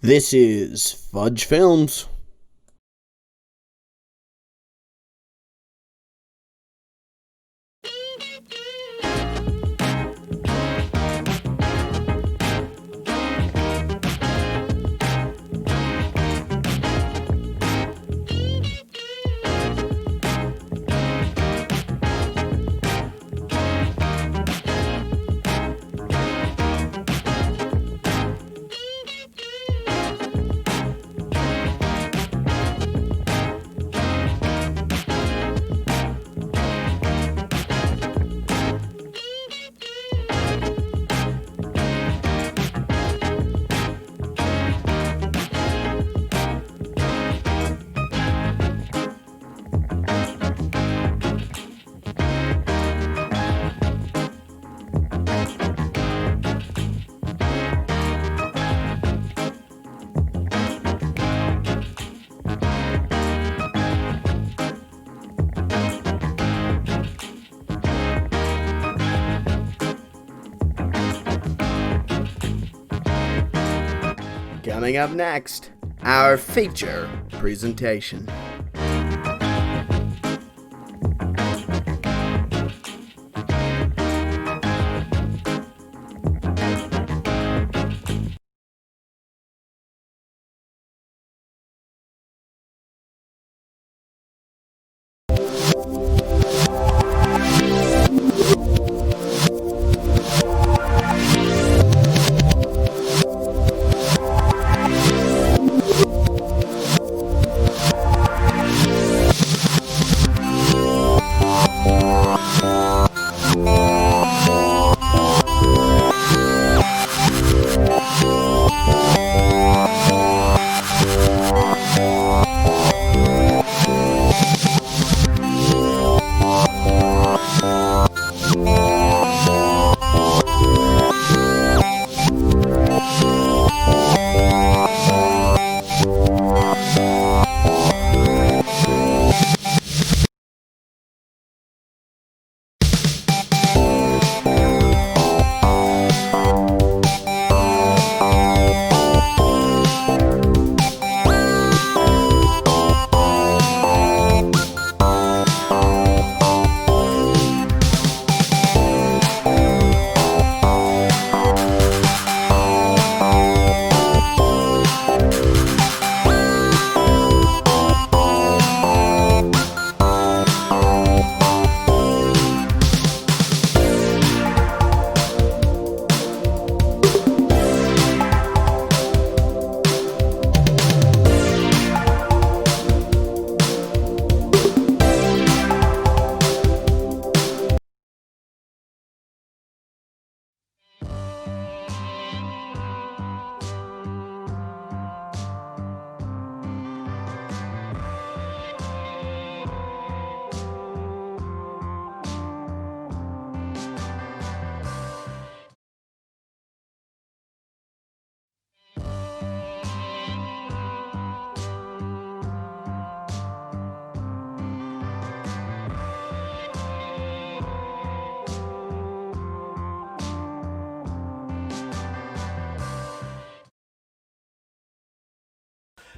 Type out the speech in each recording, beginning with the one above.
This is Fudge Films. Coming up next, our feature presentation.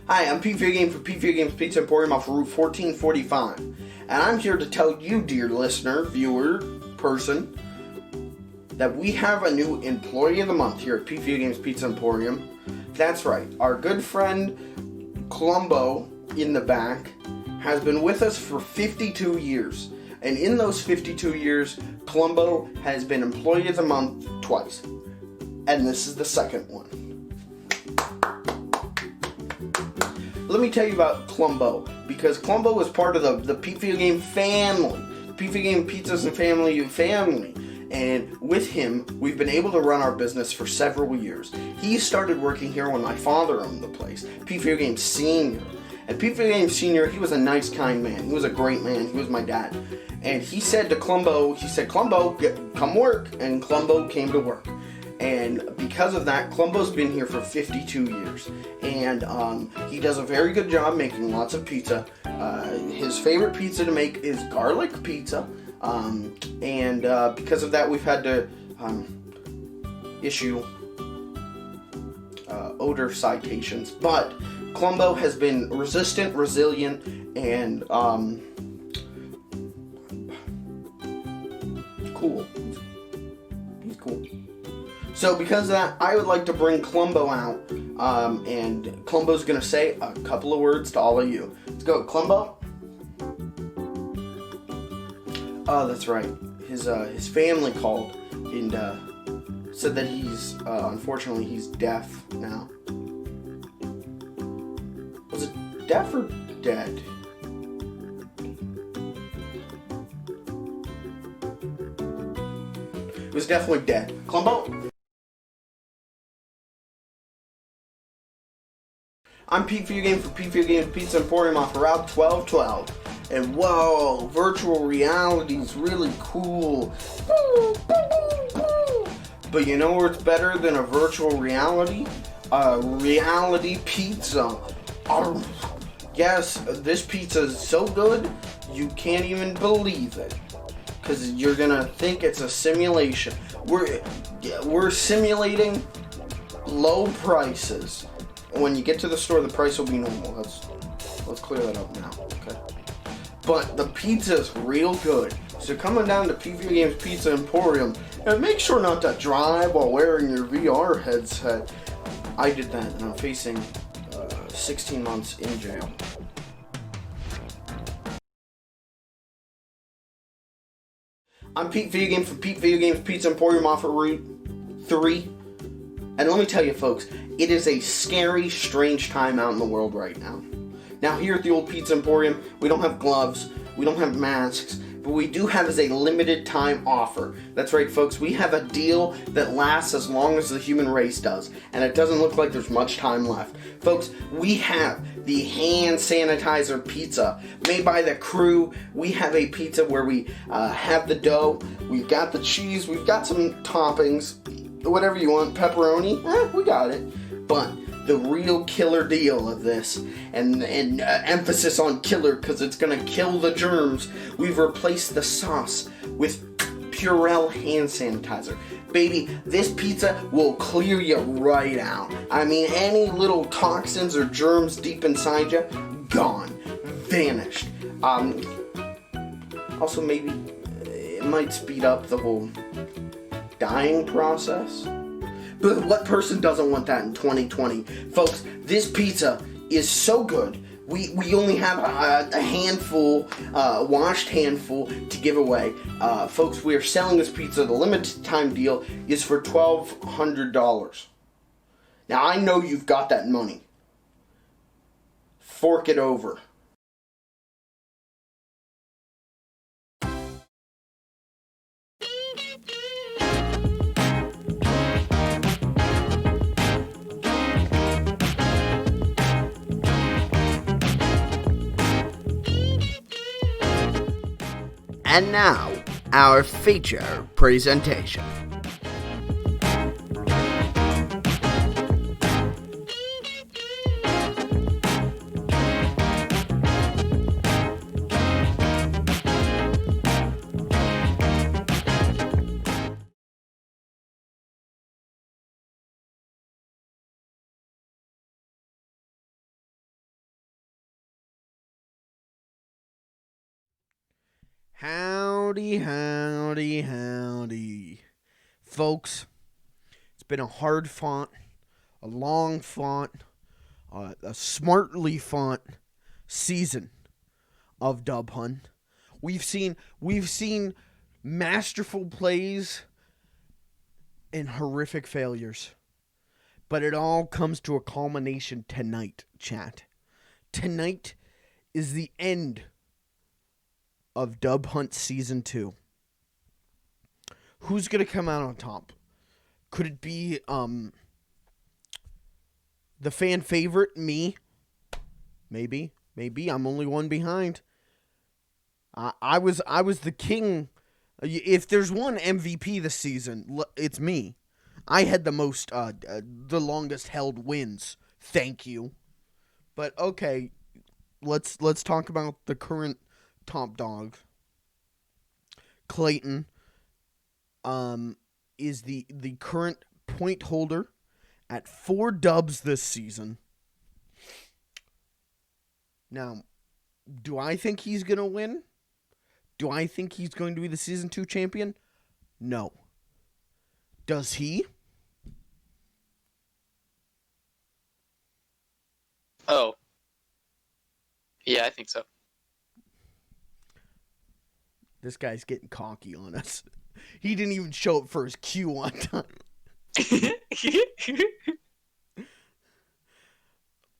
Hi, I'm Pete Video Game for Pete Video Games Pizza Emporium off Route 1445. And I'm here to tell you, dear listener, viewer, person, that we have a new Employee of the Month here at Pete Video Games Pizza Emporium. That's right, our good friend Columbo in the back has been with us for 52 years. And in those 52 years, Columbo has been Employee of the Month twice. And this is the second one. Let me tell you about Columbo, because Columbo is part of the Pete Video Game family, the Pete Video Game Pizzas and family, and with him, we've been able to run our business for several years. He started working here when my father owned the place, Pete Video Game Senior. And Pete Video Game Senior, he was a nice, kind man. He was a great man. He was my dad. And he said to Columbo, Columbo, come work, and Columbo came to work. And because of that, Columbo's been here for 52 years. And he does a very good job making lots of pizza. His favorite pizza to make is garlic pizza. Because of that, we've had to issue odor citations, but Columbo has been resistant, resilient, and cool. He's cool. So because of that, I would like to bring Columbo out, and Columbo's gonna say a couple of words to all of you. Let's go, Columbo. Oh, that's right. His family called and said that he's unfortunately he's deaf now. Was it deaf or dead? It was definitely dead. Columbo. I'm Pete Video Game for Pete Video Games Pizza Emporium off Route 1212. And whoa, virtual reality is really cool. But you know what's better than a virtual reality? A reality pizza. Yes, this pizza is so good, you can't even believe it. Because you're gonna think it's a simulation. We're simulating low prices. When you get to the store, the price will be normal. Let's clear that up now, okay? But the pizza is real good. So coming down to Pete Video Games Pizza Emporium, and make sure not to drive while wearing your VR headset. I did that, and I'm facing 16 months in jail. I'm Pete Video Game for Pete Video Games Pizza Emporium off of Route 3. And let me tell you folks, it is a scary, strange time out in the world right now. Now here at the old Pizza Emporium, we don't have gloves, we don't have masks, but we do have as a limited time offer. That's right folks, we have a deal that lasts as long as the human race does, and it doesn't look like there's much time left. Folks, we have the hand sanitizer pizza made by the crew. We have a pizza where we have the dough, we've got the cheese, we've got some toppings, whatever you want, pepperoni, we got it. But the real killer deal of this, and emphasis on killer because it's going to kill the germs, we've replaced the sauce with Purell hand sanitizer. Baby, this pizza will clear you right out. I mean, any little toxins or germs deep inside you, gone, vanished. Also, maybe it might speed up the whole dying process. But what person doesn't want that in 2020? Folks, this pizza is so good. We only have a handful, washed handful to give away. Folks, we are selling this pizza. The limited time deal is for $1,200. Now, I know you've got that money. Fork it over. And now, our feature presentation. Howdy, howdy, howdy. Folks, it's been a hard fought, a long fought, a smartly fought season of Dub Hunt. We've seen masterful plays and horrific failures. But it all comes to a culmination tonight, chat. Tonight is the end of Dub Hunt Season 2. Who's going to come out on top? Could it be the fan favorite, me? Maybe. I'm only one behind. I was the king. If there's one MVP this season, it's me. I had the most, the longest held wins. Thank you. But okay, let's talk about the current top dog. Clayton is the current point holder at 4 dubs this season. Now, do I think he's going to win? Do I think he's going to be the Season 2 champion? No. Does he? Oh. Yeah, I think so. This guy's getting cocky on us. He didn't even show up for his cue one time.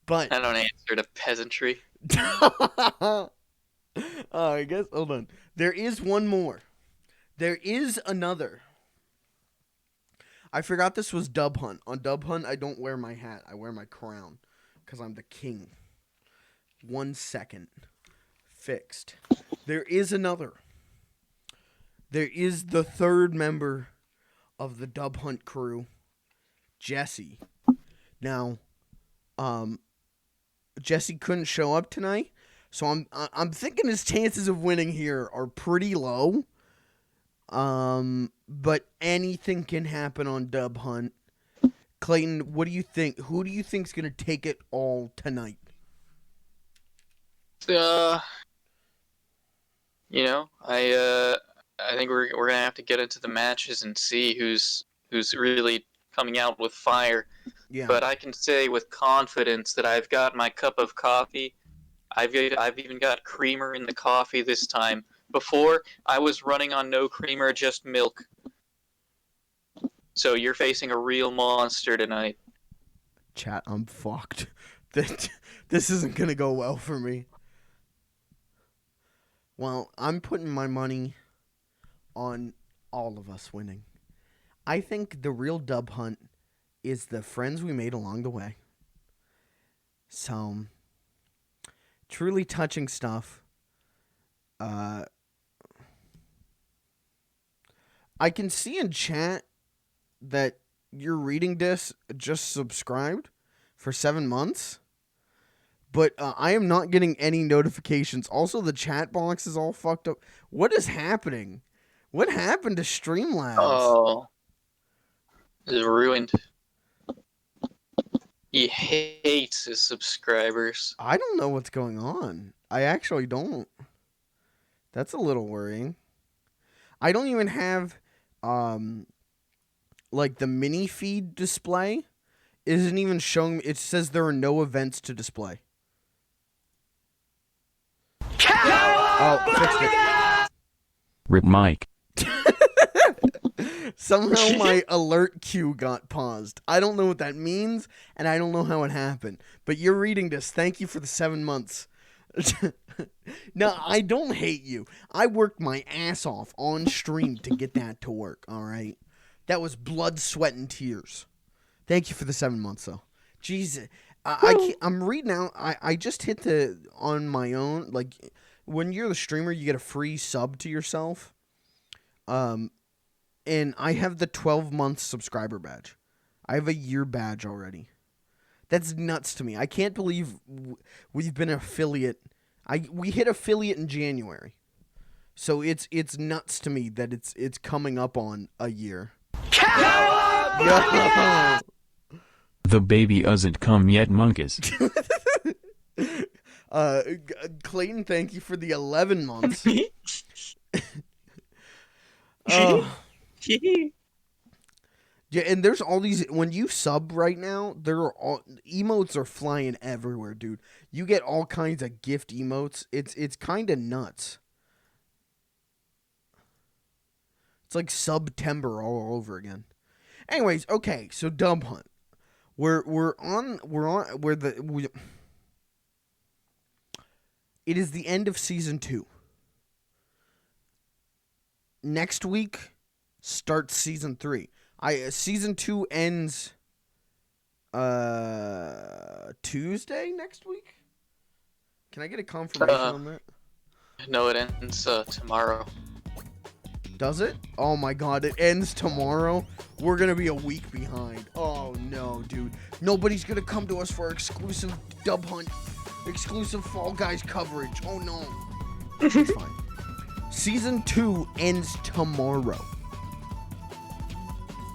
But I don't answer to peasantry. I guess, hold on. There is one more. There is another. I forgot this was Dub Hunt. On Dub Hunt, I don't wear my hat. I wear my crown because I'm the king. 1 second. Fixed. There is another. There is the third member of the Dub Hunt crew, Jesse. Now, Jesse couldn't show up tonight, so I'm thinking his chances of winning here are pretty low. But anything can happen on Dub Hunt. Clayton, what do you think? Who do you think's gonna take it all tonight? I think we're gonna have to get into the matches and see who's really coming out with fire. Yeah. But I can say with confidence that I've got my cup of coffee. I've even got creamer in the coffee this time. Before, I was running on no creamer, just milk. So you're facing a real monster tonight. Chat, I'm fucked. This isn't gonna go well for me. Well, I'm putting my money on all of us winning. I think the real Dub Hunt is the friends we made along the way. So, truly touching stuff. I can see in chat that you're reading this just subscribed for 7 months. But I am not getting any notifications. Also, the chat box is all fucked up. What is happening? What happened to Streamlabs? Oh. It's ruined. He hates his subscribers. I don't know what's going on. I actually don't. That's a little worrying. I don't even have, like, the mini feed display isn't even showing me. It says there are no events to display. Oh, fixed it. Rip Mike. Somehow my alert queue got paused. I don't know what that means, and I don't know how it happened. But you're reading this. Thank you for the 7 months. No, I don't hate you. I worked my ass off on stream to get that to work, all right? That was blood, sweat, and tears. Thank you for the 7 months, though. Jesus. I'm reading out. I just hit on my own. Like, when you're the streamer, you get a free sub to yourself. And I have the 12-month subscriber badge. I have a year badge already. That's nuts to me. I can't believe we've been an affiliate. We hit affiliate in January. So it's nuts to me that it's coming up on a year. Yo! The baby hasn't come yet, monkeys. Clayton, thank you for the 11 months. Yeah, and there's all these. When you sub right now, emotes are flying everywhere, dude. You get all kinds of gift emotes. It's kind of nuts. It's like September all over again. Anyways, okay, so Dub Hunt. It is the end of season 2. Next week starts season 3. Season 2 ends Tuesday next week. Can I get a confirmation on that? No, it ends tomorrow. Does it? Oh my god, it ends tomorrow. We're gonna be a week behind. Oh no, dude. Nobody's gonna come to us for exclusive Dub Hunt, exclusive Fall Guys coverage. Oh no. It's fine. Season 2 ends tomorrow.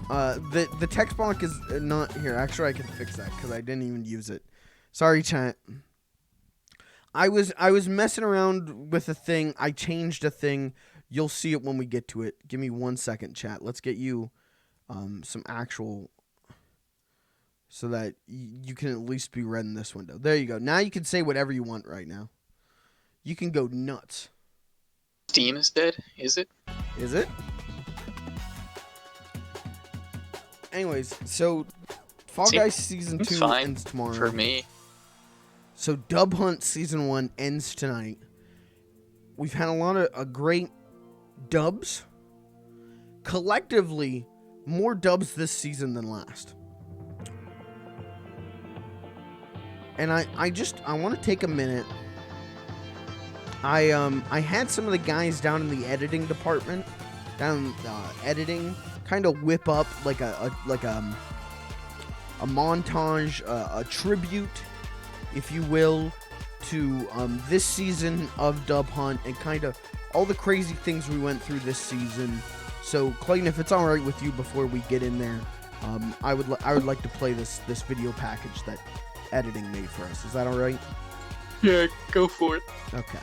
The text block is not here. Actually, I can fix that because I didn't even use it. Sorry, chat. I was messing around with a thing. I changed a thing. You'll see it when we get to it. Give me 1 second, chat. Let's get you some actual, so that you can at least be read in this window. There you go. Now you can say whatever you want right now. You can go nuts. Steam is dead, is it? Is it? Anyways, so Fall Guys Season 2 ends tomorrow. For me. So Dub Hunt Season 1 ends tonight. We've had a lot of great dubs. Collectively, more dubs this season than last. And I want to take a minute. I had some of the guys down in the editing department, editing, kind of whip up like a montage, a tribute, if you will, to this season of Dub Hunt and kind of all the crazy things we went through this season. So Clayton, if it's all right with you, before we get in there, I would like to play this video package that editing made for us. Is that all right? Yeah, go for it. Okay,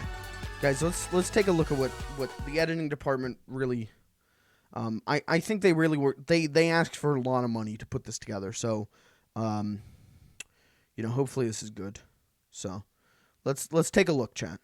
guys, let's take a look at what the editing department really. I think they really were. They asked for a lot of money to put this together. So, hopefully this is good. So, let's take a look, chat.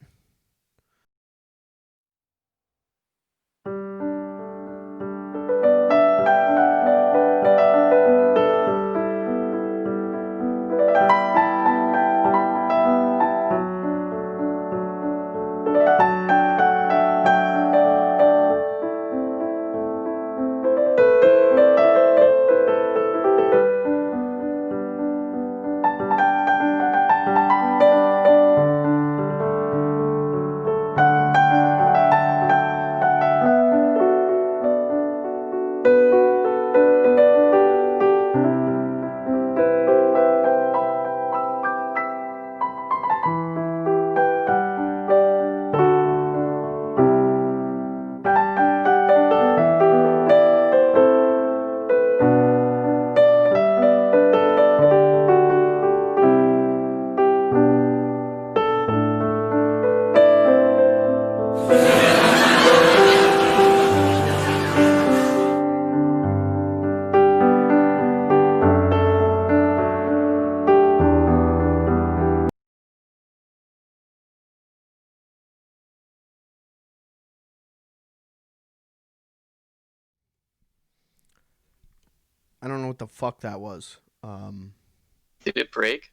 I don't know what the fuck that was. Did it break?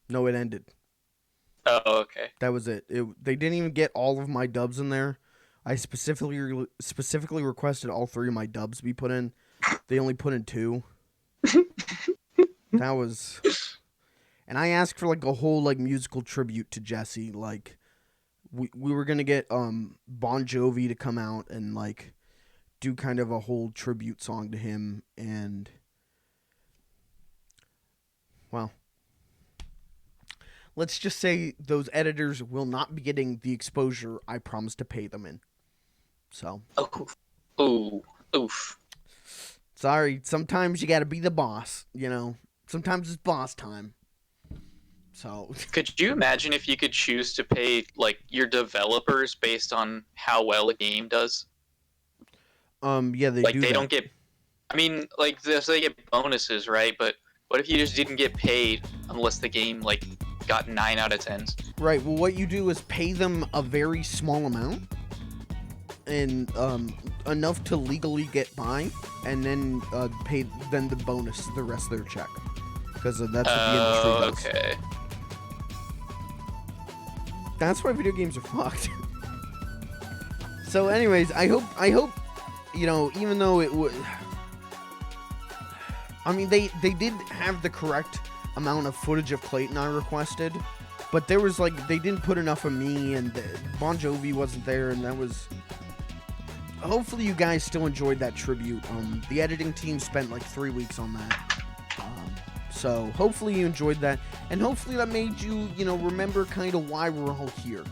No, it ended. Oh, okay. That was it. They didn't even get all of my dubs in there. I specifically requested all 3 of my dubs be put in. They only put in 2. That was, and I asked for like a whole like musical tribute to Jesse. Like we were gonna get Bon Jovi to come out and like do kind of a whole tribute song to him, and well, let's just say those editors will not be getting the exposure I promised to pay them in. So, oof. Sorry, sometimes you gotta be the boss, Sometimes it's boss time. So, could you imagine if you could choose to pay like your developers based on how well a game does? Yeah, they like do they that. don't get. I mean, like they get bonuses, right? But what if you just didn't get paid unless the game like got 9 out of 10s? Right. Well, what you do is pay them a very small amount, and enough to legally get by, and then pay the bonus the rest of their check, because that's what the industry does. Okay. That's why video games are fucked. So, anyways, I hope even though it would, I mean, they did have the correct amount of footage of Clayton I requested, but there was like they didn't put enough of me, and Bon Jovi wasn't there, and that was. Hopefully you guys still enjoyed that tribute. The editing team spent like 3 weeks on that. So hopefully you enjoyed that, and hopefully that made you, remember kind of why we're all here.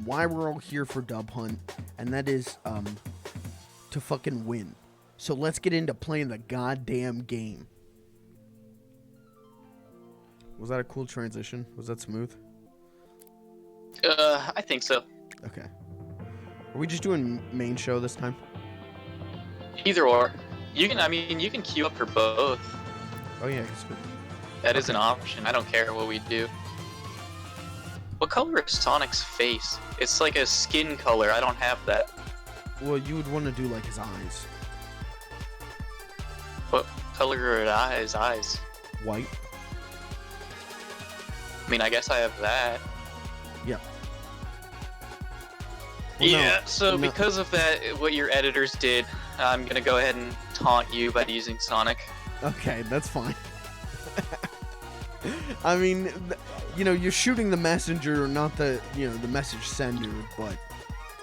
Why we're all here for Dub Hunt, and that is to fucking win. So let's get into playing the goddamn game. Was that a cool transition? Was that smooth? I think so. Okay. Are we just doing main show this time? Either or. You can queue up for both. Oh yeah, it's good. That is an option. I don't care what we do. What color is Sonic's face? It's like a skin color. I don't have that. Well, you would want to do like his eyes. What color are his eyes? White. I mean, I guess I have that. Yep. Well, Yeah, no, so no. because of that, what your editors did, I'm gonna go ahead and taunt you by using Sonic. Okay, that's fine. I mean, you're shooting the messenger, not the, the message sender, but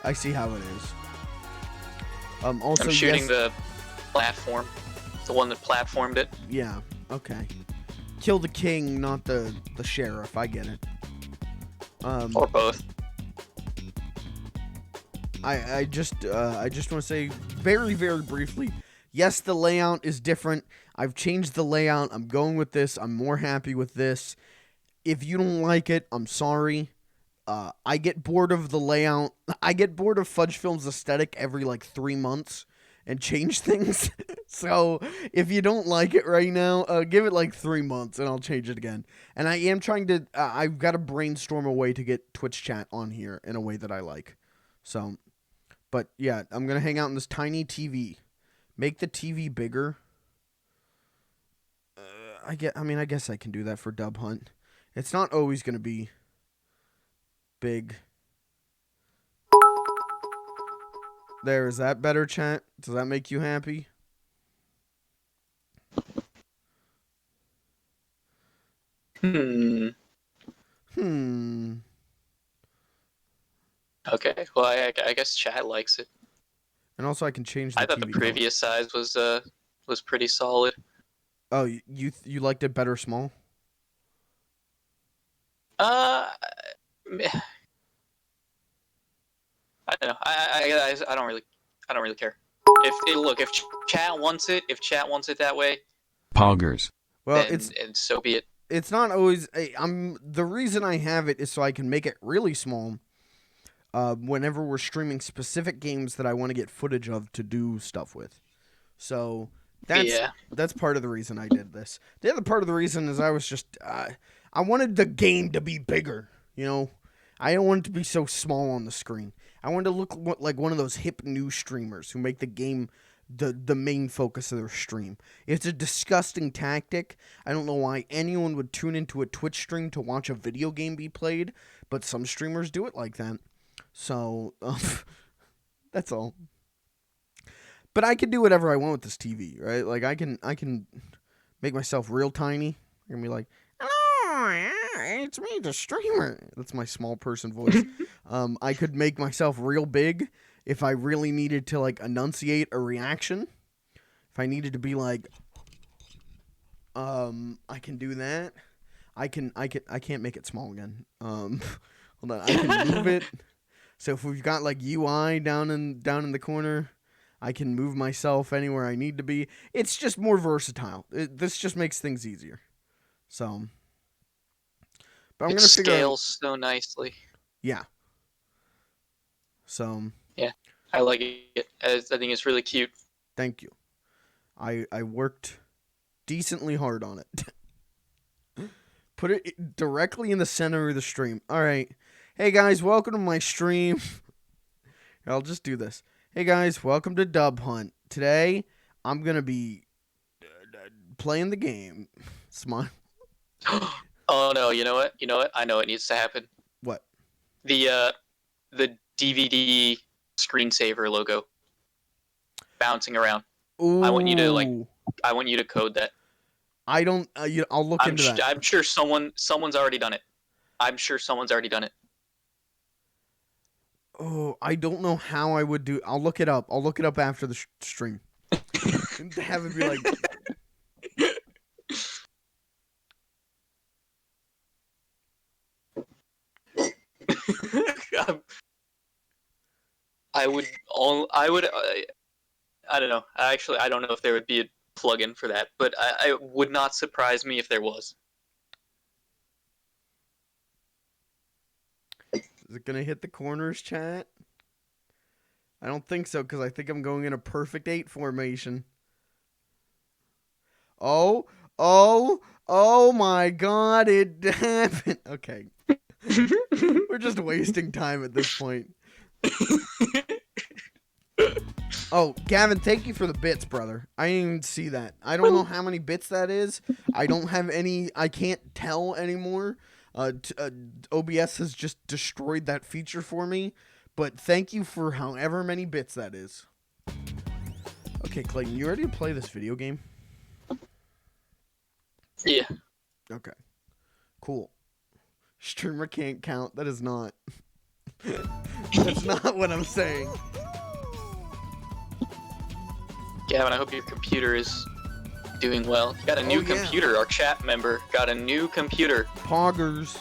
I see how it is. Also, I'm shooting yes, the platform, the one that platformed it. yeah, okay. Kill the king, not the sheriff. I get it. Or both. I just want to say very, very briefly, yes, the layout is different. I've changed the layout. I'm going with this. I'm more happy with this. If you don't like it, I'm sorry. I get bored of the layout. I get bored of Fudge Film's aesthetic every like 3 months and change things. So if you don't like it right now, give it like 3 months and I'll change it again. And I am trying to, I've got to brainstorm a way to get Twitch chat on here in a way that I like. So, but yeah, I'm going to hang out in this tiny TV. Make the TV bigger. I guess I can do that for Dub Hunt. It's not always going to be big. There, is that better, chat? Does that make you happy? Hmm. Okay. Well, I guess chat likes it. And also I can change the I thought TV the previous size was pretty solid. Oh, you liked it better small? I don't know. I don't really care. If chat wants it that way, Well, then, and so be it. it's not always the reason I have it is so I can make it really small whenever we're streaming specific games that I want to get footage of to do stuff with. So that's part of the reason I did this. The other part of the reason is I was just I wanted the game to be bigger, I don't want it to be so small on the screen. I wanted to look like one of those hip new streamers who make the game the main focus of their stream. It's a disgusting tactic. I don't know why anyone would tune into a Twitch stream to watch a video game be played, but some streamers do it like that. So, that's all. But I can do whatever I want with this TV, right? Like I can make myself real tiny. I'm gonna be like, "Hello, it's me, the streamer." That's my small person voice. I could make myself real big if I really needed to like enunciate a reaction. If I needed to be like, I can do that. I can't make it small again. Hold on, I can move it. So if we've got like UI down in the corner, I can move myself anywhere I need to be. It's just more versatile. This just makes things easier. So, but I'm It gonna figure out. scales so nicely. Yeah. So. Yeah, I like it. I think it's really cute. Thank you. I worked decently hard on it. Put it directly in the center of the stream. All right. Hey guys, welcome to my stream. I'll just do this. Hey guys, welcome to Dub Hunt. Today, I'm going to be playing the game. Smile. Oh no, you know what? I know what needs to happen. What? The DVD screensaver logo bouncing around. Ooh. I want you to code that. I don't I'll look into that. I'm sure someone's already done it. Oh, I don't know how I would do. I'll look it up. I'll look it up after the stream. Have it be like. I don't know. I don't know if there would be a plugin for that, but it would not surprise me if there was. Is it gonna hit the corners, chat? I don't think so, because I think I'm going in a perfect 8 formation. Oh my god, it happened. Okay. We're just wasting time at this point. Oh, Gavin, thank you for the bits, brother. I didn't even see that. I don't know how many bits that is. I don't have any. I can't tell anymore. OBS has just destroyed that feature for me. But thank you for however many bits that is. Okay, Clayton, you ready to play this video game? Yeah. Okay. Cool. Streamer can't count. That is not. That's not what I'm saying. Gavin, I hope your computer is doing well. You got a new computer. Our chat member got a new computer. Poggers.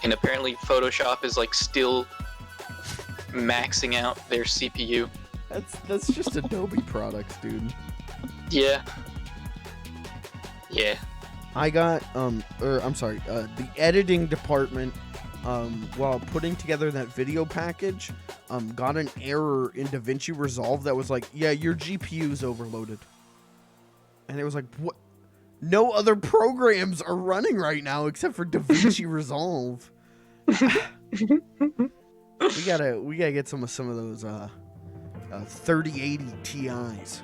And apparently Photoshop is like still maxing out their CPU. That's just Adobe products, dude. Yeah. Yeah. I got the editing department while putting together that video package got an error in DaVinci Resolve that was like, yeah, your GPU's overloaded. And it was like, what? No other programs are running right now except for DaVinci Resolve. we gotta get some of those 3080 Ti's.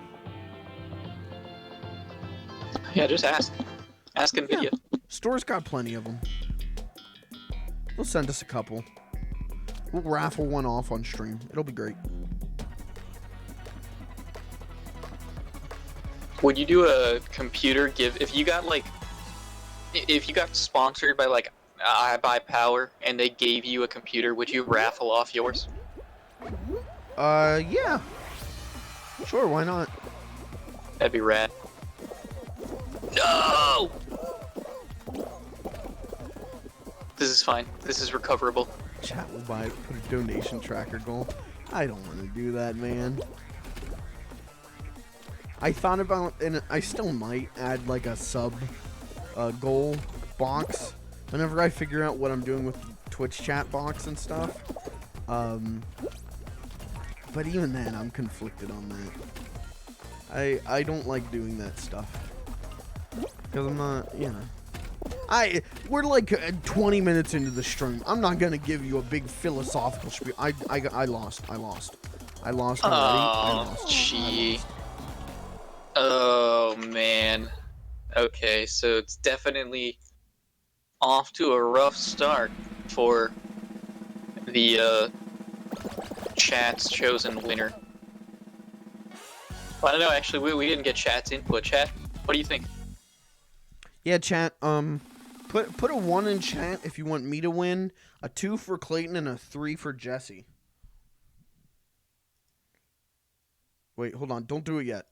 Yeah, just ask NVIDIA. Store's got plenty of them. They'll send us a couple. We'll raffle one off on stream. It'll be great. Would you do a computer give if you got sponsored by like iBuyPower and they gave you a computer, would you raffle off yours? Yeah. Sure, why not? That'd be rad. No! This is fine. This is recoverable. Chat will buy it, put a donation tracker goal. I don't want to do that, man. I thought about, and I still might add like a sub goal box whenever I figure out what I'm doing with Twitch chat box and stuff. But even then, I'm conflicted on that. I don't like doing that stuff. Because I'm not, you know. We're like 20 minutes into the stream. I'm not going to give you a big philosophical spiel. I lost. I lost already. Oh, gee. Oh, man. Okay, so it's definitely off to a rough start for the chat's chosen winner. Well, I don't know, actually, we didn't get chat's input. Chat, what do you think? Yeah, chat, put a 1 in chat if you want me to win, a 2 for Clayton, and a 3 for Jesse. Wait, hold on, don't do it yet.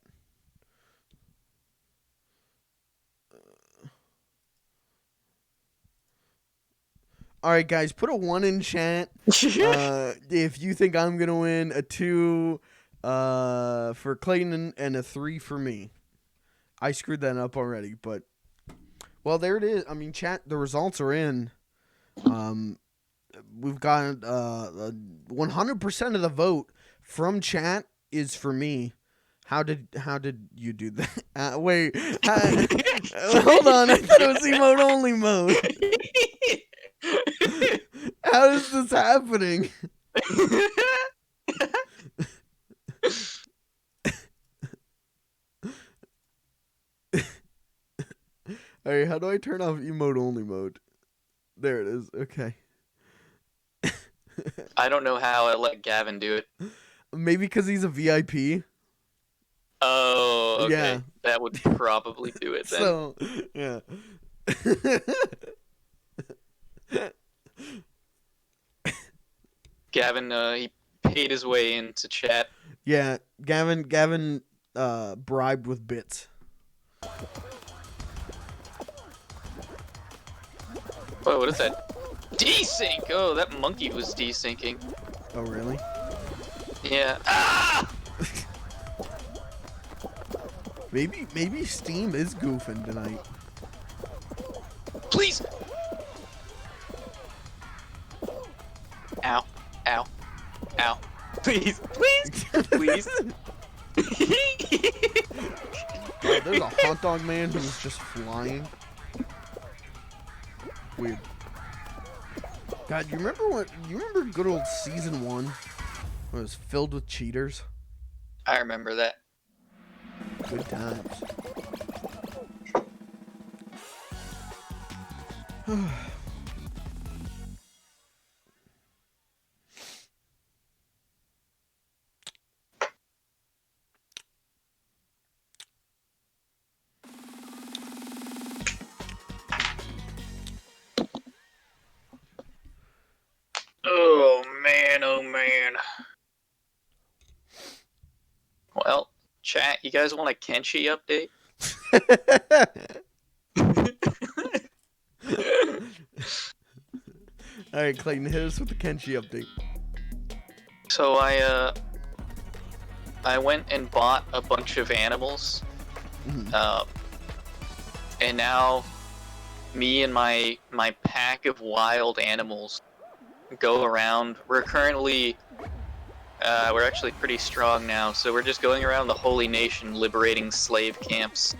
Alright, guys, put a 1 in chat if you think I'm gonna win, a 2 for Clayton, and a 3 for me. I screwed that up already, but... Well, there it is. I mean, chat, the results are in. We've got 100% of the vote from chat is for me. How did you do that? Wait. Hold on. I thought it was emote only mode. How is this happening? Alright, how do I turn off emote only mode? There it is. Okay. I don't know how I let Gavin do it. Maybe because he's a VIP. Oh, okay. Yeah. That would probably do it then. So, yeah. Gavin, he paid his way into chat. Yeah, Gavin bribed with bits. Whoa, what is that? Desync! Oh, that monkey was desyncing. Oh, really? Yeah. Ah! Maybe Steam is goofing tonight. Please! Ow. Ow. Ow. Please. Please. Please. Oh, there's a hot dog man who's just flying. Weird. God, you remember good old season 1? When it was filled with cheaters? I remember that. Good times. Oh man, oh man. Well, chat, you guys want a Kenshi update? Alright, Clayton, hit us with the Kenshi update. So I went and bought a bunch of animals, and now me and my pack of wild animals go around. We're currently we're actually pretty strong now, so we're just going around the Holy Nation liberating slave camps,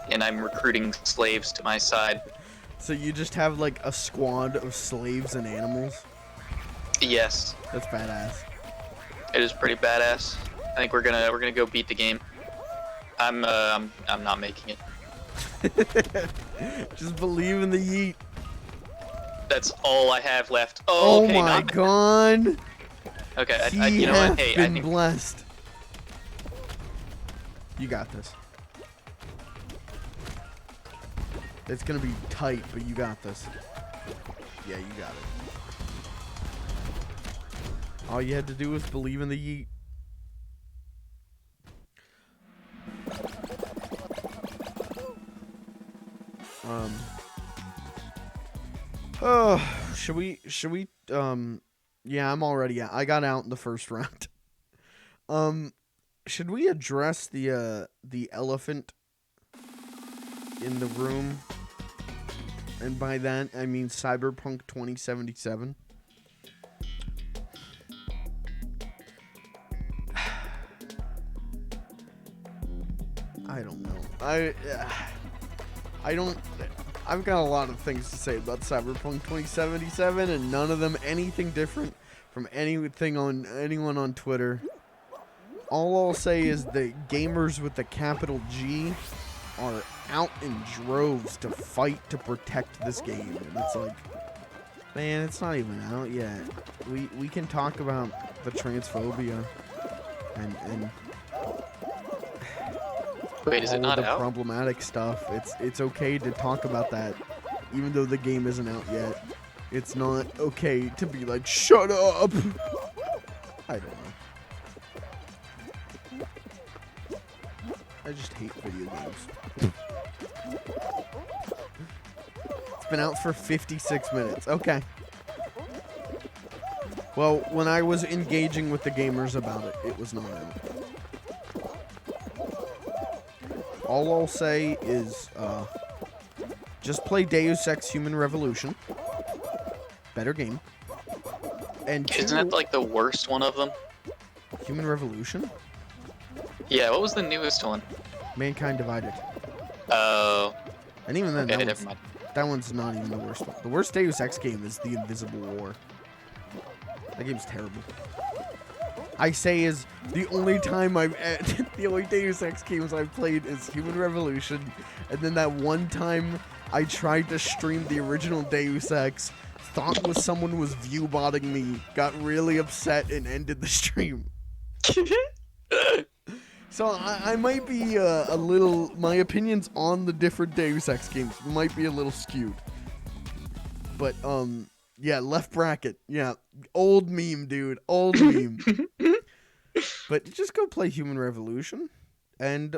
and I'm recruiting slaves to my side. So you just have like a squad of slaves and animals? Yes, That's badass. it is pretty badass. I think we're gonna go beat the game. I'm not making it. Just believe in the yeet. That's all I have left. Oh, Okay, my god. Okay, He you know has what? Hey, I been think blessed. You got this. It's gonna be tight, but you got this. Yeah, you got it. All you had to do was believe in the yeet. Oh, should we, yeah, I'm already out. I got out in the first round. Should we address the elephant in the room? And by that, I mean Cyberpunk 2077. I don't know. I don't. I've got a lot of things to say about Cyberpunk 2077, and none of them anything different from anything on anyone on Twitter. All I'll say is that gamers with the capital G are out in droves to fight to protect this game, and it's like, man, it's not even out yet. We can talk about the transphobia and wait, is it all not the out? problematic stuff. It's okay to talk about that, even though the game isn't out yet. It's not okay to be like, shut up. I don't know. I just hate video games. It's been out for 56 minutes. Okay. Well, when I was engaging with the gamers about it, it was not out. All I'll say is, just play Deus Ex Human Revolution. Better game. And Isn't that like the worst one of them? Human Revolution? Yeah, what was the newest one? Mankind Divided. Oh, And even then, okay, never mind. that one's not even the worst one. The worst Deus Ex game is The Invisible War. That game's terrible. I say is the only time the only Deus Ex games I've played is Human Revolution, and then that one time I tried to stream the original Deus Ex, thought was someone was viewbotting me, got really upset, and ended the stream. So I might be a little, my opinions on the different Deus Ex games might be a little skewed. But, yeah, left bracket. Yeah, old meme, dude. Old meme. But just go play Human Revolution. And,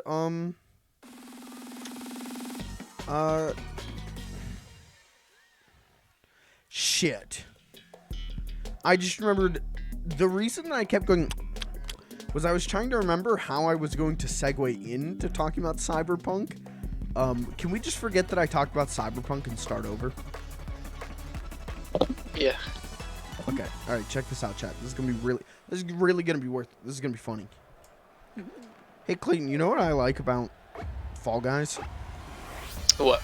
Shit. I just remembered the reason I kept going was I was trying to remember how I was going to segue into talking about Cyberpunk. Can we just forget that I talked about Cyberpunk and start over? Yeah. Okay. All right. Check this out, chat. This is gonna be funny. Hey, Clayton. You know what I like about Fall Guys? What?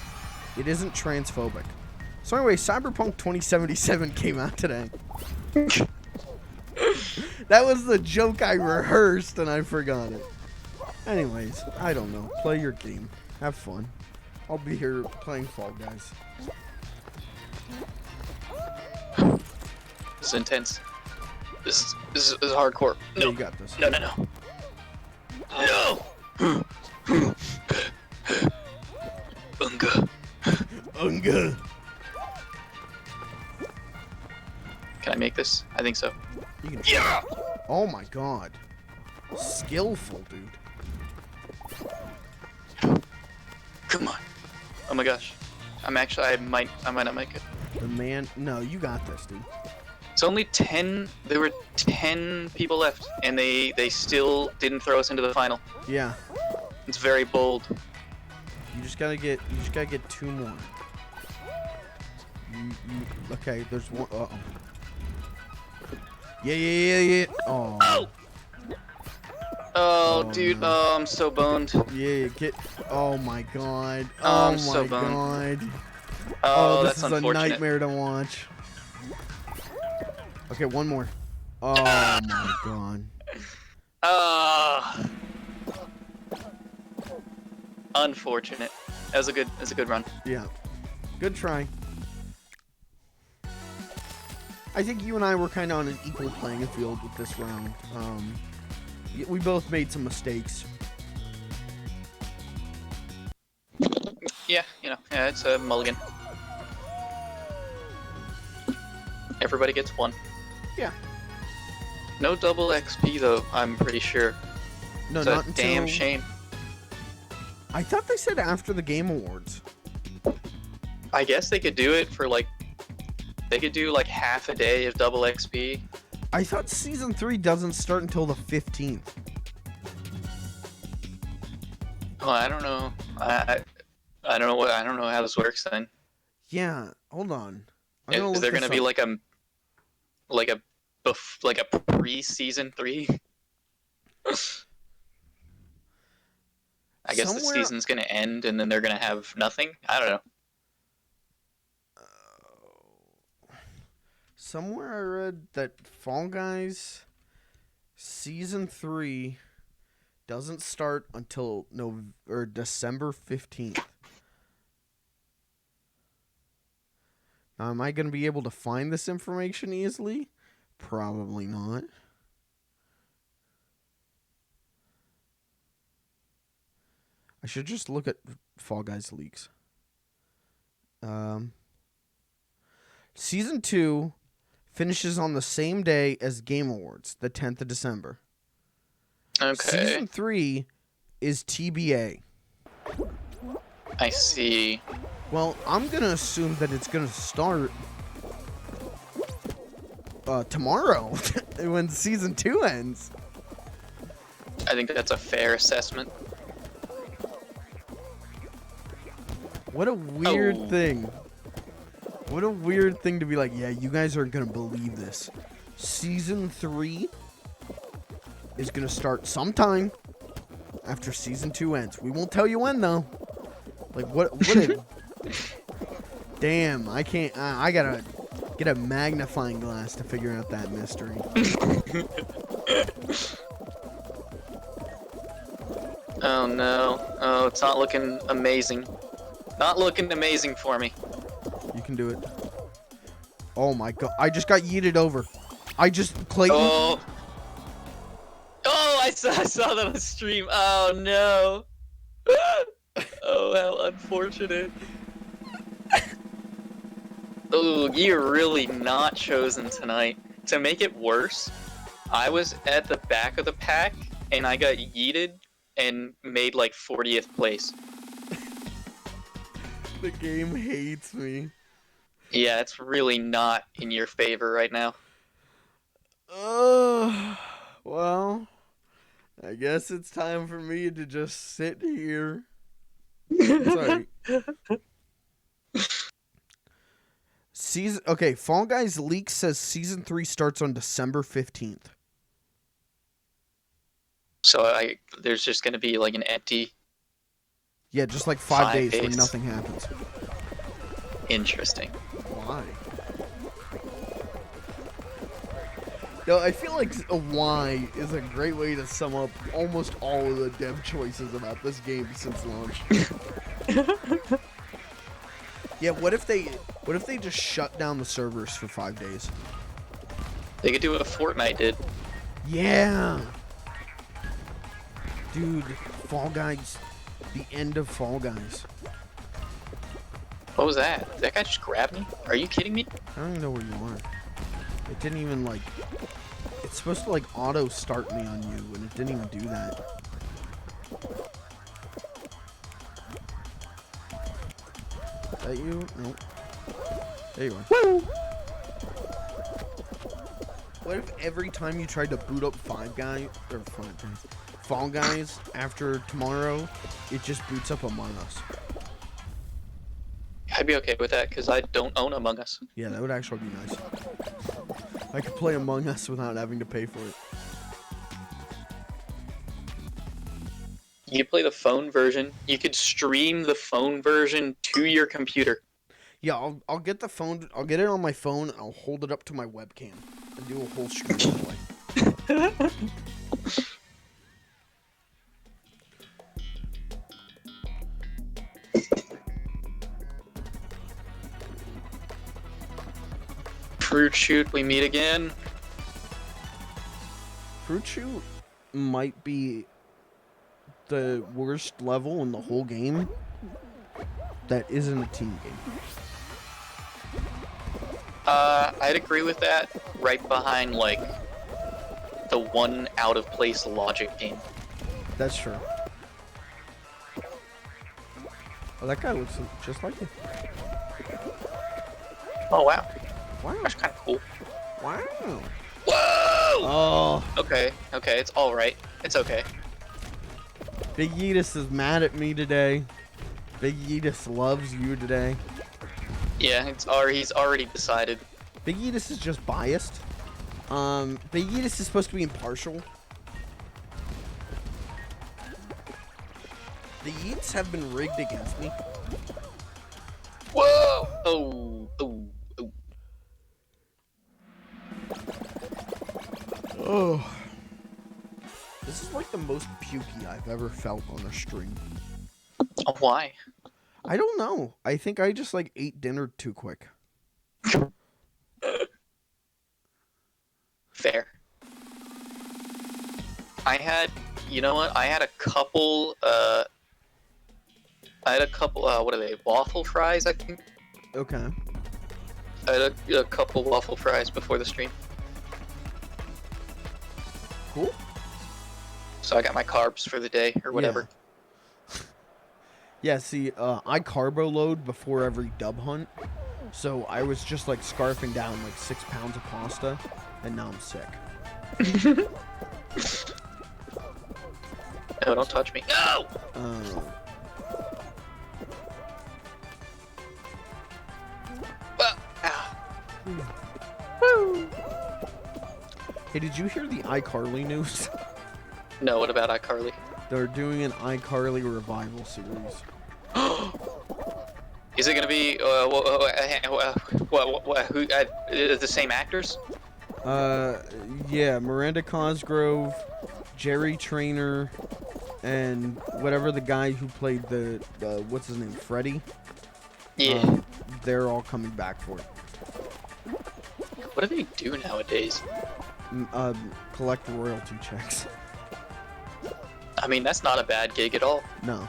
It isn't transphobic. So anyway, Cyberpunk 2077 came out today. That was the joke I rehearsed and I forgot it. Anyways, I don't know. Play your game. Have fun. I'll be here playing Fall Guys. This is intense. This is hardcore. Yeah, No. you got this. No. No. Unga. Unga. Can I make this? I think so. You can. Yeah. Oh my god. Skillful, dude. Come on. Oh my gosh. I might not make it. The man. No, you got this, dude. It's only 10. There were 10 people left, and they still didn't throw us into the final. Yeah. It's very bold. You just gotta get 2 more. Okay, there's one. Uh-oh. Yeah. Oh. Oh, Oh, dude. no. Oh, I'm so boned. Yeah, get. Oh my god. Oh, I'm my so bummed. god. Oh, This that's is a unfortunate. nightmare to watch. Okay, one more. Oh my god. Unfortunate. That was a good run. Yeah. Good try. I think you and I were kind of on an equal playing field with this round. We both made some mistakes. Yeah, it's a mulligan. Everybody gets 1. Yeah. No double XP though, I'm pretty sure. No, It's not a until. damn shame. I thought they said after the Game Awards. I guess they could do it for they could do like half a day of double XP. I thought season 3 doesn't start until the 15th. Oh, I don't know. I don't know how this works then. Yeah, hold on. I'm gonna Is look there this gonna be up. like a pre-season 3? I guess the Somewhere- season's gonna end and then they're gonna have nothing. I don't know. Somewhere I read that Fall Guys season 3 doesn't start until December 15th. Now, am I going to be able to find this information easily? Probably not. I should just look at Fall Guys leaks. Season 2 finishes on the same day as Game Awards, the 10th of December. Okay. Season 3 is TBA. I see. Well, I'm going to assume that it's going to start tomorrow when Season 2 ends. I think that's a fair assessment. What a weird Oh. thing. What a weird thing to be like, yeah, you guys aren't going to believe this. Season 3 is going to start sometime after Season 2 ends. We won't tell you when, though. Like, what a... Damn, I can't... I gotta get a magnifying glass to figure out that mystery. Oh no. Oh, it's not looking amazing. Not looking amazing for me. You can do it. Oh my god, I just got yeeted over. Clayton... Oh. Oh, I saw that on stream. Oh no. Oh, how unfortunate. Oh, you're really not chosen tonight. To make it worse, I was at the back of the pack and I got yeeted and made like 40th place. The game hates me. Yeah, it's really not in your favor right now. Well, I guess it's time for me to just sit here. Sorry. Fall Guys leak says season 3 starts on December 15th. So there's just gonna be like an empty. Yeah, just like 5 days when days. nothing happens. Interesting. Why? No, I feel like a why is a great way to sum up almost all of the dev choices about this game since launch. Yeah, what if they just shut down the servers for 5 days? They could do what Fortnite did. Yeah. Dude, Fall Guys, the end of Fall Guys. What was that? Did that guy just grab me? Are you kidding me? I don't even know where you are. It didn't even like. It's supposed to like auto start me on you, and it didn't even do that. Is that you? Nope. There you are. Woo! What if every time you tried to boot up Fall Guys after tomorrow, it just boots up Among Us? I'd be okay with that because I don't own Among Us. Yeah, that would actually be nice. I could play Among Us without having to pay for it. You could play the phone version. You could stream the phone version to your computer. Yeah, I'll get the phone. I'll get it on my phone. And I'll hold it up to my webcam and do a whole stream play. Fruit Shoot, we meet again. Fruit Shoot might be the worst level in the whole game that isn't a team game. I'd agree with that. Right behind like the one out of place logic game. That's true. Oh, that guy looks just like you. Oh wow, Wow. that's kind of cool. Wow. Whoa! Oh, Okay, it's all right. It's okay. Big Yeetus is mad at me today. Big Yeetus loves you today. Yeah, he's already decided. Big Yeetus is just biased. Big Yeetus is supposed to be impartial. The Yeets have been rigged against me. Whoa! Oh. Oh. This is like the most pukey I've ever felt on a stream. Oh, why? I don't know. I think I just like ate dinner too quick. Fair. You know what? I had a couple, what are they? Waffle fries, I think? Okay. I had a couple waffle fries before the stream. Cool. So I got my carbs for the day, or whatever. Yeah, see, I carbo load before every dub hunt. So I was just like scarfing down like 6 pounds of pasta, and now I'm sick. No, don't touch me. No! Ah. Hey, did you hear the iCarly news? No, what about iCarly? They're doing an iCarly revival series. Is it gonna be the same actors? Yeah, Miranda Cosgrove, Jerry Trainer, and whatever the guy who played the what's his name, Freddy. Yeah. They're all coming back for it. What do they do nowadays? Collect royalty checks. I mean, that's not a bad gig at all. No.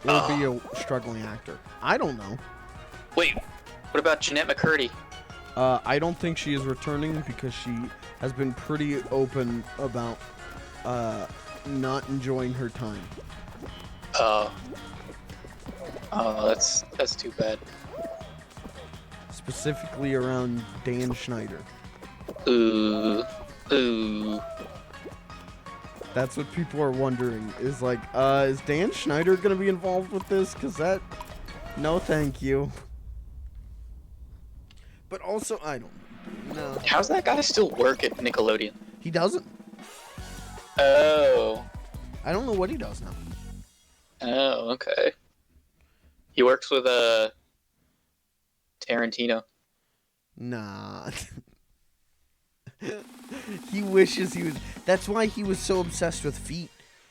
Or be a struggling actor. I don't know. Wait, what about Jeanette McCurdy? I don't think she is returning because she has been pretty open about not enjoying her time. Oh, that's too bad. Specifically around Dan Schneider. Ooh. Ooh. That's what people are wondering. Is like, is Dan Schneider gonna be involved with this? Cause that, no, thank you. But also, I don't know. How's that guy still work at Nickelodeon? He doesn't. Oh. I don't know what he does now. Oh, okay. He works with Tarantino. Nah. He wishes he was. That's why he was so obsessed with feet.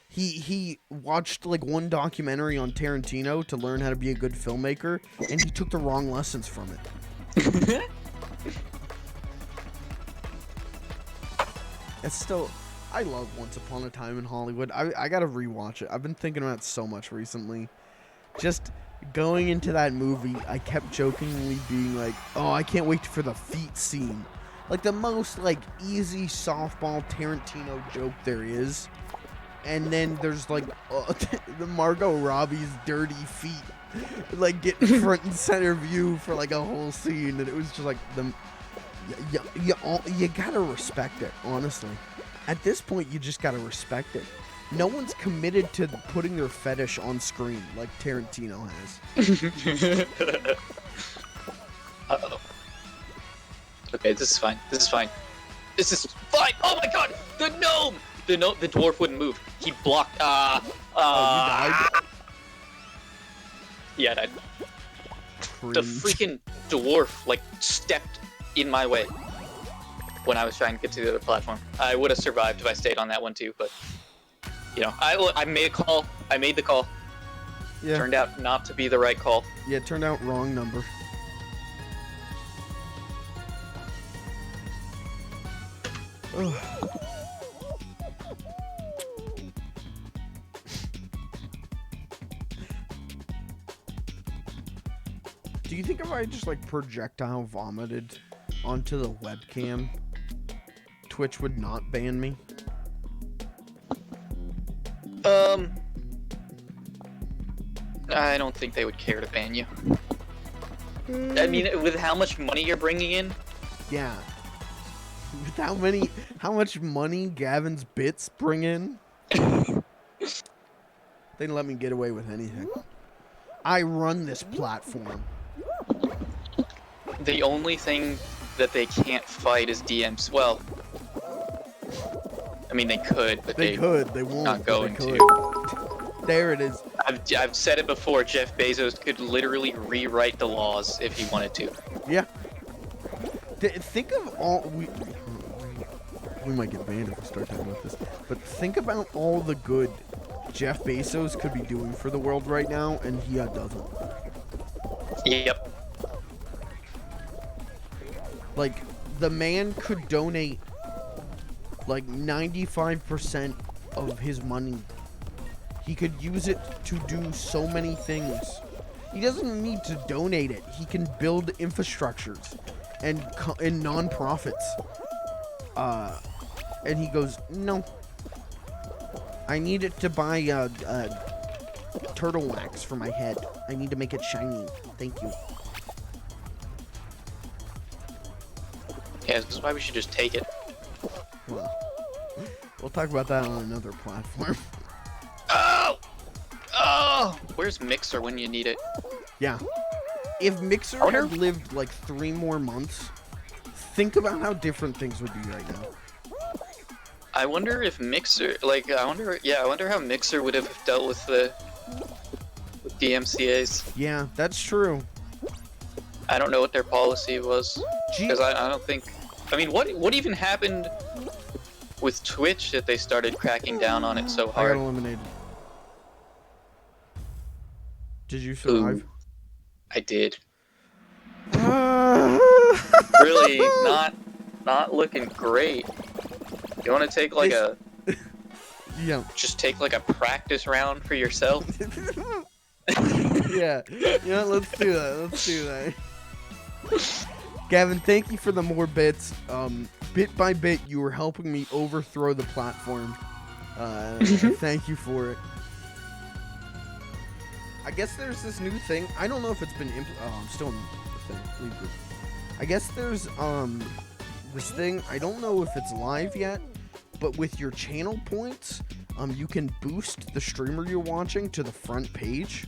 He watched like one documentary on Tarantino to learn how to be a good filmmaker, and he took the wrong lessons from it. It's still. I love Once Upon a Time in Hollywood. I gotta rewatch it. I've been thinking about it so much recently. Just going into that movie, I kept jokingly being like, "Oh, I can't wait for the feet scene." Like the most like easy softball Tarantino joke there is. And then there's like the Margot Robbie's dirty feet, like getting front and center view for like a whole scene, and it was just like you gotta respect it, honestly. At this point, you just gotta respect it. No one's committed to putting their fetish on screen like Tarantino has. Uh-oh. Okay, this is fine. This is fine. This is fine! Oh my god! The gnome! The dwarf wouldn't move. He blocked. Oh, you died? Yeah, I died. The freaking dwarf, like, stepped in my way when I was trying to get to the other platform. I would have survived if I stayed on that one too, but, you know, I made a call. I made the call. Yeah. Turned out not to be the right call. Yeah, it turned out wrong number. Ugh. Do you think if I just like projectile vomited onto the webcam, Twitch would not ban me? I don't think they would care to ban you. I mean, with how much money you're bringing in, Yeah. With how much money Gavin's bits bring in, they let me get away with anything. I run this platform. the only thing that they can't fight is DMs. Well, I mean, they could, but They could, they won't. not but going they to. could. There it is. I've said it before. Jeff Bezos could literally rewrite the laws if he wanted to. Yeah. Think of all we might get banned if we start talking about this. But think about all the good Jeff Bezos could be doing for the world right now, and he doesn't. Yep. Like, the man could donate like 95% of his money. He could use it to do so many things. He doesn't need to donate it. He can build infrastructures and non-profits. And he goes, no. I need it to buy turtle wax for my head. I need to make it shiny. Thank you. Yeah, this is why we should just take it. Well, we'll talk about that on another platform. Oh! Oh! Where's Mixer when you need it? Yeah. If Mixer wonder- had lived like 3 more months, think about how different things would be right now. I wonder if Mixer, I wonder how Mixer would have dealt with the DMCA's. Yeah, that's true. I don't know what their policy was, Gee, because I don't think. I mean, what even happened with Twitch that they started cracking down on it so I got hard? eliminated. Did you survive? I did. Really, not looking great. You want to take like Yeah. just take like a practice round for yourself? Yeah. Yeah, let's do that. Let's do that. Gavin, thank you for the more bits. Bit by bit, you were helping me overthrow the platform. Thank you for it. I guess there's this new thing. I don't know if it's been I'm still in the thing. Leave group. I guess there's this thing. I don't know if it's live yet, but with your channel points, you can boost the streamer you're watching to the front page.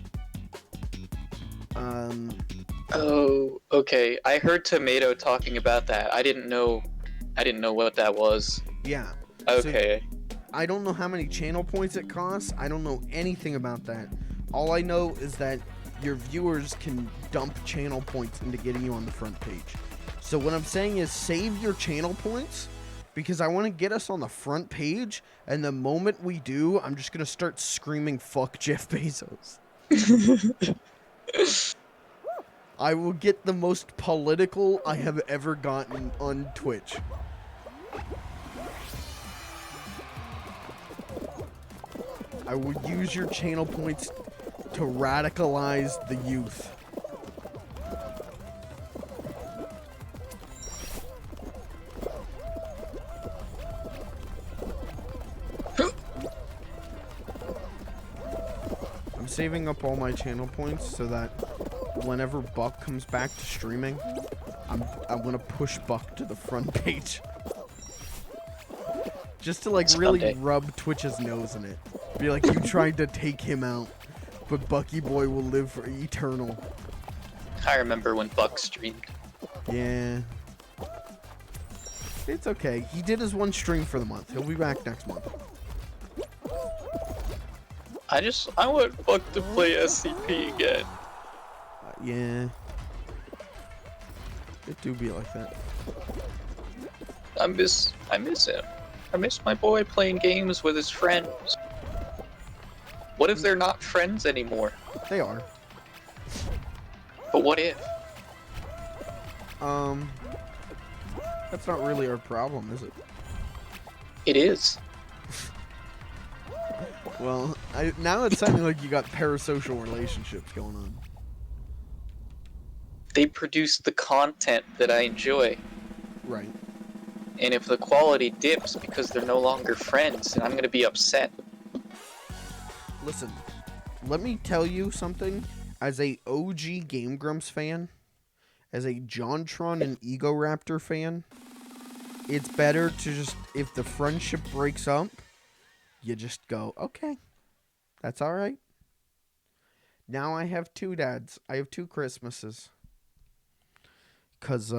Oh, okay. I heard Tomato talking about that. I didn't know what that was. Yeah. Okay. So I don't know how many channel points it costs. I don't know anything about that. All I know is that your viewers can dump channel points into getting you on the front page. So what I'm saying is save your channel points because I want to get us on the front page, and the moment we do, I'm just going to start screaming fuck Jeff Bezos. I will get the most political I have ever gotten on Twitch. I will use your channel points to radicalize the youth. I'm saving up all my channel points so that whenever Buck comes back to streaming, I'm gonna push Buck to the front page. Just to like really Someday. rub Twitch's nose in it. Be like, you tried to take him out, but Bucky Boy will live for eternal. I remember when Buck streamed. Yeah. It's okay. He did his one stream for the month. He'll be back next month. I want Buck to play SCP again. Yeah. It do be like that. I miss him. I miss my boy playing games with his friends. What if they're not friends anymore? They are. But what if? That's not really our problem, is it? It is. Well, now it's sounding like you got parasocial relationships going on. They produce the content that I enjoy. Right. And if the quality dips because they're no longer friends, then I'm gonna be upset. Listen, let me tell you something. As a OG Game Grumps fan, as a JonTron and Ego Raptor fan, it's better to just, if the friendship breaks up, you just go, okay, that's all right. Now I have two dads. I have two Christmases. Because,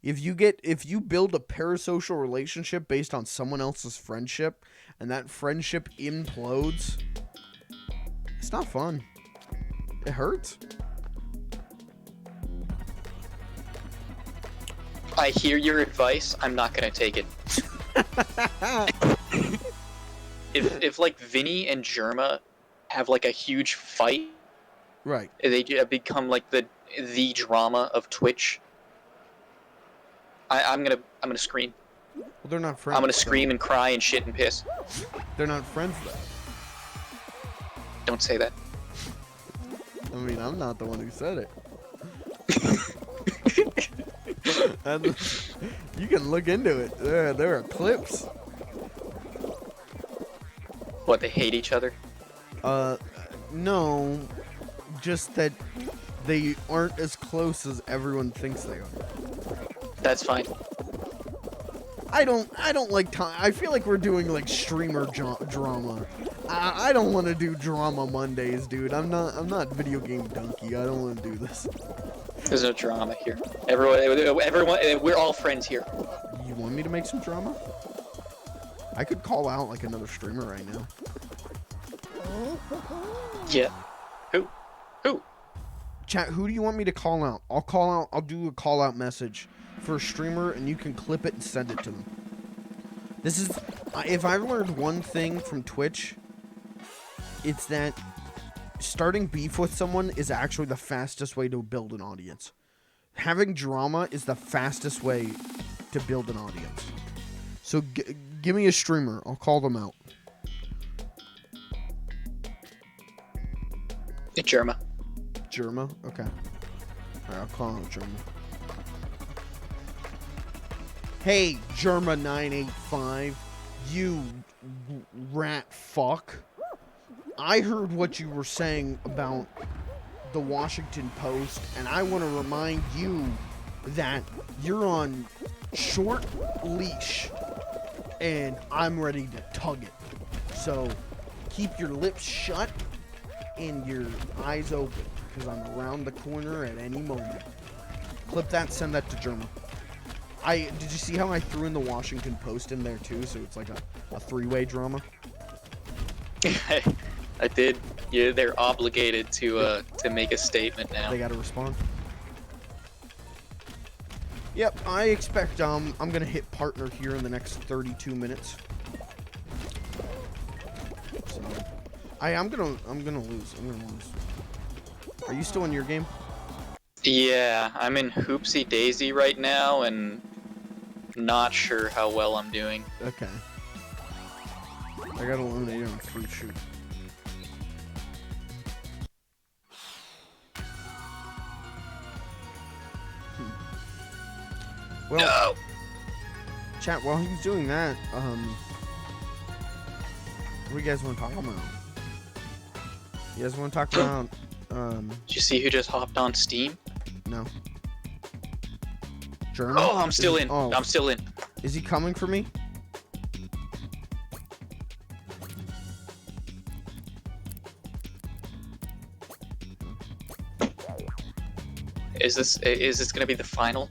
if you build a parasocial relationship based on someone else's friendship, and that friendship implodes, it's not fun. It hurts. I hear your advice. I'm not gonna take it. If like Vinny and Germa have like a huge fight, Right. they become like the drama of Twitch. I'm gonna scream. Well, they're not friends. I'm gonna though. scream and cry and shit and piss. They're not friends, though. Don't say that. I mean, I'm not the one who said it. And you can look into it. There are clips. What, they hate each other? No. Just that they aren't as close as everyone thinks they are. That's fine. I don't like time. I feel like we're doing like streamer drama. I don't want to do drama Mondays, dude. I'm not video game donkey. I don't want to do this. There's no drama here. Everyone, we're all friends here. You want me to make some drama? I could call out like another streamer right now. Yeah. Who? Chat, who do you want me to call out? I'll do a call out message for a streamer and you can clip it and send it to them. This is, if I've learned one thing from Twitch, it's that starting beef with someone is actually the fastest way to build an audience. Having drama is the fastest way to build an audience. So give me a streamer. I'll call them out. Germa. Germa? Okay. Alright, I'll call out Germa. Hey, Germa985, you rat fuck. I heard what you were saying about the Washington Post, and I want to remind you that you're on short leash, and I'm ready to tug it. So keep your lips shut and your eyes open, because I'm around the corner at any moment. Clip that, send that to German. Did you see how I threw in the Washington Post in there too? So it's like a three-way drama. I did. Yeah, they're obligated to make a statement now. They gotta respond. Yep, I expect I'm gonna hit partner here in the next 32 minutes. So, I'm gonna lose. I'm gonna lose. Are you still in your game? Yeah, I'm in Hoopsie Daisy right now, and not sure how well I'm doing. Okay. I got eliminated on free shoot. Well, No. chat, while he's doing that, what do you guys want to talk about? You guys want to talk about, Did you see who just hopped on Steam? no. German? Oh, I'm still Is he- in. Oh, I'm still in. is he coming for me? Is this gonna be the final?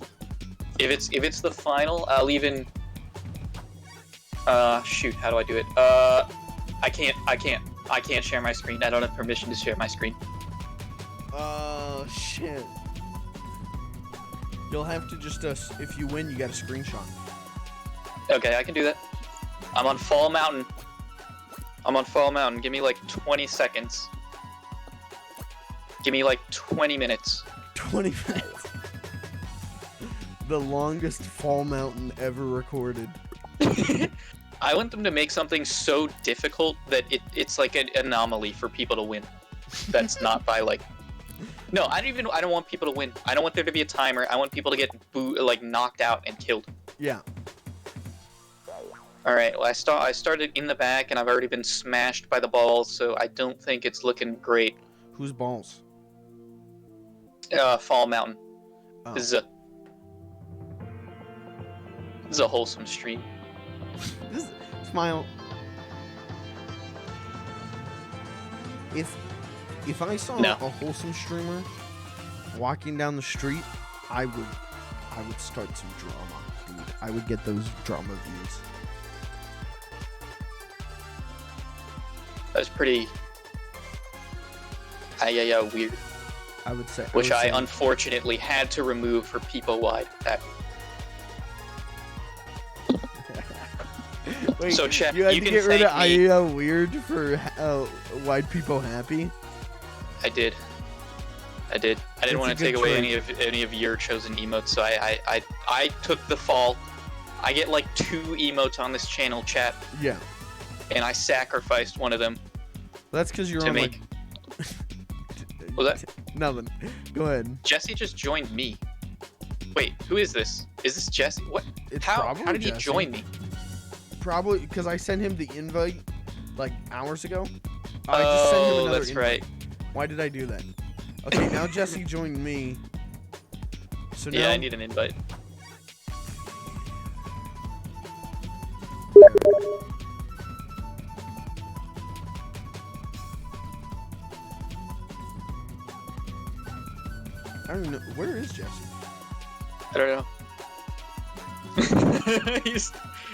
If it's the final, I'll even. Shoot. How do I do it? I can't share my screen. I don't have permission to share my screen. Shit. You'll have to just, if you win, you got a screenshot. Okay, I can do that. I'm on Fall Mountain. Give me like 20 seconds. Give me like 20 minutes. 20 minutes. The longest Fall Mountain ever recorded. I want them to make something so difficult that it's like an anomaly for people to win. That's not by like. No, I don't want people to win. I don't want there to be a timer. I want people to get knocked out and killed. Yeah. All right. Well, I started in the back and I've already been smashed by the balls, so I don't think it's looking great. Whose balls? Fall Mountain. Oh. This is a wholesome stream. Smile. If I saw No. a wholesome streamer walking down the street, I would start some drama, dude. I would get those drama views. That's pretty. Weird. I would say. Which I unfortunately had to remove for people wide. Wait, So, chat, you had you to can get rid of thank me. IEO weird for white people happy. I did. I didn't It's want a to take good away trait. any of your chosen emotes, so I took the fall. I get like 2 emotes on this channel, chat, Yeah, and I sacrificed one of them that's because you're to on make. like. Was that Nothing. Go ahead. Jesse just joined me? Wait, who is this? Is this Jesse? What? It's How probably did he Jesse. join me? Probably because I sent him the invite like hours ago. I just sent him Oh, another that's invite. right. Why did I do that? Okay, now Jesse joined me. So now Yeah, I need an invite. I don't know where is Jesse. I don't know.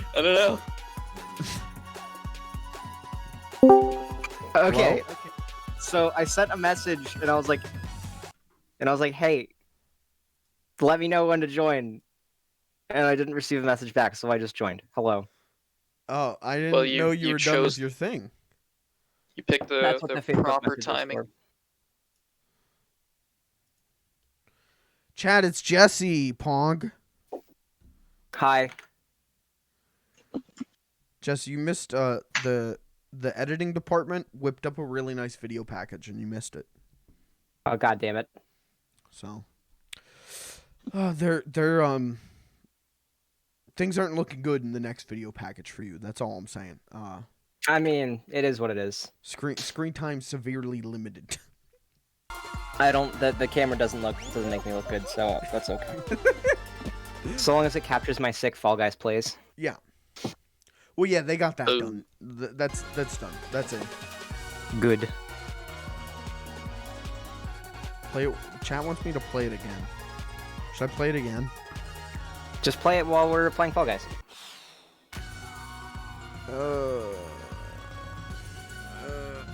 I don't know. Okay. So I sent a message and I was like, hey, let me know when to join. And I didn't receive a message back, so I just joined. Hello. Oh, I didn't Well, know you you were done with chose- your thing. You picked That's what the the Facebook proper message is timing. for. Chad, it's Jesse, Pog. Hi. Jesse, you missed the editing department whipped up a really nice video package and you missed it. Oh, god damn it. So they're things aren't looking good in the next video package for you. That's all I'm saying. I mean, it is what it is. Screen time severely limited. I don't. The camera doesn't make me look good, so that's okay. So long as it captures my sick Fall Guys plays. Yeah. Well, yeah, they got that Ooh. done. That's done. That's it. Good. Play it. Chat wants me to play it again. Should I play it again? Just play it while we're playing Fall Guys.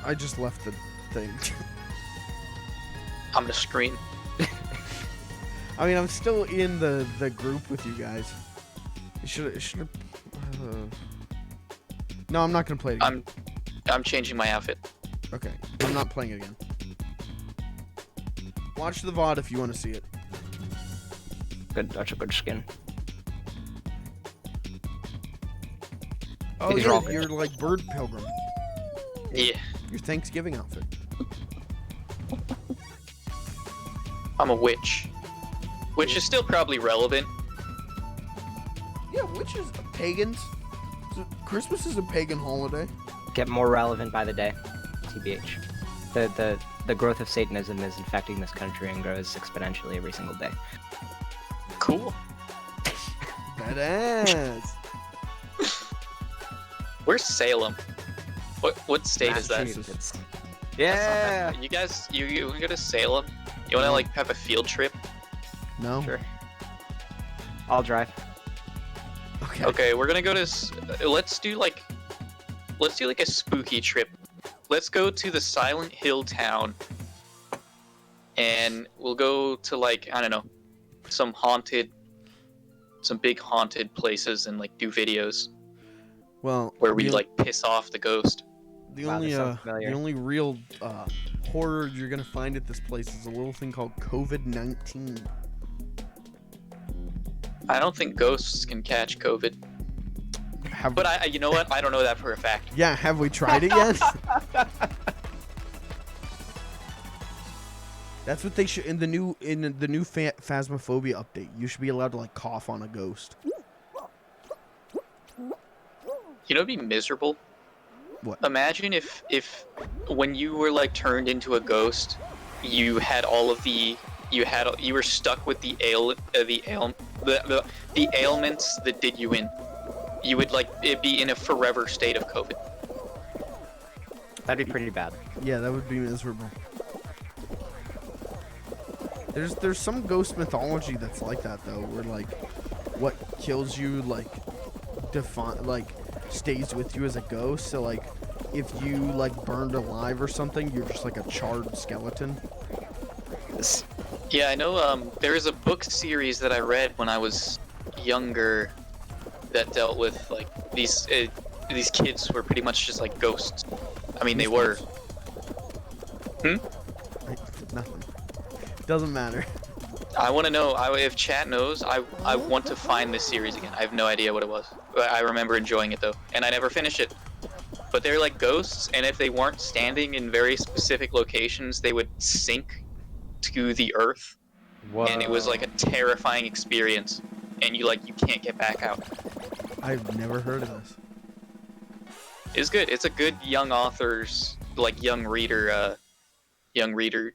I just left the thing. I'm gonna scream. I mean, I'm still in the group with you guys. It should. No, I'm not gonna play it again. I'm changing my outfit. Okay, I'm not playing it again. Watch the VOD if you want to see it. Good. That's a good skin. Oh, These are all yeah, good. you're like Bird Pilgrim. Yeah, Your Thanksgiving outfit. I'm a witch. Which is still probably relevant. Yeah, witches, pagans. Christmas is a pagan holiday. Get more relevant by the day. TBH. The growth of Satanism is infecting this country and grows exponentially every single day. Cool. Badass. Where's Salem? What state is that? Massachusetts. Yeah. You guys, you wanna go to Salem? You wanna like have a field trip? No. Sure. I'll drive. Okay. Okay, we're gonna go to. Let's do like a spooky trip. Let's go to the Silent Hill town, and we'll go to like I don't know, some big haunted places, and like do videos Well, where we the- like piss off the ghost. the Wow, only this sounds familiar. the only real horror you're gonna find at this place is a little thing called COVID-19. I don't think ghosts can catch COVID, Have but you know what? I don't know that for a fact. yeah, have we tried it yet? That's what they should in the new Phasmophobia update. You should be allowed to like cough on a ghost. You know, it'd be miserable. What? Imagine if when you were like turned into a ghost, you had all of the you were stuck with the ailments that did you in. You would like it'd be in a forever state of COVID. That'd be pretty bad. Yeah, that would be miserable. There's some ghost mythology that's like that though, where like what kills you like stays with you as a ghost. So like if you like burned alive or something, you're just like a charred skeleton. Yeah, I know. There is a book series that I read when I was younger that dealt with like these kids were pretty much just like ghosts. I mean, they were. Nothing. Doesn't matter. I want to know. If chat knows, I want to find this series again. I have no idea what it was. I remember enjoying it though, and I never finished it. But they're like ghosts, and if they weren't standing in very specific locations, they would sink to the earth, and it was like a terrifying experience. And you can't get back out. I've never heard of this. It's good. It's a good young author's young reader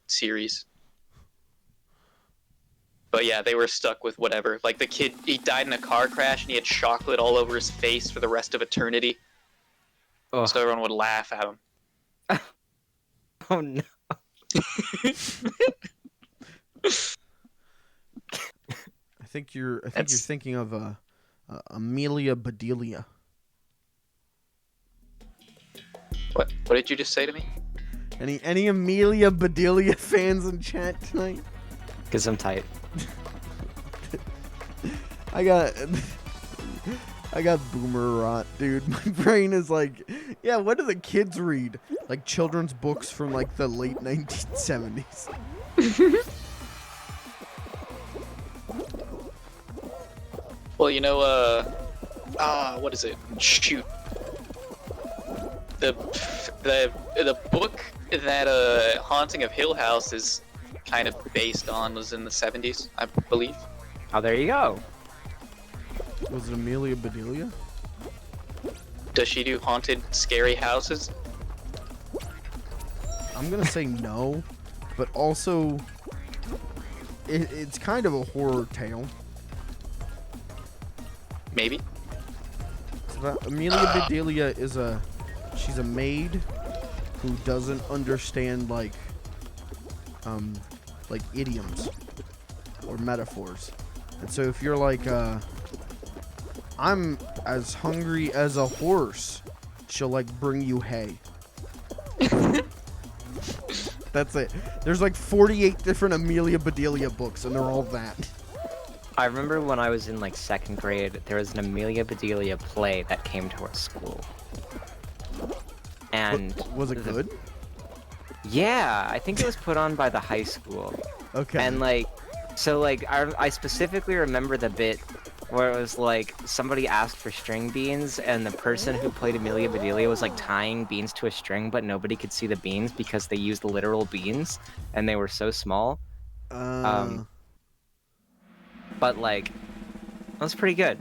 series. But yeah, they were stuck with whatever. Like the kid, he died in a car crash and he had chocolate all over his face for the rest of eternity. Ugh. So everyone would laugh at him. Oh no. I think you're thinking of Amelia Bedelia. What did you just say to me? Any Amelia Bedelia fans in chat tonight? Cause I'm tight. I got boomer rot, dude. My brain is like, yeah, what do the kids read? Like children's books from like the late 1970s. Well, you know, what is it? Shoot. The book that Haunting of Hill House is kind of based on was in the 70s, I believe. Oh, there you go. Was it Amelia Bedelia? Does she do haunted, scary houses? I'm gonna say no, but also it's kind of a horror tale. Maybe. So Amelia Bedelia is she's a maid who doesn't understand like idioms or metaphors. And so if you're like I'm as hungry as a horse, she'll like bring you hay. That's it. There's like 48 different Amelia Bedelia books and they're all that. I remember when I was in like 2nd grade, there was an Amelia Bedelia play that came to our school. And Was it good? yeah, I think it was put on by the high school. Okay. And like, so like I specifically remember the bit where it was like somebody asked for string beans and the person who played Amelia Bedelia was like tying beans to a string, but nobody could see the beans because they used literal beans and they were so small. But like, that was pretty good.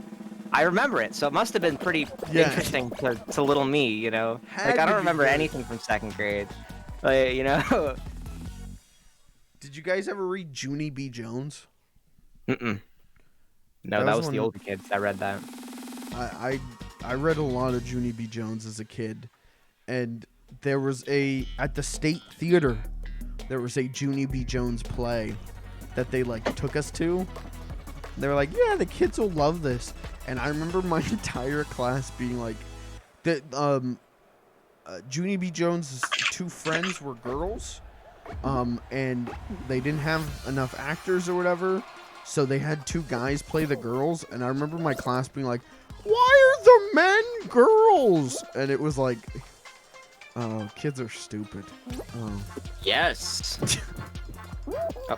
I remember it, so it must have been pretty interesting to little me, you know? Had Like, I to don't be remember good. anything from 2nd grade. Like, you know? Did you guys ever read Junie B. Jones? Mm-mm. No, That that was was the one- older kids. I read that. I read a lot of Junie B. Jones as a kid, and there was at the State Theater, there was a Junie B. Jones play that they like took us to. They were like, yeah, the kids will love this. And I remember my entire class being like, that Junie B. Jones' 2 friends were girls, and they didn't have enough actors or whatever, so they had 2 guys play the girls. And I remember my class being like, why are the men girls? And it was like, oh, kids are stupid. Oh. Yes. Oh,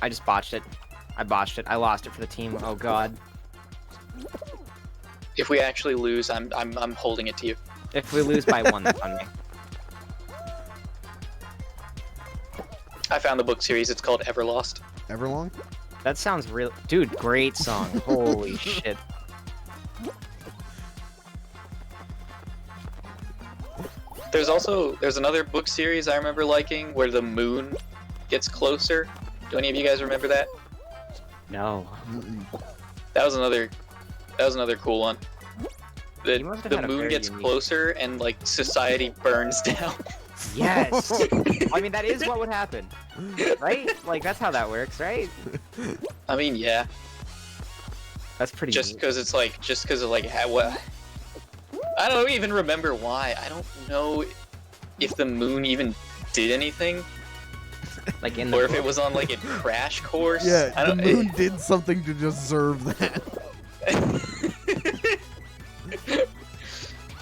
I just botched it. I botched it. I lost it for the team. Oh god. If we actually lose, I'm holding it to you. If we lose by 1, that's on me. I found the book series. It's called Everlost. Everlong? That sounds real. Dude, great song. Holy shit. There's another book series I remember liking where the moon gets closer. Do any of you guys remember that? No. Mm-mm. That was another cool one. You must have The had a moon very gets unique- closer and like society burns down. Yes. I mean, that is what would happen. Right? Like, that's how that works, right? I mean, yeah. That's pretty Just neat. because of like what. I don't even remember why. I don't know if the moon even did anything, Like, in the or if book. it was on like a crash course. Yeah, I the don't. moon did something to deserve that.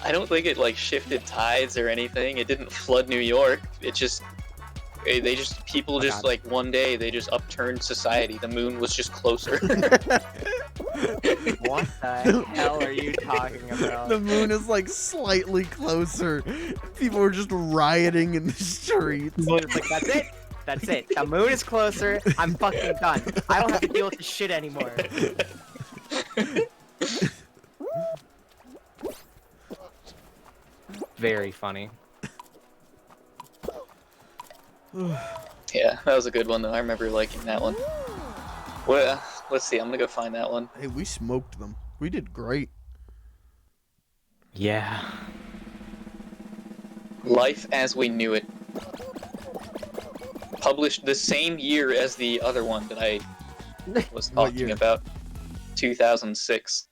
I don't think it like shifted tides or anything. It didn't flood New York. It just people Oh, just God. like one day they just upturned society. The moon was just closer. What the hell are you talking about? The moon is like slightly closer. People were just rioting in the streets. It's like, that's it. That's it. The moon is closer. I'm fucking done. I don't have to deal with this shit anymore. Very funny. Yeah, that was a good one though. I remember liking that one. Well, let's see. I'm gonna go find that one. Hey, we smoked them. We did great. Yeah. Life as We Knew It. Published the same year as the other one that I was What talking year? about. 2006.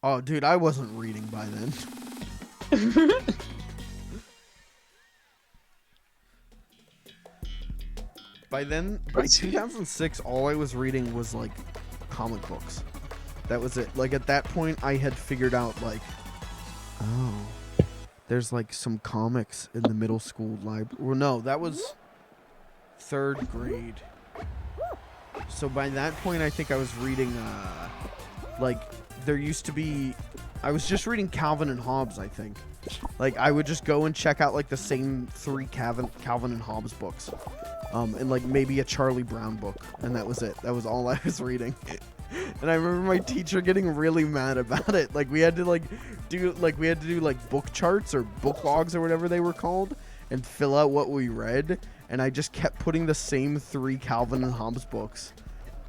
Oh, dude, I wasn't reading by then. By 2006, all I was reading was like comic books. That was it. Like at that point, I had figured out like, oh, there's like some comics in the middle school library. Well, no, that was 3rd grade. So by that point, I think I was reading like there used to be. I was just reading Calvin and Hobbes, I think. Like I would just go and check out like the same 3 Calvin and Hobbes books. And like maybe a Charlie Brown book, and that was it. That was all I was reading. And I remember my teacher getting really mad about it. Like we had to do book charts or book logs or whatever they were called and fill out what we read. And I just kept putting the same 3 Calvin and Hobbes books.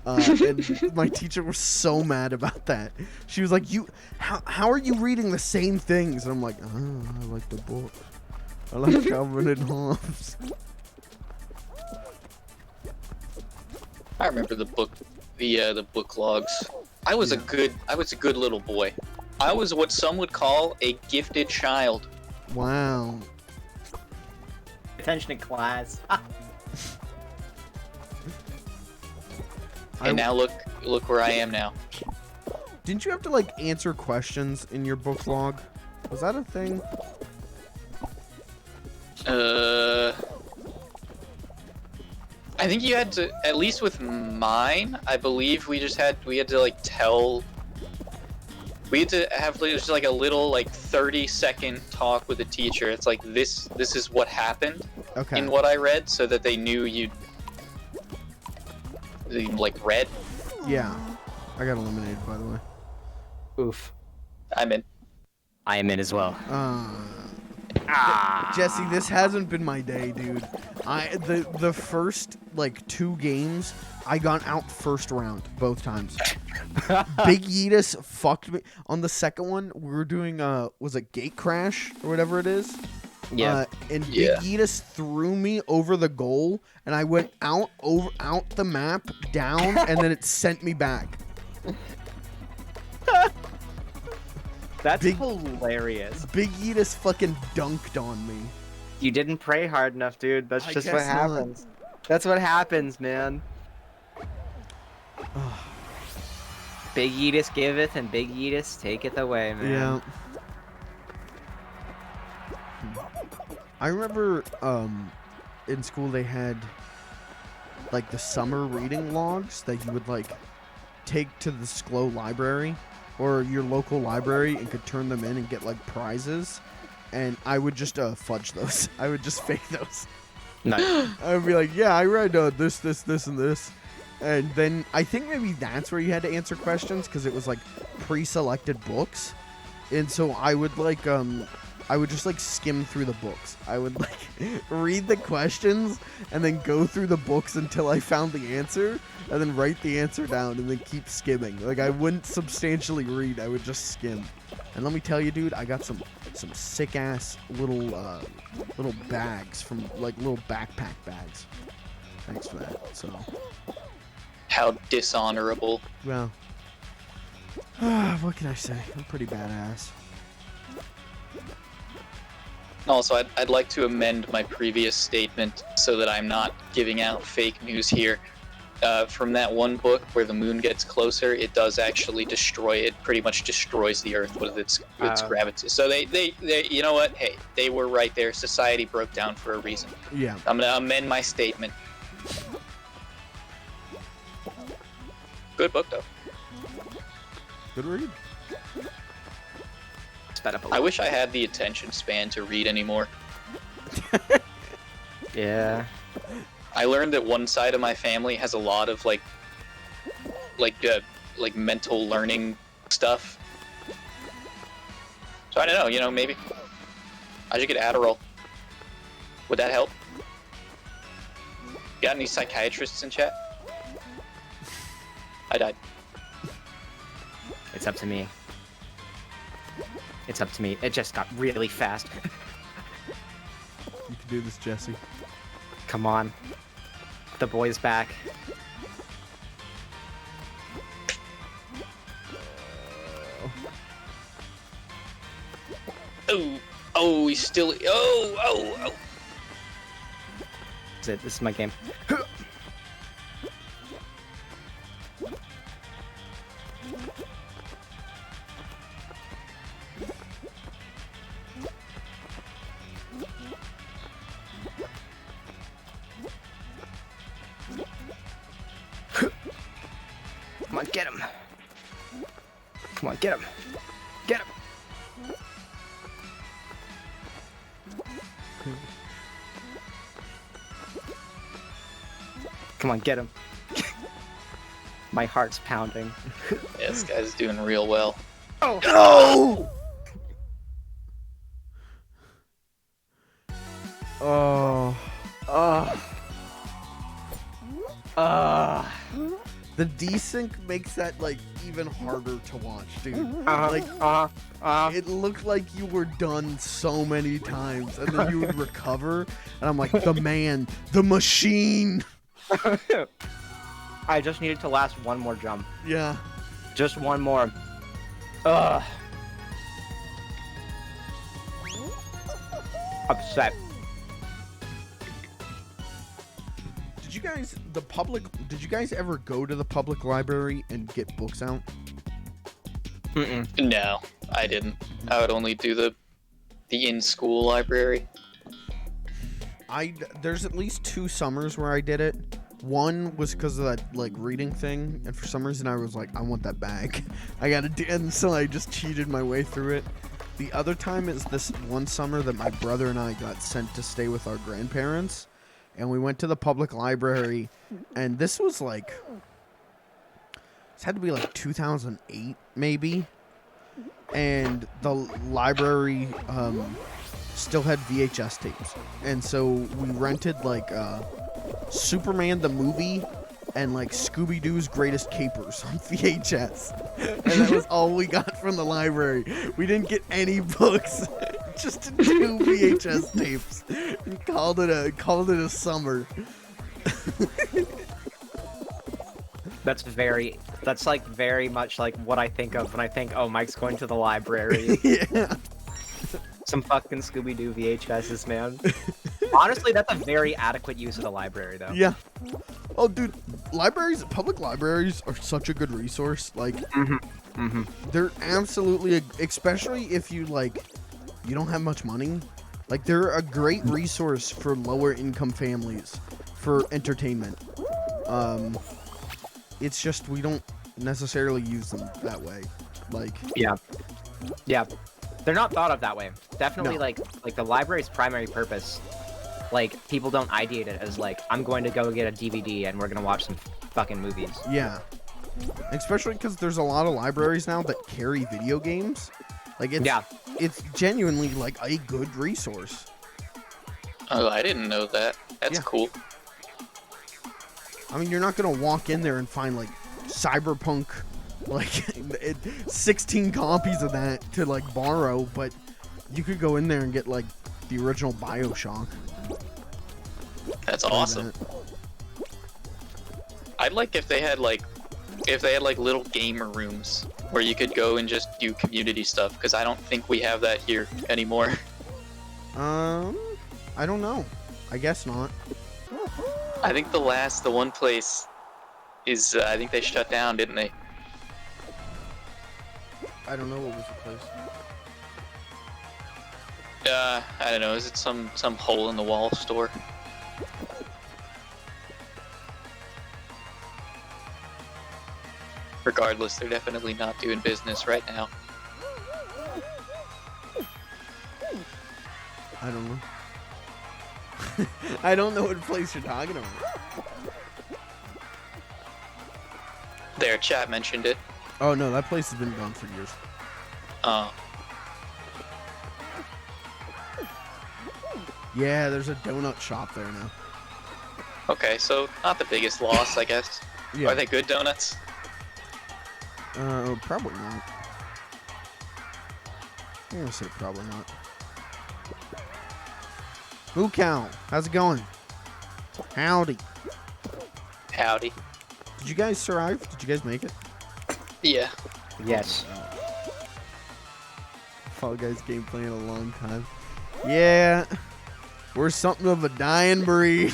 And my teacher was so mad about that. She was like, how are you reading the same things? And I'm like, oh, I like the book. I like Calvin and Hobbes. I remember the book logs. I was a good little boy. I was what some would call a gifted child. Wow. Attention in class. And now look where I am now. Didn't you have to answer questions in your book log? Was that a thing? I think you had to, at least with mine, I believe we had to have just a little 30-second talk with the teacher. It's like this is what happened in what I read, so that they knew you read. Yeah. I got eliminated, by the way. Oof. I'm in. I am in as well. Jesse, this hasn't been my day, dude. The first 2 games, I got out first round both times. Big Yeetus fucked me. On the second one, we were doing was it Gate Crash or whatever it is? Yeah. And Big Yeetus threw me over the goal, and I went out the map, down, and then it sent me back. That's hilarious. Big Yeetus fucking dunked on me. You didn't pray hard enough, dude. That's I just guess what not. happens. That's what happens, man. Big Yeetus giveth and Big Yeetus taketh away, man. Yeah. I remember in school they had the summer reading logs that you would take to the SCLO library or your local library and could turn them in and get prizes, and I would just fudge those. I would just fake those. Nice. I would be like, yeah, I read this, and this. And then I think maybe that's where you had to answer questions because it was pre-selected books. And so I would I would just skim through the books. I would read the questions and then go through the books until I found the answer and then write the answer down and then keep skimming. I wouldn't substantially read, I would just skim. And let me tell you, dude, I got some sick ass little bags from little backpack bags. Thanks for that. So How dishonorable. well, what can I say? I'm pretty badass. Also, I'd like to amend my previous statement so that I'm not giving out fake news here. From that one book where the moon gets closer, it does actually destroy it. Pretty much destroys the Earth with its gravity. So they, you know what? Hey, they were right there. Society broke down for a reason. Yeah. I'm gonna amend my statement. Good book though. Good read. Sped up a I little. wish I had the attention span to read anymore. Yeah. I learned that one side of my family has a lot of mental learning stuff. So I don't know, maybe I should get Adderall. Would that help? Got any psychiatrists in chat? I died. It's up to me. It's up to me. It just got really fast. You can do this, Jesse. Come on. The boy's back. Oh, he's still. Oh. That's it. This is my game. Come on, get him. Come on, get him. Get him. Come on, get him. My heart's pounding. Yeah, this guy's doing real well. No! Oh. The desync makes that like even harder to watch, dude. Like it looked like you were done so many times, and then you would recover, and I'm like, the man, the machine. I just needed to last one more jump. Yeah. Just one more. Ugh. Upset. Did you guys ever go to the public library and get books out? No, I didn't. I would only do the in-school library. There's at least 2 summers where I did it. One was because of that like reading thing, and for some reason I was like, I want that bag. I gotta do, and so I just cheated my way through it. The other time is this one summer that my brother and I got sent to stay with our grandparents, and we went to the public library, and this was like, this had to be like 2008 maybe, and the library still had VHS tapes, and so we rented like Superman the movie and like Scooby-Doo's Greatest Capers on VHS, and that was all we got from the library. We didn't get any books, just 2 VHS tapes, and called it a summer. That's like very much like what I think of when I think, oh, Mike's going to the library. Yeah. Some fucking Scooby-Doo VHSs, man. Honestly, that's a very adequate use of the library, though. Yeah. Oh, dude, public libraries are such a good resource. Like, they're absolutely, especially if you don't have much money. Like, they're a great resource for lower income families for entertainment. It's just we don't necessarily use them that way. Like, yeah. They're not thought of that way. Definitely, No. like the library's primary purpose. Like, people don't ideate it as like, I'm going to go get a DVD and we're gonna watch some fucking movies. yeah. Especially because there's a lot of libraries now that carry video games. Like, it's genuinely like a good resource. Oh, I didn't know that. That's Yeah. cool. I mean, you're not gonna walk in there and find like Cyberpunk, like 16 copies of that to like borrow, but you could go in there and get like the original BioShock. That's awesome. I'd like if they had like little gamer rooms where you could go and just do community stuff, because I don't think we have that here anymore. I don't know. I guess not. I think the one place is I think they shut down, didn't they? I don't know what was the place. I don't know. Is it some hole in the wall store? Regardless, they're definitely not doing business right now. I don't know. I don't know what place you're talking about. Their chat mentioned it. Oh no, that place has been gone for years. Yeah, there's a donut shop there now. Okay, so not the biggest loss, I guess. Yeah. Are they good donuts? Probably not. I'm gonna say probably not. Moo Cow, how's it going? Howdy. Howdy. Did you guys survive? Did you guys make it? Yeah. Yes. Fall Guys gameplay in a long time. Yeah. We're something of a dying breed.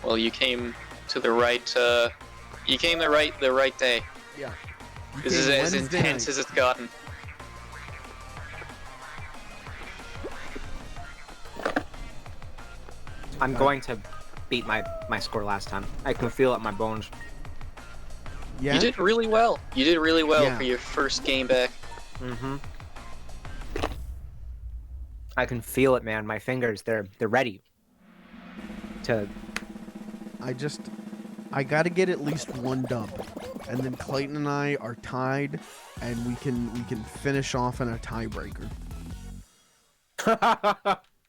Well, you came to the right. You came the right day. Yeah. This is as intense as it's gotten. I'm going to beat my score last time. I can feel it in my bones. Yeah. You did really well. You did really well Yeah. for your first game back. Mm-hmm. I can feel it, man. My fingers, they're ready to. I just I gotta get at least one dub, and then Clayton and I are tied, and we can finish off in a tiebreaker.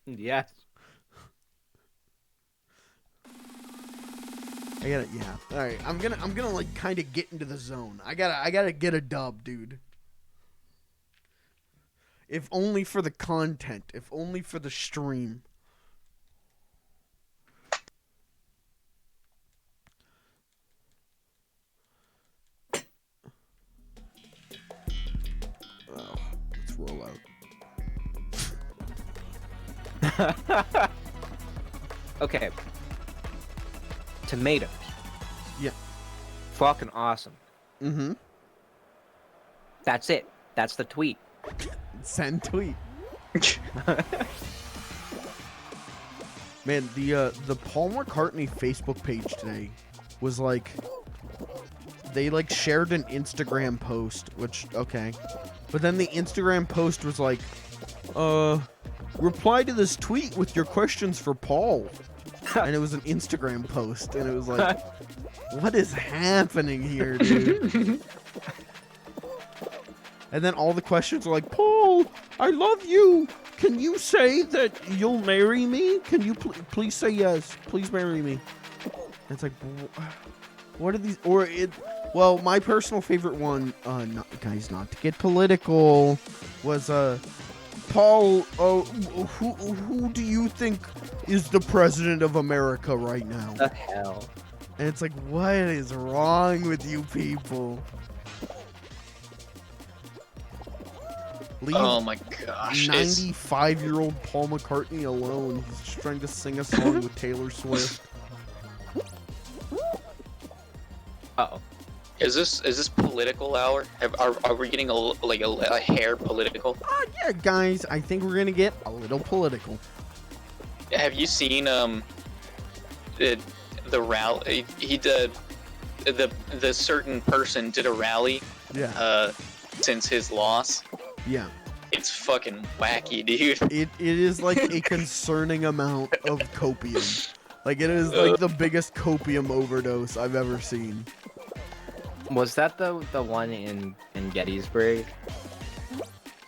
Yes. I gotta, yeah. All right, I'm gonna like kind of get into the zone. I gotta get a dub, dude. If only for the content. If only for the stream. Oh, let's roll out. Okay. Tomatoes. Yeah. Fucking awesome. Mm-hmm. That's it. That's the tweet. Send tweet. Man, the Paul McCartney Facebook page today was like, they like shared an Instagram post, which okay, but then the Instagram post was like, reply to this tweet with your questions for Paul, and it was an Instagram post, and it was like, what is happening here, dude? And then all the questions are like, Paul, I love you. Can you say that you'll marry me? Can you please say yes? Please marry me. And it's like, what are these? Or it? Well, my personal favorite one, guys, not to get political, was Paul. Who do you think is the president of America right now? The hell. And it's like, what is wrong with you people? Leave Oh my gosh. 95-year-old Paul McCartney alone. He's just trying to sing a song with Taylor Swift. Uh-oh. Is this political hour? Are we getting a hair political? Yeah, guys, I think we're gonna get a little political. Have you seen the rally? He did the certain person did a rally Yeah, since his loss. yeah. It's fucking wacky, dude. It is like a concerning amount of copium. Like, it is like the biggest copium overdose I've ever seen. Was that the one in Gettysburg?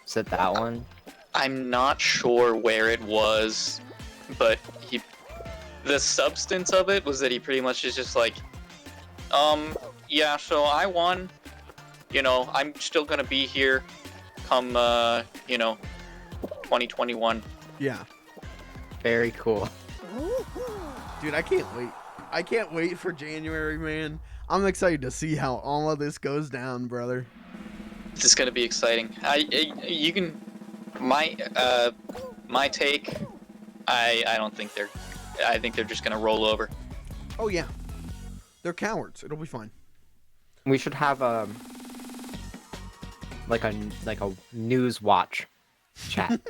Is it that one? I'm not sure where it was, but the substance of it was that he pretty much is just like, yeah, so I won. You know, I'm still gonna be here come, 2021. Yeah. Very cool. Dude, I can't wait. I can't wait for January, man. I'm excited to see how all of this goes down, brother. This is gonna be exciting. You can, my take, I don't think I think they're just gonna roll over. Oh, yeah. They're cowards. It'll be fine. We should have like a news watch chat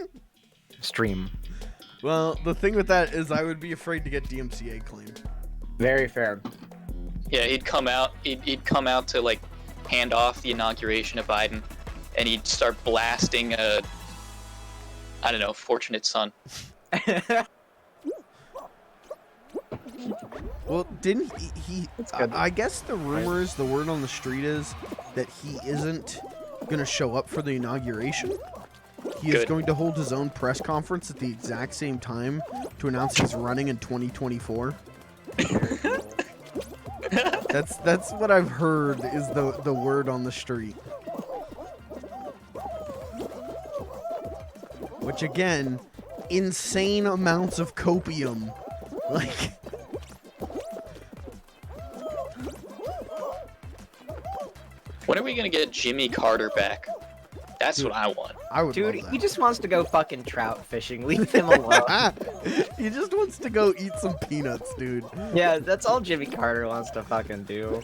stream. Well, the thing with that is I would be afraid to get DMCA claimed. Very fair. Yeah, he'd come out to like hand off the inauguration of Biden, and he'd start blasting I don't know, Fortunate Son. Well, didn't he good. I guess the rumor is, the word on the street is that he isn't going to show up for the inauguration. He is Good. going to hold his own press conference at the exact same time to announce he's running in 2024. That's what I've heard is the word on the street. Which again, insane amounts of copium. Like, When are we gonna get Jimmy Carter back? That's what I want. I would Dude, love that. he just wants to go fucking trout fishing. Leave him alone. He just wants to go eat some peanuts, dude. Yeah, that's all Jimmy Carter wants to fucking do.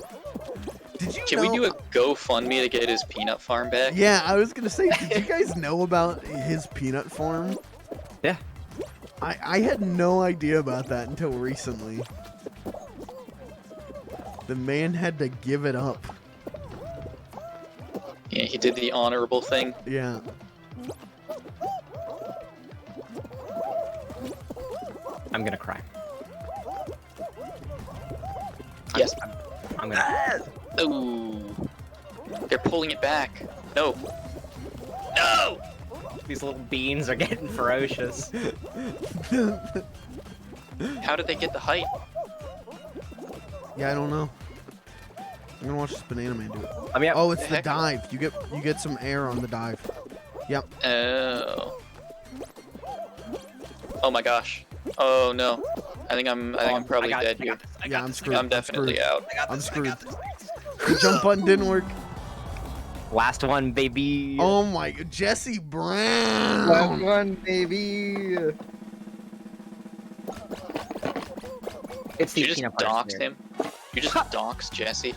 Did you Can know? we do a GoFundMe to get his peanut farm back? Yeah, I was gonna say, did you guys know about his peanut farm? Yeah. I had no idea about that until recently. The man had to give it up. Yeah, he did the honorable thing. Yeah. I'm gonna cry. Yeah, Yes. I'm gonna. Ooh. They're pulling it back. No. No! These little beans are getting ferocious. How did they get the height? Yeah, I don't know. I'm gonna watch this Banana Man do it. I mean, Oh, it's the Heck. dive. You get some air on the dive. Yep. Oh. Oh my gosh. Oh no. I think I'm probably dead here. Yeah, I'm screwed. I'm definitely out. I'm screwed. The jump button didn't work. Last one, baby. Oh my, Jesse Brown. Last one, baby. It's You the just peanut butter doxed smear. him. You just doxed Jesse.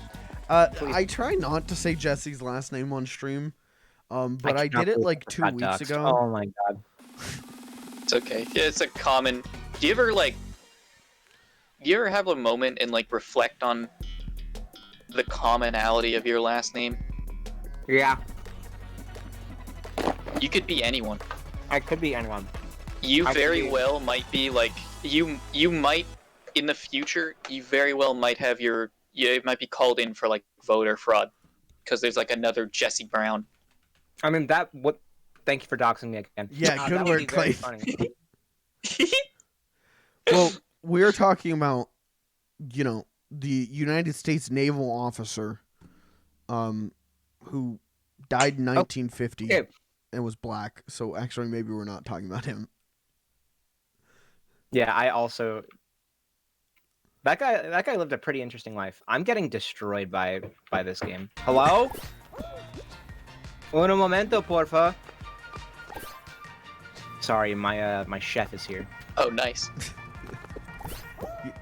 I try not to say Jesse's last name on stream, but I cannot did it believe like I 2 got weeks doxed. ago. Oh my god. It's okay. Yeah, it's a common. Do you ever have a moment and like reflect on the commonality of your last name? Yeah, You could be anyone. I could be anyone. You I could very be- well might be like you might in the future. You very well might have you might be called in for like voter fraud because there's like another Jesse Brown. I mean, thank you for doxing me again. Yeah, good that would work, be very Clay. funny. Well, we're talking about, the United States naval officer, who died in 1950 okay. and was black. So actually, maybe we're not talking about him. Yeah, I also. That guy lived a pretty interesting life. I'm getting destroyed by this game. Hello? Un momento, porfa. Sorry, my chef is here. Oh, nice.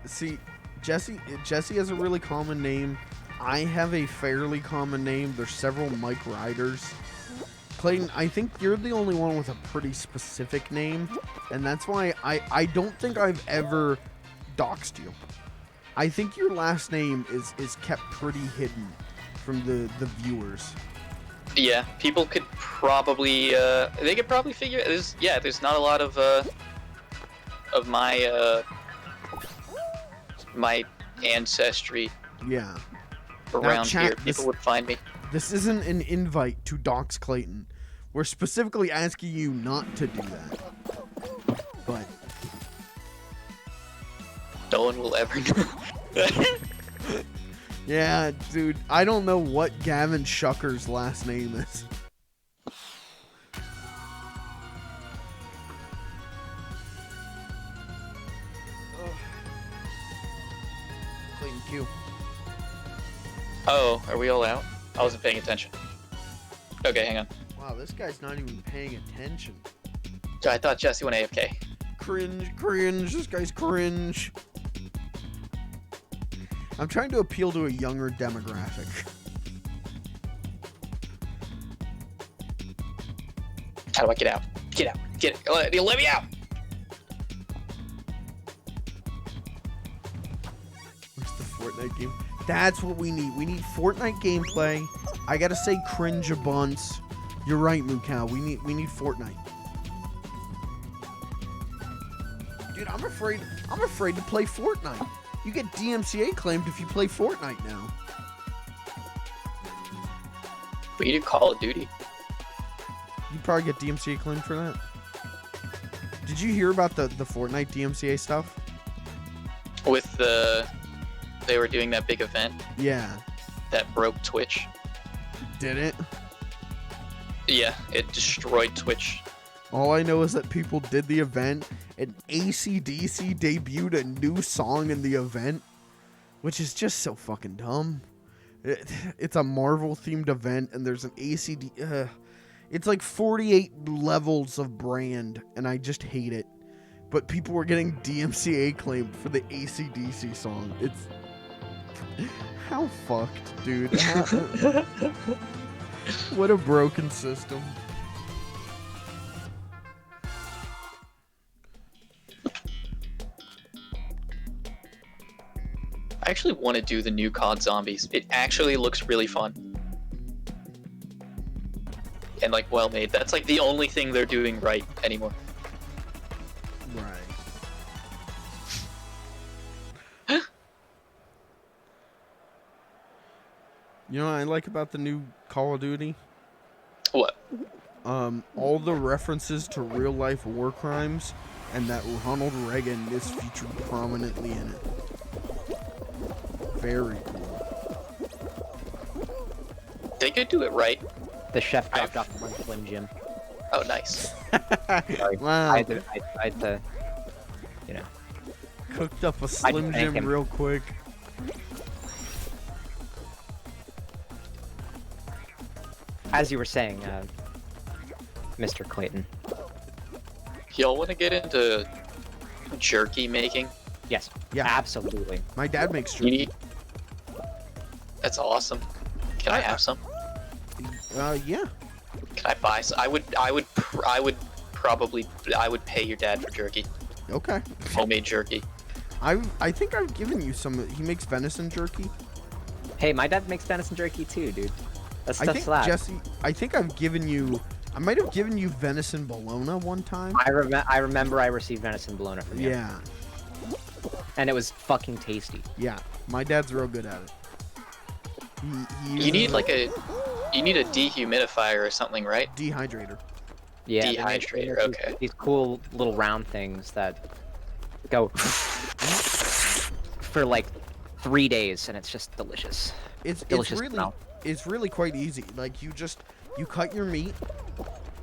See, Jesse has a really common name. I have a fairly common name. There's several Mike Riders. Clayton, I think you're the only one with a pretty specific name, and that's why I don't think I've ever doxed you. I think your last name is kept pretty hidden from the viewers. Yeah, people could probably they could probably figure there's not a lot of my my ancestry Yeah. around chat, here. this- People would find me. This isn't an invite to dox Clayton. We're specifically asking you not to do that. But No one will ever know. yeah, dude, I don't know what Gavin Shucker's last name is. Clayton Q. Oh, are we all out? I wasn't paying attention. Okay, hang on. Wow, this guy's not even paying attention. I thought Jesse went AFK. Cringe, this guy's cringe. I'm trying to appeal to a younger demographic. How do I get out? Get out! Get it! Let me out! Where's the Fortnite game? That's what we need. We need Fortnite gameplay. I gotta say cringe a bunch. You're right, Mukau. We need Fortnite. Dude, I'm afraid to play Fortnite. You get DMCA claimed if you play Fortnite now. We do Call of Duty. You'd probably get DMCA claimed for that. Did you hear about the Fortnite DMCA stuff? With they were doing that big event Yeah. that broke Twitch. Did it? Yeah, it destroyed Twitch. All I know is that people did the event and AC/DC debuted a new song in the event, which is just so fucking dumb. It's a Marvel themed event and there's an AC/DC. It's like 48 levels of brand and I just hate it. But people were getting DMCA claimed for the AC/DC song. It's how fucked, dude. What a broken system. I actually want to do the new COD Zombies. It actually looks really fun. And like well made. That's like the only thing they're doing right anymore. Right. You know what I like about the new Call of Duty? What? All the references to real life war crimes, and that Ronald Reagan is featured prominently in it. Very cool. They could do it right. The chef dropped off one Slim Jim. Oh, nice. Sorry. Wow. I had to, you know. Cooked up a Slim thank Jim him. real quick. As you were saying, Mr. Clayton. Y'all want to get into jerky making? Yes. Yeah. Absolutely. My dad makes You jerky. need. That's awesome. Can I have some? Yeah. Can I buy some? I would pay your dad for jerky. Okay. Homemade jerky. I think I've given you some. He makes venison jerky. Hey, my dad makes venison jerky too, dude. That I stuff think slaps. Jesse. I think I've given you. I might have given you venison bologna one time. I remember I received venison bologna from you. Yeah. And it was fucking tasty. Yeah. My dad's real good at it. He You need uses like a dehumidifier or something, right? dehydrator. Yeah. they make- Dehydrator, these- okay. These cool little round things that go for like 3 days, and it's just delicious. It's Delicious really smell. it's really quite easy. Like you cut your meat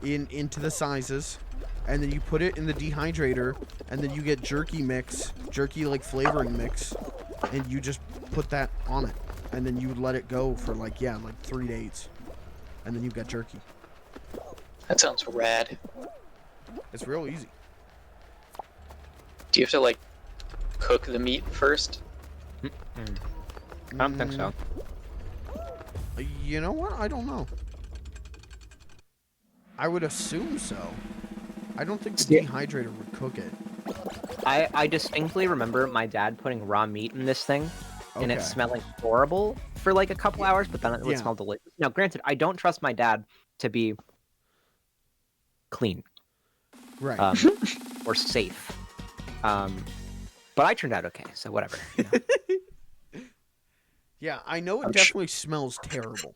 into the sizes, and then you put it in the dehydrator, and then you get jerky like flavoring mix, and you just put that on it, and then you let it go for like 3 days, and then you've got jerky. That sounds rad. It's real easy. Do you have to like cook the meat first? I don't think so. You know what? I don't know. I would assume so. I don't think the Yeah. dehydrator would cook it. I distinctly remember my dad putting raw meat in this thing, and it Okay. smelling horrible for like a couple hours, but then it would Yeah. smell delicious. Now, granted, I don't trust my dad to be clean Right. or safe, but I turned out okay, so whatever. You know? Yeah, I know it I'm definitely smells terrible.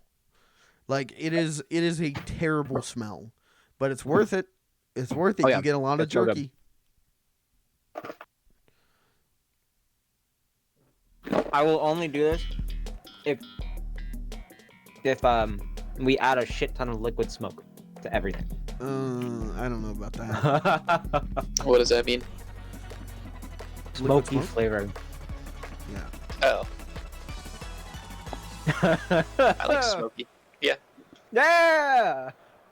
Like it is a terrible smell, but it's worth it. It's worth it. Oh, yeah. You get a lot of It's so good. jerky. I will only do this if we add a shit ton of liquid smoke to everything. I don't know about that. What does that mean? Smoky smoke? flavor. Yeah. Oh, I like smoky. Yeah.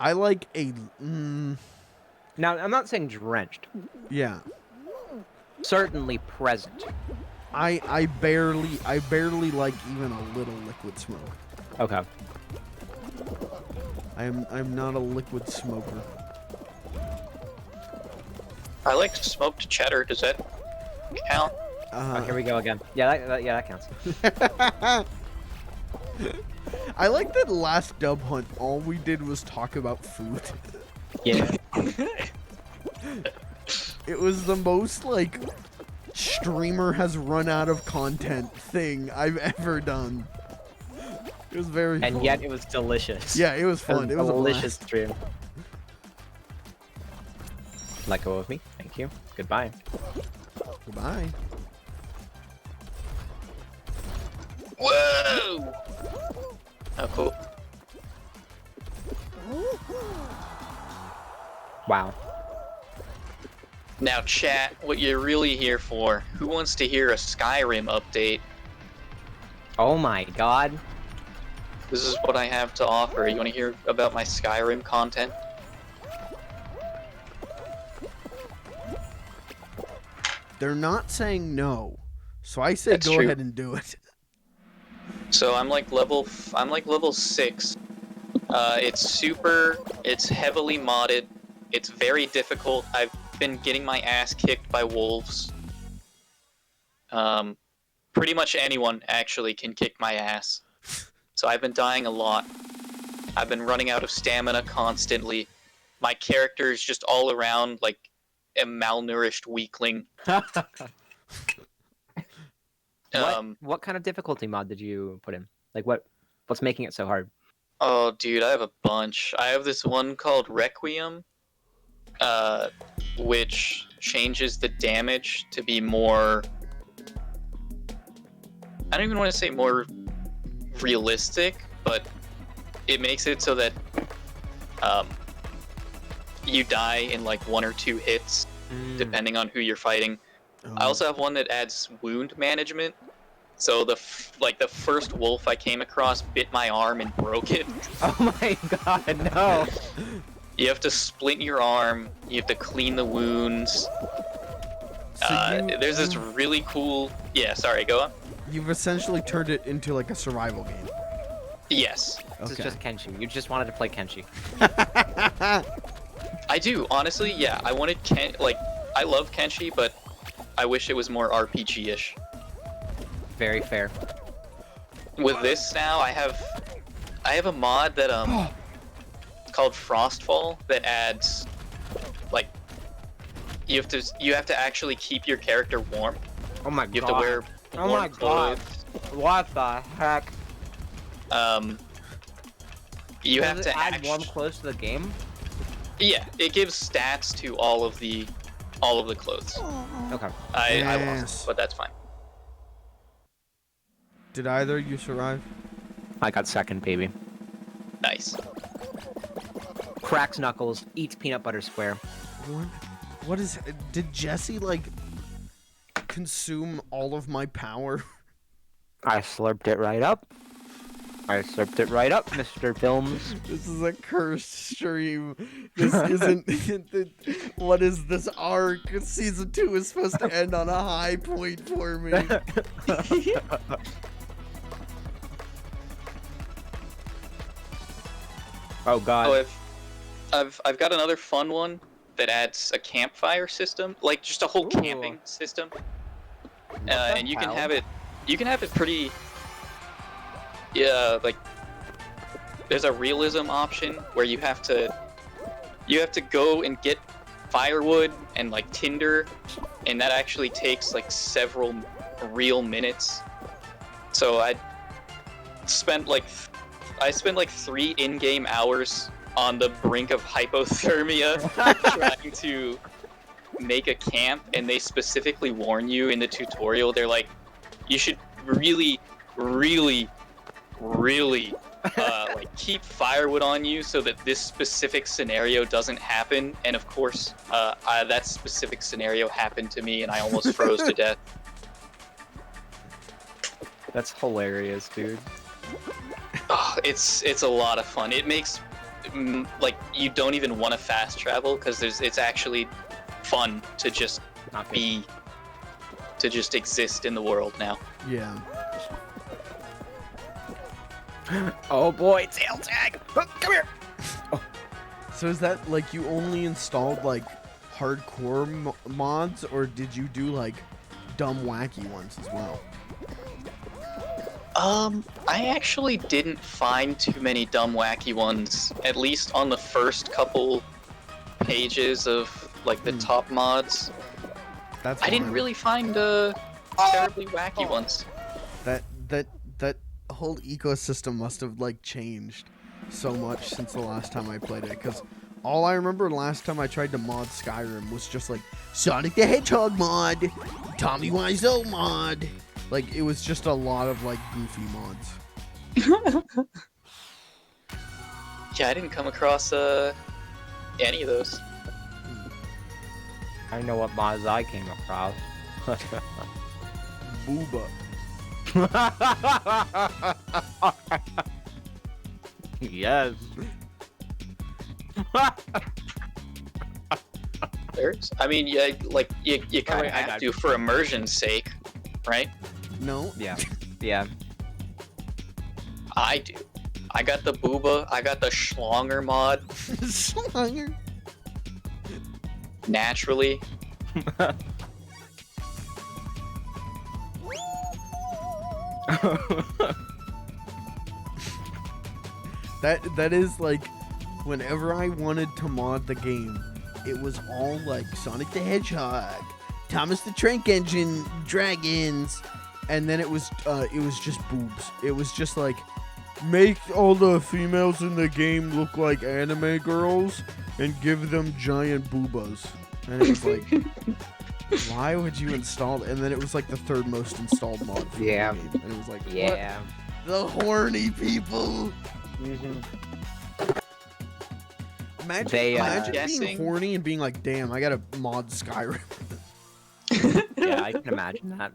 I like a Now, I'm not saying drenched. yeah. Certainly present. I barely like even a little liquid smoke. Okay. I'm not a liquid smoker. I like smoked cheddar. Does that count? Oh, here we go again. Yeah, that counts. I like that last dub hunt. All we did was talk about food. Yeah. It was the most like streamer has run out of content thing I've ever done. It was very And fun. yet it was delicious. Yeah, it was fun. It was a delicious blast. stream. Let go of me. Thank you. Goodbye. Goodbye. Whoa! Oh, cool. Wow. Now, chat, what you're really here for? Who wants to hear a Skyrim update? Oh my god. This is what I have to offer. You want to hear about my Skyrim content? They're not saying no, so I say That's go true. ahead and do it. So I'm like level 6. It's heavily modded. It's very difficult. I've been getting my ass kicked by wolves. Pretty much anyone actually can kick my ass. So I've been dying a lot. I've been running out of stamina constantly. My character is just all around like a malnourished weakling. What kind of difficulty mod did you put in? Like what What's making it so hard? Oh, dude, I have a bunch. I have this one called Requiem, which changes the damage to be more. I don't even want to say more realistic, but it makes it so that you die in like 1 or 2 hits, depending on who you're fighting. I also have one that adds wound management. So the first wolf I came across bit my arm and broke it. Oh my god, no! You have to splint your arm. You have to clean the wounds. There's this really cool. Yeah, sorry, go on. You've essentially turned it into like a survival game. Yes, This is Okay. just Kenshi. You just wanted to play Kenshi. I do. Honestly, yeah. I wanted I love Kenshi, but I wish it was more RPG-ish. Very fair. With this now, I have a mod that called Frostfall that adds like you have to actually keep your character warm. Oh my You god. have to wear Oh warm my god. clothes. What the heck? You have Does to it add warm clothes to the game? Yeah, it gives stats to all of the clothes. Okay. I Yes. lost, but that's fine. Did either of you survive? I got second, baby. Nice. Cracks knuckles, eats peanut butter square. What is? Did Jesse like consume all of my power? I slurped it right up. Mr. Films. This is a cursed stream. This isn't. What is this arc? Season 2 is supposed to end on a high point for me. Oh god. Oh, I've got another fun one that adds a campfire system, like just a whole camping system. And you can hell? have it. You can have it pretty. Yeah, like there's a realism option where you have to go and get firewood and like tinder, and that actually takes like several real minutes. So I spent like 3 in-game hours on the brink of hypothermia trying to make a camp, and they specifically warn you in the tutorial. They're like, you should really like keep firewood on you so that this specific scenario doesn't happen. And of course, that specific scenario happened to me, and I almost froze to death. That's hilarious, dude. Oh, it's a lot of fun. It makes like you don't even want to fast travel because it's actually fun to just Not good. just exist in the world now. Yeah. Oh boy, tail tag! Oh, come here! So is that like you only installed like hardcore mods, or did you do like dumb wacky ones as well? I actually didn't find too many dumb wacky ones, at least on the first couple pages of like the top mods. That's I didn't fine. really find terribly wacky ones. That whole ecosystem must have like changed so much since the last time I played it, because all I remember last time I tried to mod Skyrim was just like Sonic the Hedgehog mod, Tommy Wiseau mod. Like it was just a lot of like goofy mods. Yeah, I didn't come across any of those. I know what mods I came across. Booba. Yes. I mean, yeah, like you kind wait, of I have got to for immersion's sake, right? No. Yeah. Yeah. I do. I got the Booba. I got the Schlonger mod. Slanger. Naturally. That is like, whenever I wanted to mod the game, it was all like Sonic the Hedgehog, Thomas the Tank Engine, dragons, and then it was just boobs. It was just like make all the females in the game look like anime girls and give them giant boobas. And it was like, why would you install it? And then it was like the third most installed mod for Yeah. the game. And it was like, Yeah. what? The horny people. Imagine, They, imagine being Guessing. horny and being like, damn, I gotta mod Skyrim. Yeah, I can imagine that.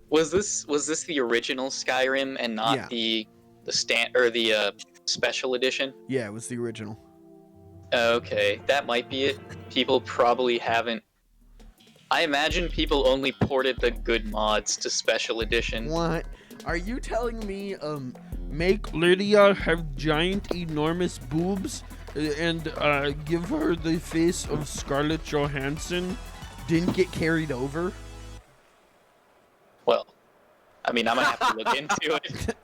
Was this the original Skyrim and not Yeah. the special edition? Yeah, it was the original. Okay, that might be it. People probably haven't. I imagine people only ported the good mods to special edition. What? Are you telling me, make Lydia have giant, enormous boobs and give her the face of Scarlett Johansson didn't get carried over? Well, I mean, I'm gonna have to look into it.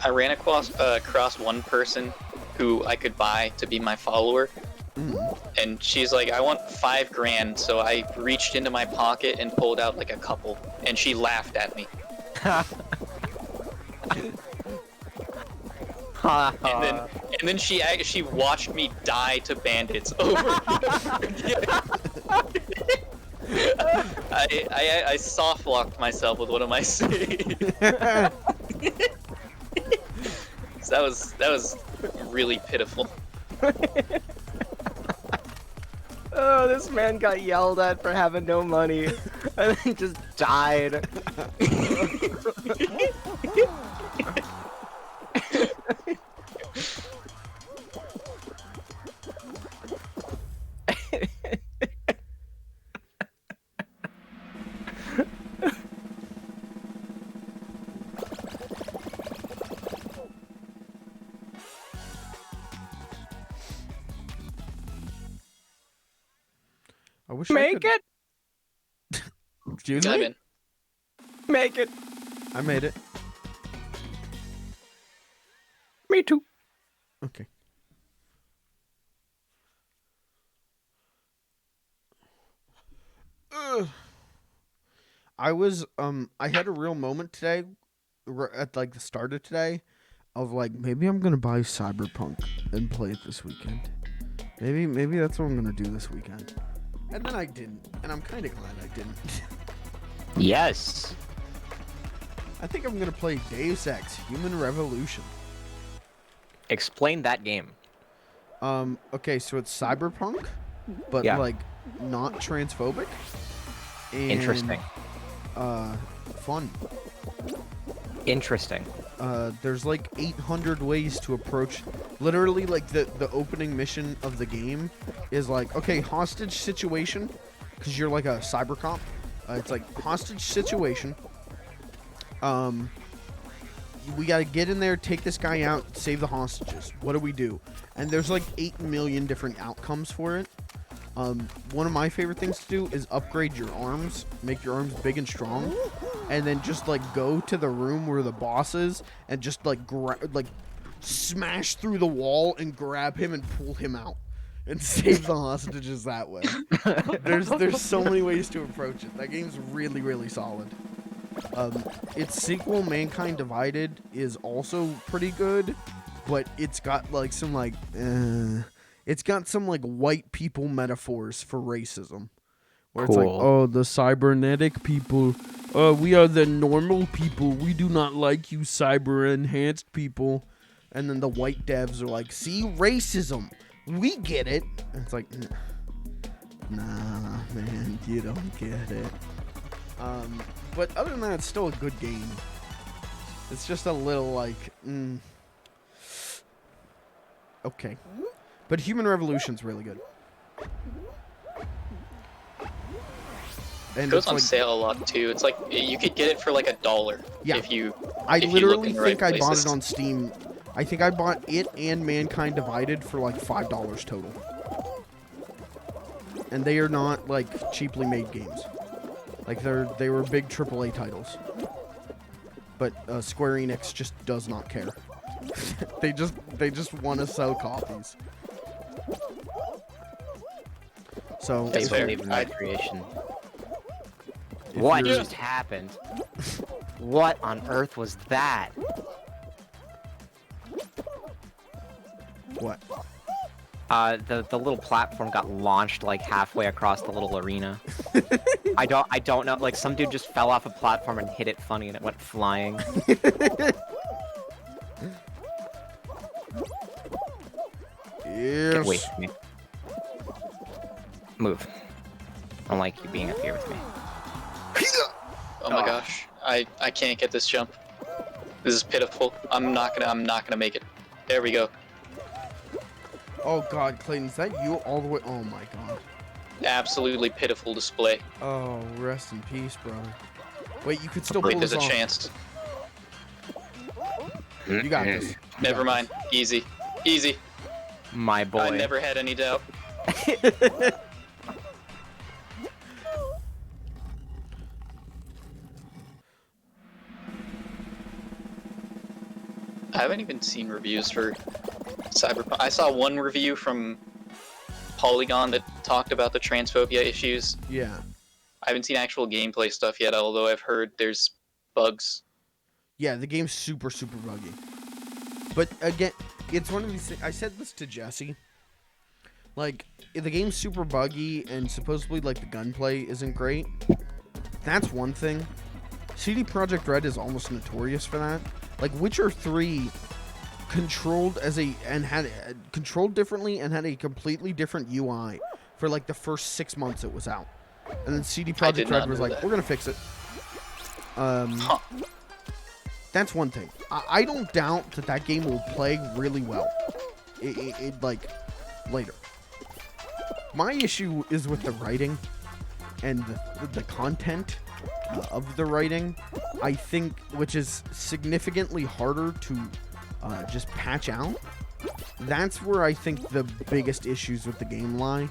I ran across one person who I could buy to be my follower, and she's like, "I want $5,000." So I reached into my pocket and pulled out like a couple, and she laughed at me. And then she watched me die to bandits over. I soft locked myself with one of my saves. So that was really pitiful. Oh, this man got yelled at for having no money, and then just died. I wish Make I it, could... Excuse I'm me? in. make it. I made it. Me too. Okay. Ugh. I was I had a real moment today at like the start of today of like maybe I'm going to buy Cyberpunk and play it this weekend. Maybe that's what I'm going to do this weekend. And then I didn't, and I'm kind of glad I didn't. Yes. I think I'm going to play Deus Ex Human Revolution. Explain that game. Okay, so it's Cyberpunk, but Yeah. like not transphobic. And, Interesting. Fun. Interesting. There's like 800 ways to approach. Literally, like the opening mission of the game is like, okay, hostage situation, because you're like a cyber cop. It's like hostage situation. We gotta get in there, take this guy out, save the hostages. What do we do? And there's like 8 million different outcomes for it. One of my favorite things to do is upgrade your arms, make your arms big and strong, and then just like go to the room where the boss is and just like smash through the wall and grab him and pull him out and save the hostages that way. There's so many ways to approach it. That game's really, really solid. Its sequel, Mankind Divided, is also pretty good, but it's got like some like it's got some like white people metaphors for racism, where it's like, Cool. oh, the cybernetic people, we are the normal people, we do not like you cyber enhanced people. And then the white devs are like, see, racism, we get it. And it's like, nah, man, you don't get it. But other than that, it's still a good game. It's just a little like, okay. But Human Revolution's really good. And It goes it's on like, sale a lot too. It's like you could get it for like $1 Yeah. if you. I if you look literally in the think right I bought places. it on Steam. I think I bought it and Mankind Divided for like $5 total. And they are not like cheaply made games. Like they were big AAA titles. But Square Enix just does not care. they just want to sell copies. So That's They fair. believe in I- my creation. What you're- just happened? What on earth was that? What? The little platform got launched like halfway across the little arena. I don't know. Like some dude just fell off a platform and hit it funny, and it went flying. Get away Yes. from me. Move. I don't like you being up here with me. Oh my gosh, I can't get this jump. This is pitiful. I'm not gonna make it. There we go. Oh God, Clayton, is that you all the way? Oh my God. Absolutely pitiful display. Oh, rest in peace, brother. Wait, you could still Wait, pull there's this a off. chance. You got this. You Never got mind. Easy. Easy. My boy. I never had any doubt. I haven't even seen reviews for Cyberpunk. I saw one review from Polygon that talked about the transphobia issues. this. Yeah. I haven't seen actual gameplay stuff yet, although I've heard there's bugs. Yeah, the game's super, super buggy. But again, it's one of these things. I said this to Jesse. Like, the game's super buggy and supposedly, like, the gunplay isn't great. That's one thing. CD Projekt Red is almost notorious for that. Like, Witcher 3 controlled controlled differently and had a completely different UI for, like, the first 6 months it was out. And then CD I did Projekt not Red was know like, that. we're gonna fix it. Huh. That's one thing. I don't doubt that game will play really well. It like later. My issue is with the writing and the content of the writing. I think, which is significantly harder to just patch out. That's where I think the biggest issues with the game lie.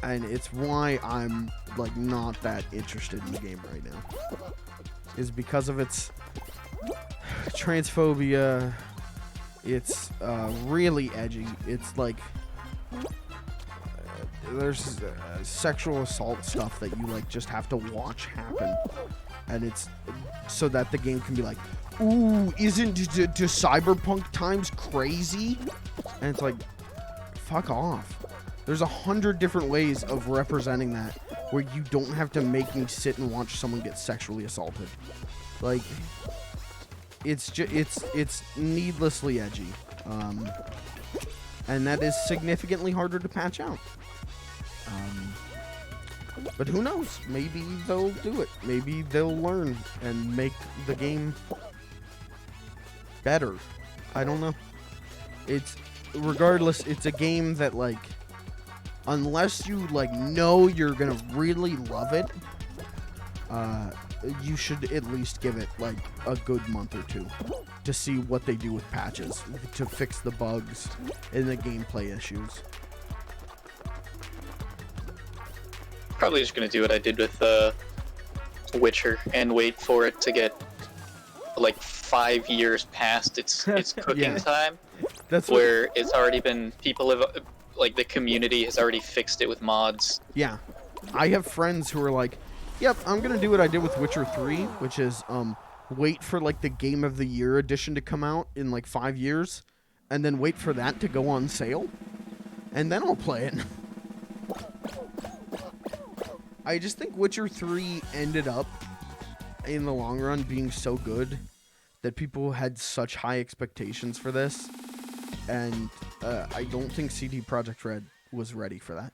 And it's why I'm like not that interested in the game right now. Is because of its transphobia. It's really edgy. It's like there's sexual assault stuff that you like just have to watch happen, and it's so that the game can be like, ooh, isn't do cyberpunk times crazy? And it's like, fuck off. There's 100 different ways of representing that where you don't have to make me sit and watch someone get sexually assaulted. Like, it's needlessly edgy, and that is significantly harder to patch out. But who knows? Maybe they'll do it. Maybe they'll learn and make the game better. I don't know. It's regardless. It's a game that like, unless you like know you're gonna really love it, you should at least give it like a good month or two to see what they do with patches to fix the bugs and the gameplay issues. Probably just gonna do what I did with Witcher and wait for it to get like 5 years past its cooking Yeah. time, That's what, where it's already been like the community has already fixed it with mods. yeah. I have friends who are like, "Yep, I'm gonna do what I did with Witcher 3, which is wait for like the Game of the Year edition to come out in like 5 years, and then wait for that to go on sale, and then I'll play it." I just think Witcher 3 ended up, in the long run, being so good that people had such high expectations for this, and I don't think CD Projekt Red was ready for that.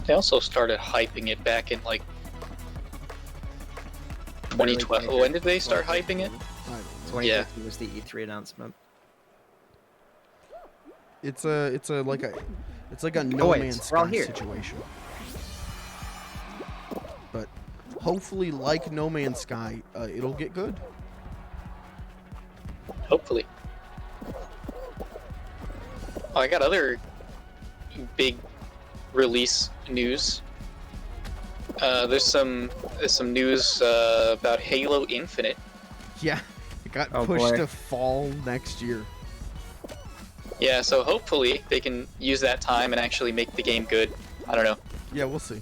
They also started hyping it back in like 2012. When did they start hyping it? I don't know. 2015 was the E3 announcement. It's like a No wait, Man's we're all Sky here. situation. But hopefully, like No Man's Sky, it'll get good. Hopefully. Oh, I got other big release news. There's some news about Halo Infinite. Yeah, it got Oh, pushed boy. to fall next year. Yeah, so hopefully they can use that time and actually make the game good. I don't know. Yeah, we'll see.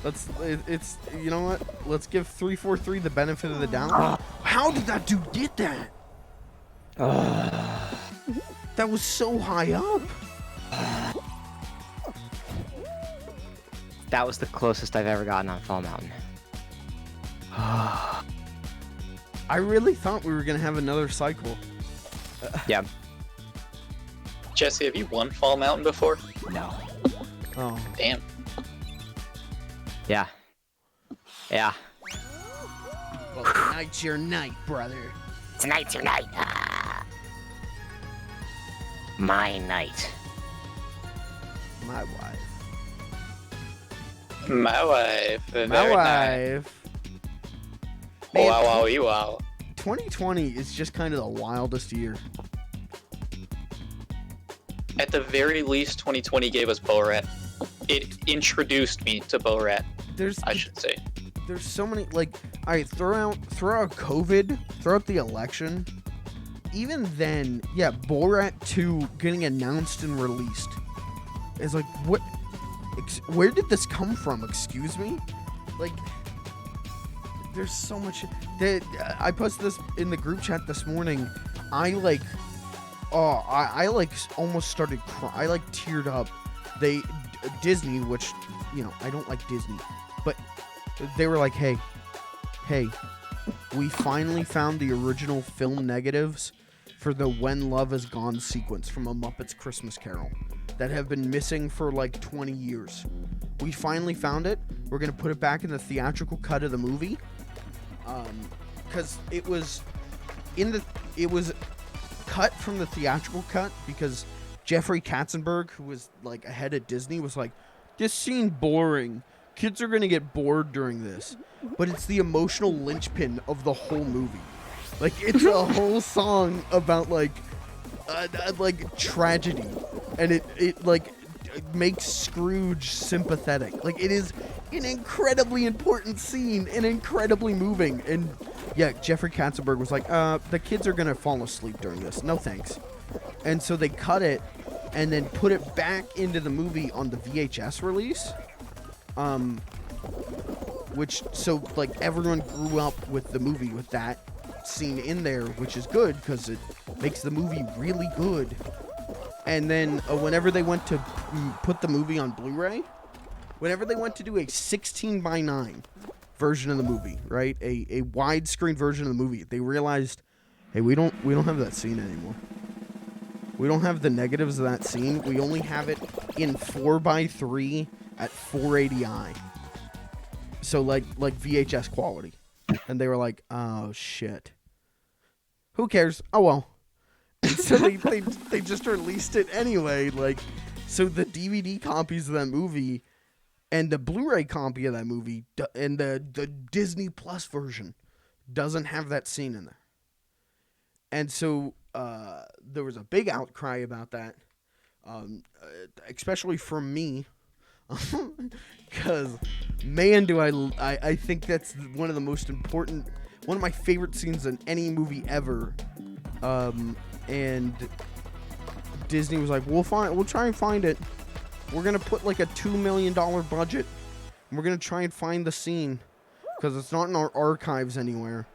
It's you know what? Let's give 343 the benefit of the doubt. How did that dude get that? That was so high up. That was the closest I've ever gotten on Fall Mountain. I really thought we were gonna have another cycle. Yeah. Jesse, have you won Fall Mountain before? No. Oh. Damn. Yeah. Yeah. Well, tonight's your night, brother. Tonight's your night. My night. My wife. My wife. My Very nice. wife. Man, Wow, wow, wow. 2020 is just kind of the wildest year. At the very least, 2020 gave us Borat. It introduced me to Borat, I should say. There's so many, like, all right, throw out COVID, throw out the election. Even then, yeah, Borat 2 getting announced and released is like, what? Where did this come from? Excuse me? Like, there's so much. I posted this in the group chat this morning. I almost started crying. I like teared up. Disney, which, you know, I don't like Disney, but they were like, hey, we finally found the original film negatives for the When Love Is Gone sequence from A Muppet's Christmas Carol that have been missing for like 20 years. We finally found it. We're going to put it back in the theatrical cut of the movie. Because it was cut from the theatrical cut because Jeffrey Katzenberg, who was like ahead at Disney, was like, this scene boring. Kids are gonna get bored during this. But it's the emotional linchpin of the whole movie. Like, it's a whole song about like tragedy, and it makes Scrooge sympathetic. Like, it is an incredibly important scene and incredibly moving. And yeah, Jeffrey Katzenberg was like, the kids are gonna fall asleep during this. No thanks. And so they cut it and then put it back into the movie on the VHS release. Which, so like everyone grew up with the movie with that scene in there, which is good because it makes the movie really good. And then whenever they went to put the movie on Blu-ray, whenever they went to do a 16:9 version of the movie, right, a widescreen version of the movie, they realized, hey, we don't have that scene anymore. We don't have the negatives of that scene. We only have it in 4:3 at 480i. So like VHS quality. And they were like, oh shit. Who cares? Oh well. And so they just released it anyway. Like, so the DVD copies of that movie and the Blu-ray copy of that movie and the Disney Plus version doesn't have that scene in there. And so there was a big outcry about that, especially from me, because man, do I think that's one of the most important, one of my favorite scenes in any movie ever. And Disney was like, we'll try and find it. We're gonna put like a $2 million budget, and we're gonna try and find the scene because it's not in our archives anywhere.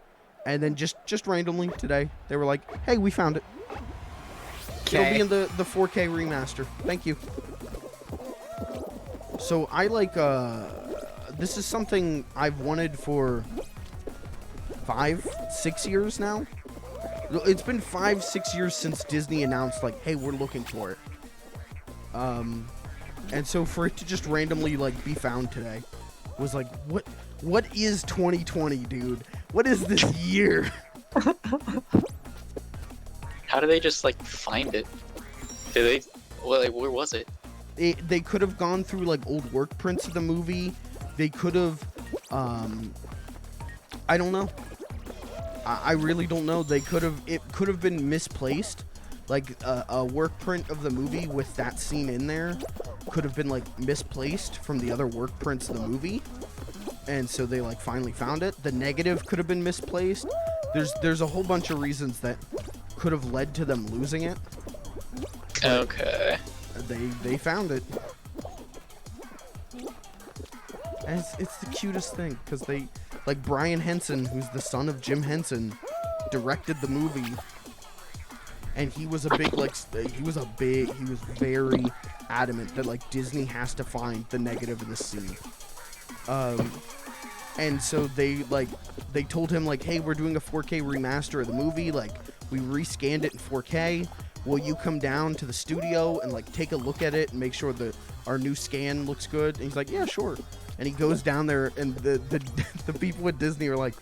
And then just randomly today, they were like, hey, we found it. It'll be in the 4K remaster. Thank you. So I like, this is something I've wanted for 5-6 years now. It's been 5-6 years since Disney announced, like, hey, we're looking for it. And so for it to just randomly, like, be found today was like, what is 2020, dude? What is this year? How do they just like find it? Did they? Well, like, where was it? They could have gone through like old work prints of the movie. They could have, I don't know. I really don't know. It could have been misplaced. Like a work print of the movie with that scene in there could have been like misplaced from the other work prints of the movie. And so they like finally found it. The negative could have been misplaced. There's a whole bunch of reasons that could have led to them losing it. Okay. They found it. And it's the cutest thing because they, like Brian Henson, who's the son of Jim Henson, directed the movie, and he was he was very adamant that like Disney has to find the negative in the scene. And so they told him like, hey, we're doing a 4K remaster of the movie, like we rescanned it in 4K. Will you come down to the studio and like take a look at it and make sure that our new scan looks good? And he's like, yeah, sure. And he goes down there, and the people at Disney are like,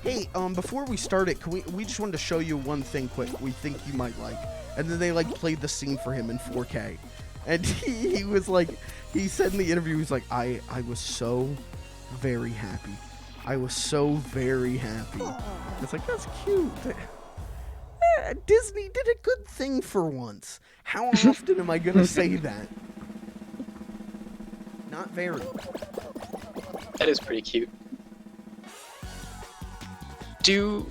hey, before we start it, we just wanted to show you one thing quick we think you might like. And then they like played the scene for him in 4K. And he was like, he said in the interview, he's like, I was so very happy. I was so very happy. It's like, that's cute. Disney did a good thing for once. How often am I going to say that? Not very. That is pretty cute. Do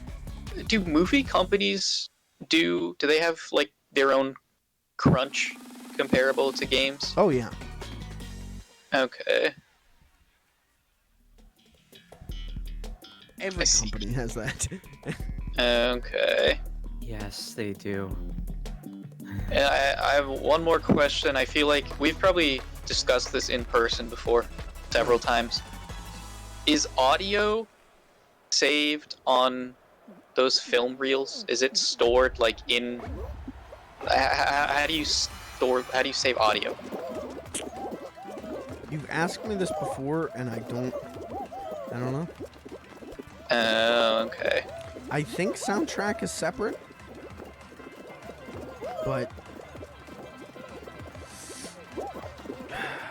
movie companies do they have like their own crunch comparable to games? Oh yeah. Okay. Every company has that. Okay. Yes, they do. And I have one more question. I feel like we've probably discussed this in person before several times. Is audio saved on those film reels? Is it stored like in? How do you save audio? You've asked me this before, and I don't know. Okay. I think soundtrack is separate, but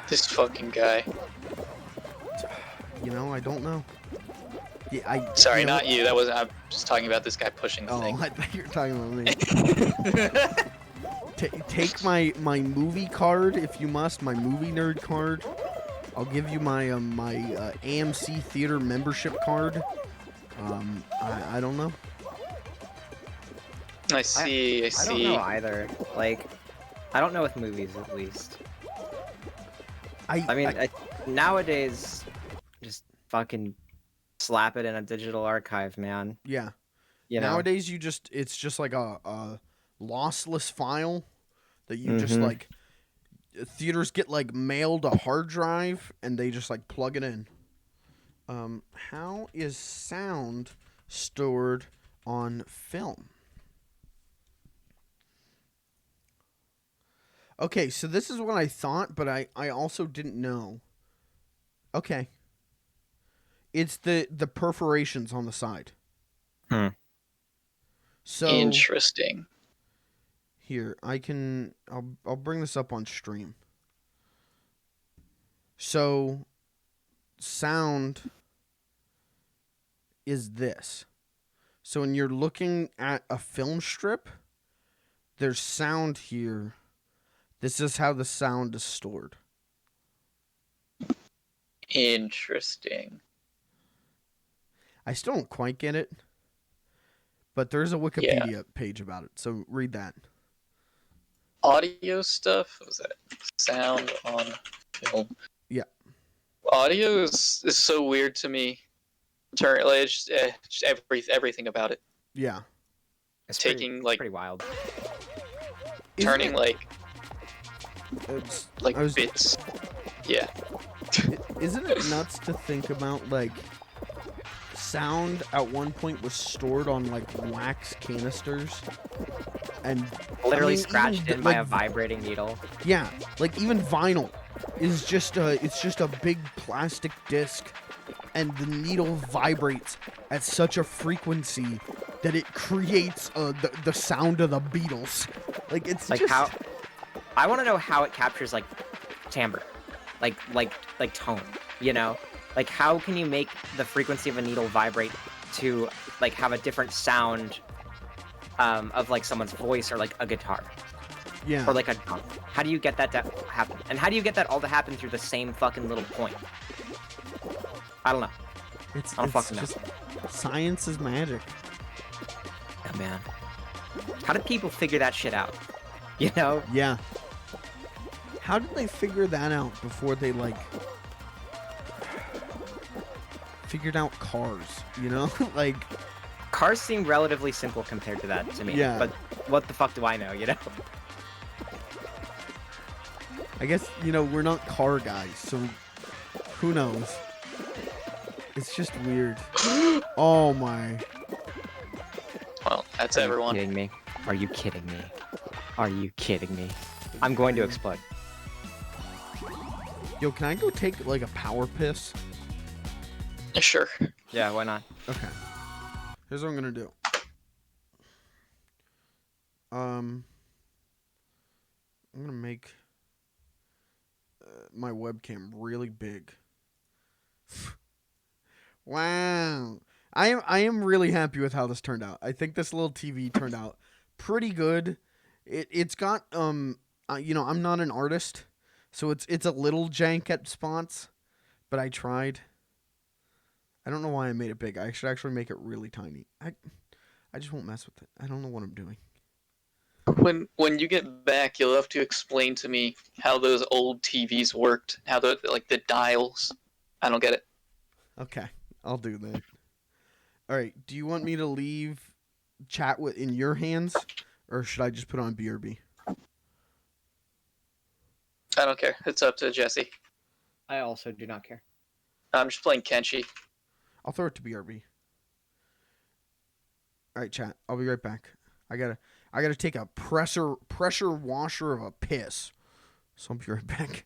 This fucking guy. you know, I don't know. Yeah, Sorry, you know, not you. That wasn't. I'm just talking about this guy pushing the Oh, thing. I thought you were talking about me. Take my movie card if you must, my movie nerd card. I'll give you my AMC theater membership card. I don't know. I see. I I see. don't know either. Like, I don't know with movies at least. I mean, nowadays, just fucking slap it in a digital archive, man. Yeah. You know? Nowadays, it's just like a lossless file that you just like. Theaters get like mailed a hard drive and they just like plug it in. How is sound stored on film? Okay, so this is what I thought, but I also didn't know. Okay. It's the perforations on the side. So Interesting. here, I'll bring this up on stream. So sound is this. So when you're looking at a film strip, there's sound here. This is how the sound is stored. Interesting. I still don't quite get it, but there's a Wikipedia page about it, so read that. Audio stuff? What was that? Sound on film. Yeah. Audio is so weird to me. Just everything about it. Yeah. It's Taking, pretty, like- pretty wild. Turning like I was- bits. Yeah. Isn't it nuts to think about, like, sound at one point was stored on, like, wax canisters? And Literally I mean, scratched even, in by like, a vibrating needle. Yeah, like, even vinyl is just a big plastic disc, and the needle vibrates at such a frequency that it creates the sound of the Beatles. Like, it's Like just... how? I want to know how it captures like timbre, like tone. You know, like how can you make the frequency of a needle vibrate to like have a different sound of like someone's voice or like a guitar Yeah. or like a drum? How do you get that to happen? And how do you get that all to happen through the same fucking little point? I don't know. It's I don't fucking know. just... Science is magic. Yeah, man. How did people figure that shit out? You know? Yeah. How did they figure that out before they, like, figured out cars, you know? Like... Cars seem relatively simple compared to that to me. Yeah. But what the fuck do I know, you know? I guess, you know, we're not car guys, so who knows? It's just weird. Oh my. Well, that's Are you everyone. kidding me? Are you kidding me? Are you kidding me? I'm going to explode. Yo, can I go take, like, a power piss? Sure. Yeah, why not? Okay. Here's what I'm gonna do. I'm gonna make my webcam really big. Wow. I am really happy with how this turned out. I think this little TV turned out pretty good. It's got you know, I'm not an artist, so it's a little jank at spots, but I tried. I don't know why I made it big. I should actually make it really tiny. I just won't mess with it. I don't know what I'm doing. When you get back, you'll have to explain to me how those old TVs worked. How the dials. I don't get it. Okay, I'll do that. All right. Do you want me to leave chat in your hands, or should I just put on BRB? I don't care. It's up to Jesse. I also do not care. I'm just playing Kenshi. I'll throw it to BRB. All right, chat. I'll be right back. I gotta take a pressure washer of a piss. So I'll be right back.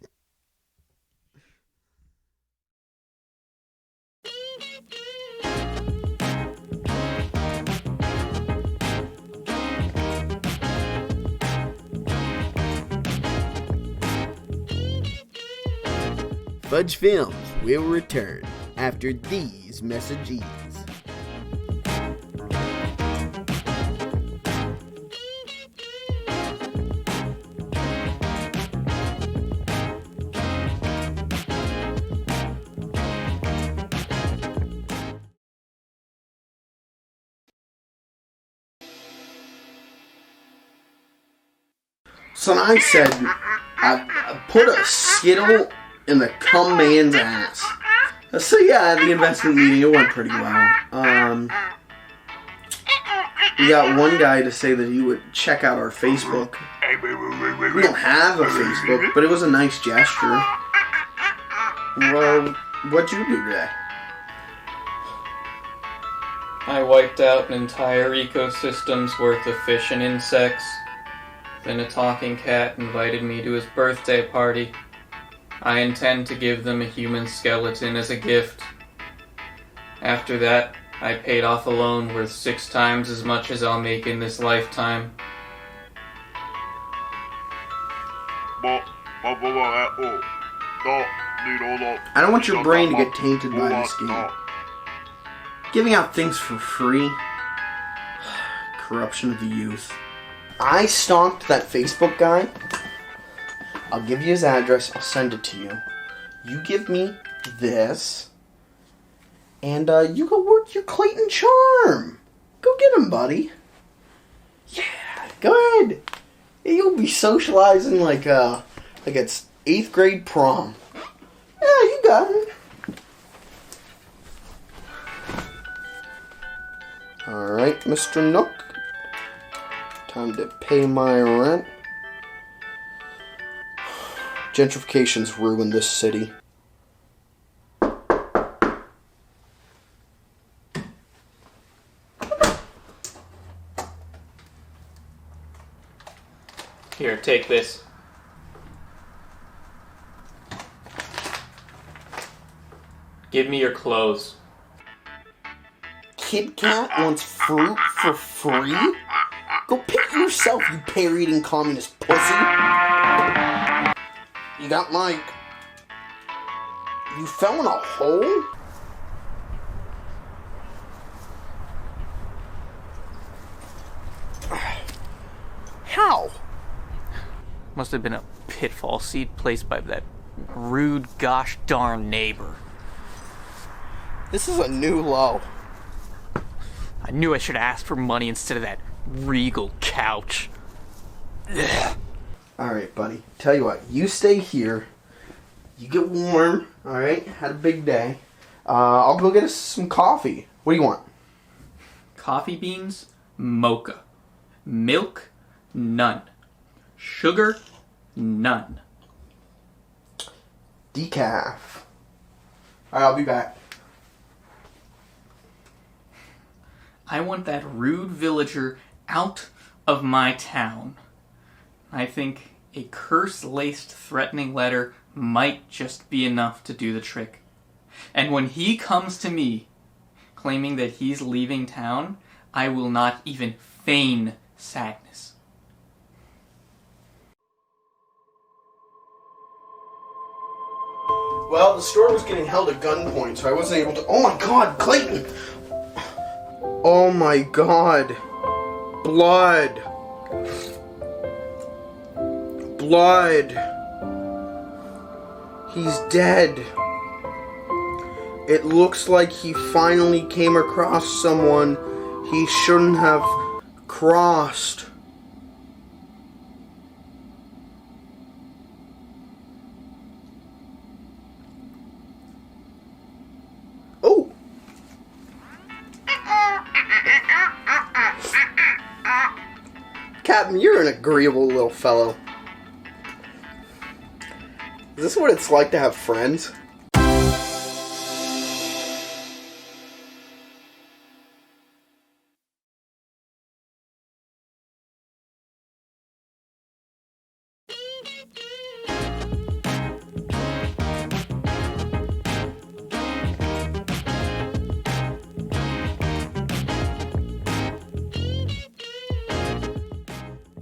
Fudge Films will return after these messages. So I said, I put a Skittle in the cum man's ass. So yeah, the investment meeting, it went pretty well. We got one guy to say that he would check out our Facebook. We don't have a Facebook, but it was a nice gesture. Well, what'd you do today? I wiped out an entire ecosystem's worth of fish and insects. Then a talking cat invited me to his birthday party. I intend to give them a human skeleton as a gift. After that, I paid off a loan worth 6 times as much as I'll make in this lifetime. I don't want your brain to get tainted by this game. Giving out things for free. Corruption of the youth. I stalked that Facebook guy. I'll give you his address. I'll send it to you. You give me this. And you go work your Clayton charm. Go get him, buddy. Yeah, go ahead. You'll be socializing like it's 8th grade prom. Yeah, you got it. Alright, Mr. Nook. Time to pay my rent. Gentrification's ruined this city. Here, take this. Give me your clothes. Kid Cat wants fruit for free? Go pick it yourself, you pear-eating communist pussy. You got Mike. You fell in a hole? How? Must have been a pitfall seed placed by that rude gosh darn neighbor. This is a new low. I knew I should have asked for money instead of that regal couch. Ugh. All right, buddy. Tell you what, you stay here. You get warm. All right. Had a big day. I'll go get us some coffee. What do you want? Coffee beans, mocha. Milk, none. Sugar, none. Decaf. All right, I'll be back. I want that rude villager out of my town. I think a curse-laced threatening letter might just be enough to do the trick. And when he comes to me, claiming that he's leaving town, I will not even feign sadness. Well, the store was getting held at gunpoint, so I wasn't able to... Oh my god, Clayton! Oh my god. Blood. Blood. He's dead. It looks like he finally came across someone he shouldn't have crossed. Oh! Captain, you're an agreeable little fellow. Is this what it's like to have friends?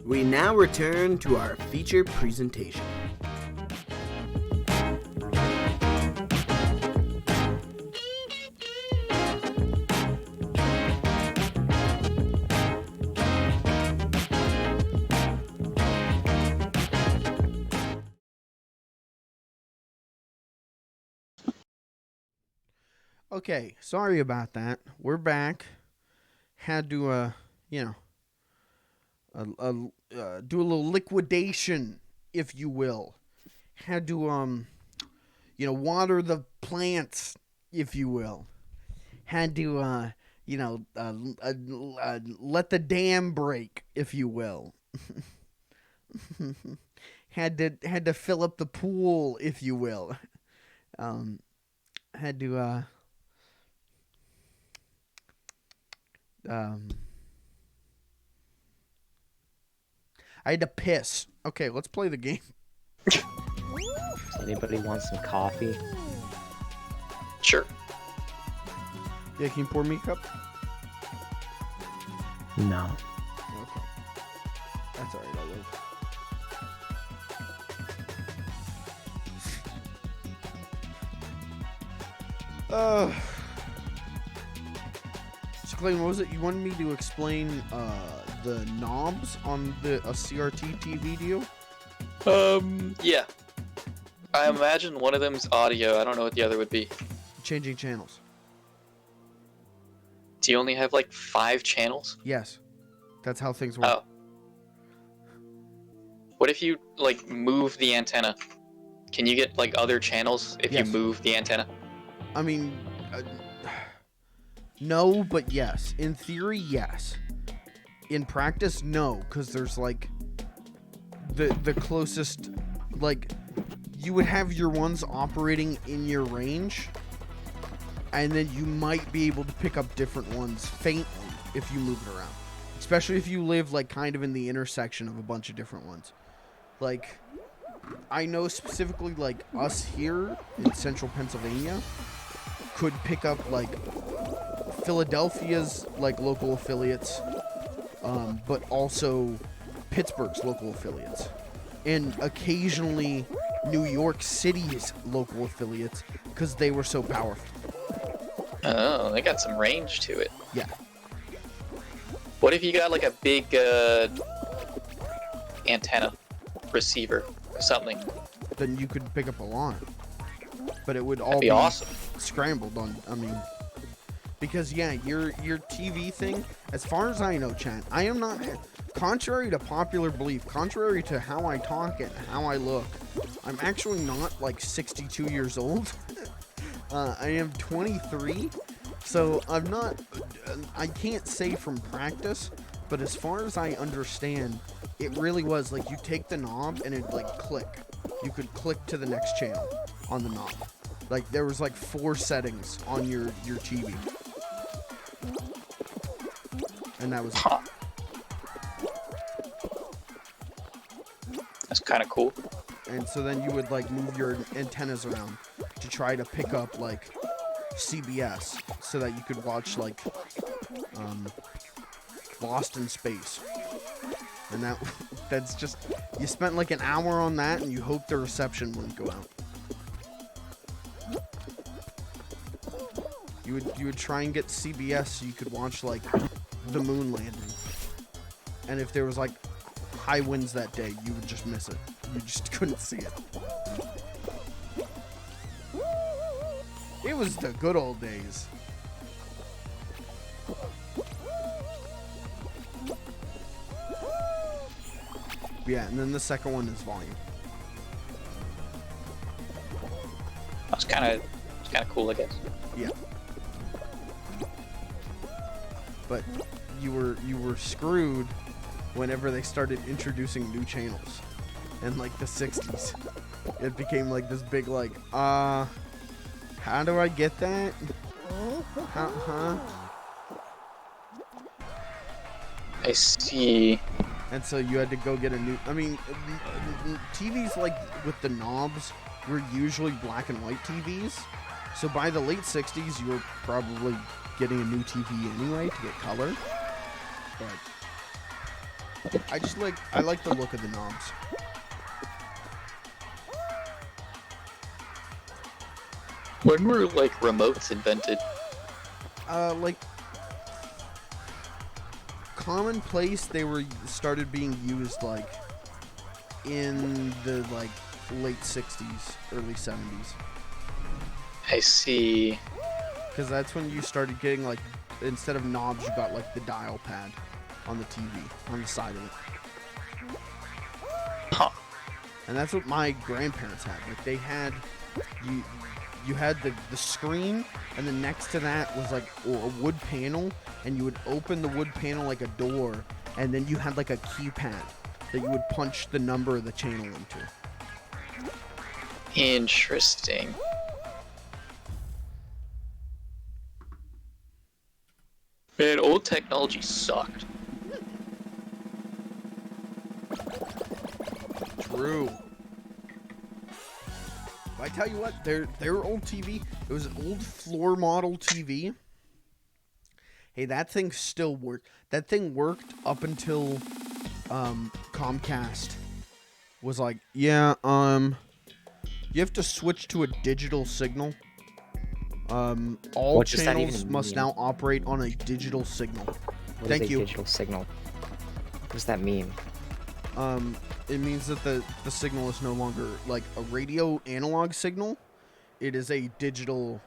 We now return to our feature presentation. Okay, sorry about that. We're back. Had to, do a little liquidation, if you will. Had to, water the plants, if you will. Had to, let the dam break, if you will. had to fill up the pool, if you will. Had to, I had to piss. Okay, let's play the game. Does anybody want some coffee? Sure. Yeah, can you pour me a cup? No. Okay. That's alright, I will. So Clayton, what was it? You wanted me to explain the knobs on a CRT TV deal? Yeah. I imagine one of them's audio. I don't know what the other would be. Changing channels. Do you only have like 5 channels? Yes. That's how things work. Oh. What if you like move the antenna? Can you get like other channels if Yes. you move the antenna? I mean, no, but yes. In theory, yes. In practice, no, because there's like the closest, like, you would have your ones operating in your range, and then you might be able to pick up different ones faintly if you move it around. Especially if you live like kind of in the intersection of a bunch of different ones. Like, I know specifically like us here in central Pennsylvania could pick up like Philadelphia's like local affiliates, but also Pittsburgh's local affiliates, and occasionally New York City's local affiliates because they were so powerful. Oh, they got some range to it. Yeah. What if you got like a big antenna receiver or something? Then you could pick up a line, but it would all That'd be awesome. scrambled on. I mean, Because yeah, your TV thing, as far as I know, Chan, I am not, contrary to popular belief, contrary to how I talk and how I look, I'm actually not like 62 years old. I am 23, so I'm not, I can't say from practice, but as far as I understand, it really was like you take the knob and it'd like click. You could click to the next channel on the knob. Like there was like 4 settings on your TV. And that was it. Huh. That's kind of cool. And so then you would like move your antennas around to try to pick up like CBS so that you could watch like Lost in Space. And that's just, you spent like an hour on that and you hope the reception wouldn't go out. You would try and get CBS so you could watch like the moon landing. And if there was like high winds that day, you would just miss it. You just couldn't see it. It was the good old days. Yeah, and then the second one is volume. That's kind of cool, I guess. Yeah. But you were screwed whenever they started introducing new channels. In like the 60s. It became like this big like, how do I get that? Huh? I see. And so you had to go get a new, I mean, TVs like with the knobs were usually black and white TVs. So by the late 60s, you were probably getting a new TV anyway to get color. But I like the look of the knobs. When were like remotes invented? Like commonplace, they were started being used like in the like late 60s, early 70s. I see. Because that's when you started getting like, instead of knobs, you got like the dial pad on the TV on the side of it. Huh. And that's what my grandparents had. Like they had, you had the screen, and then next to that was like a wood panel, and you would open the wood panel like a door, and then you had like a keypad that you would punch the number of the channel into. Interesting. Man, old technology sucked. True. But I tell you what, their old TV, it was an old floor model TV. Hey, that thing still worked. That thing worked up until Comcast was like, yeah, you have to switch to a digital signal. All What does that channels even must mean? now operate on a digital signal. What Thank is a you. digital signal? What does that mean? It means that the signal is no longer like a radio analog signal. It is a digital,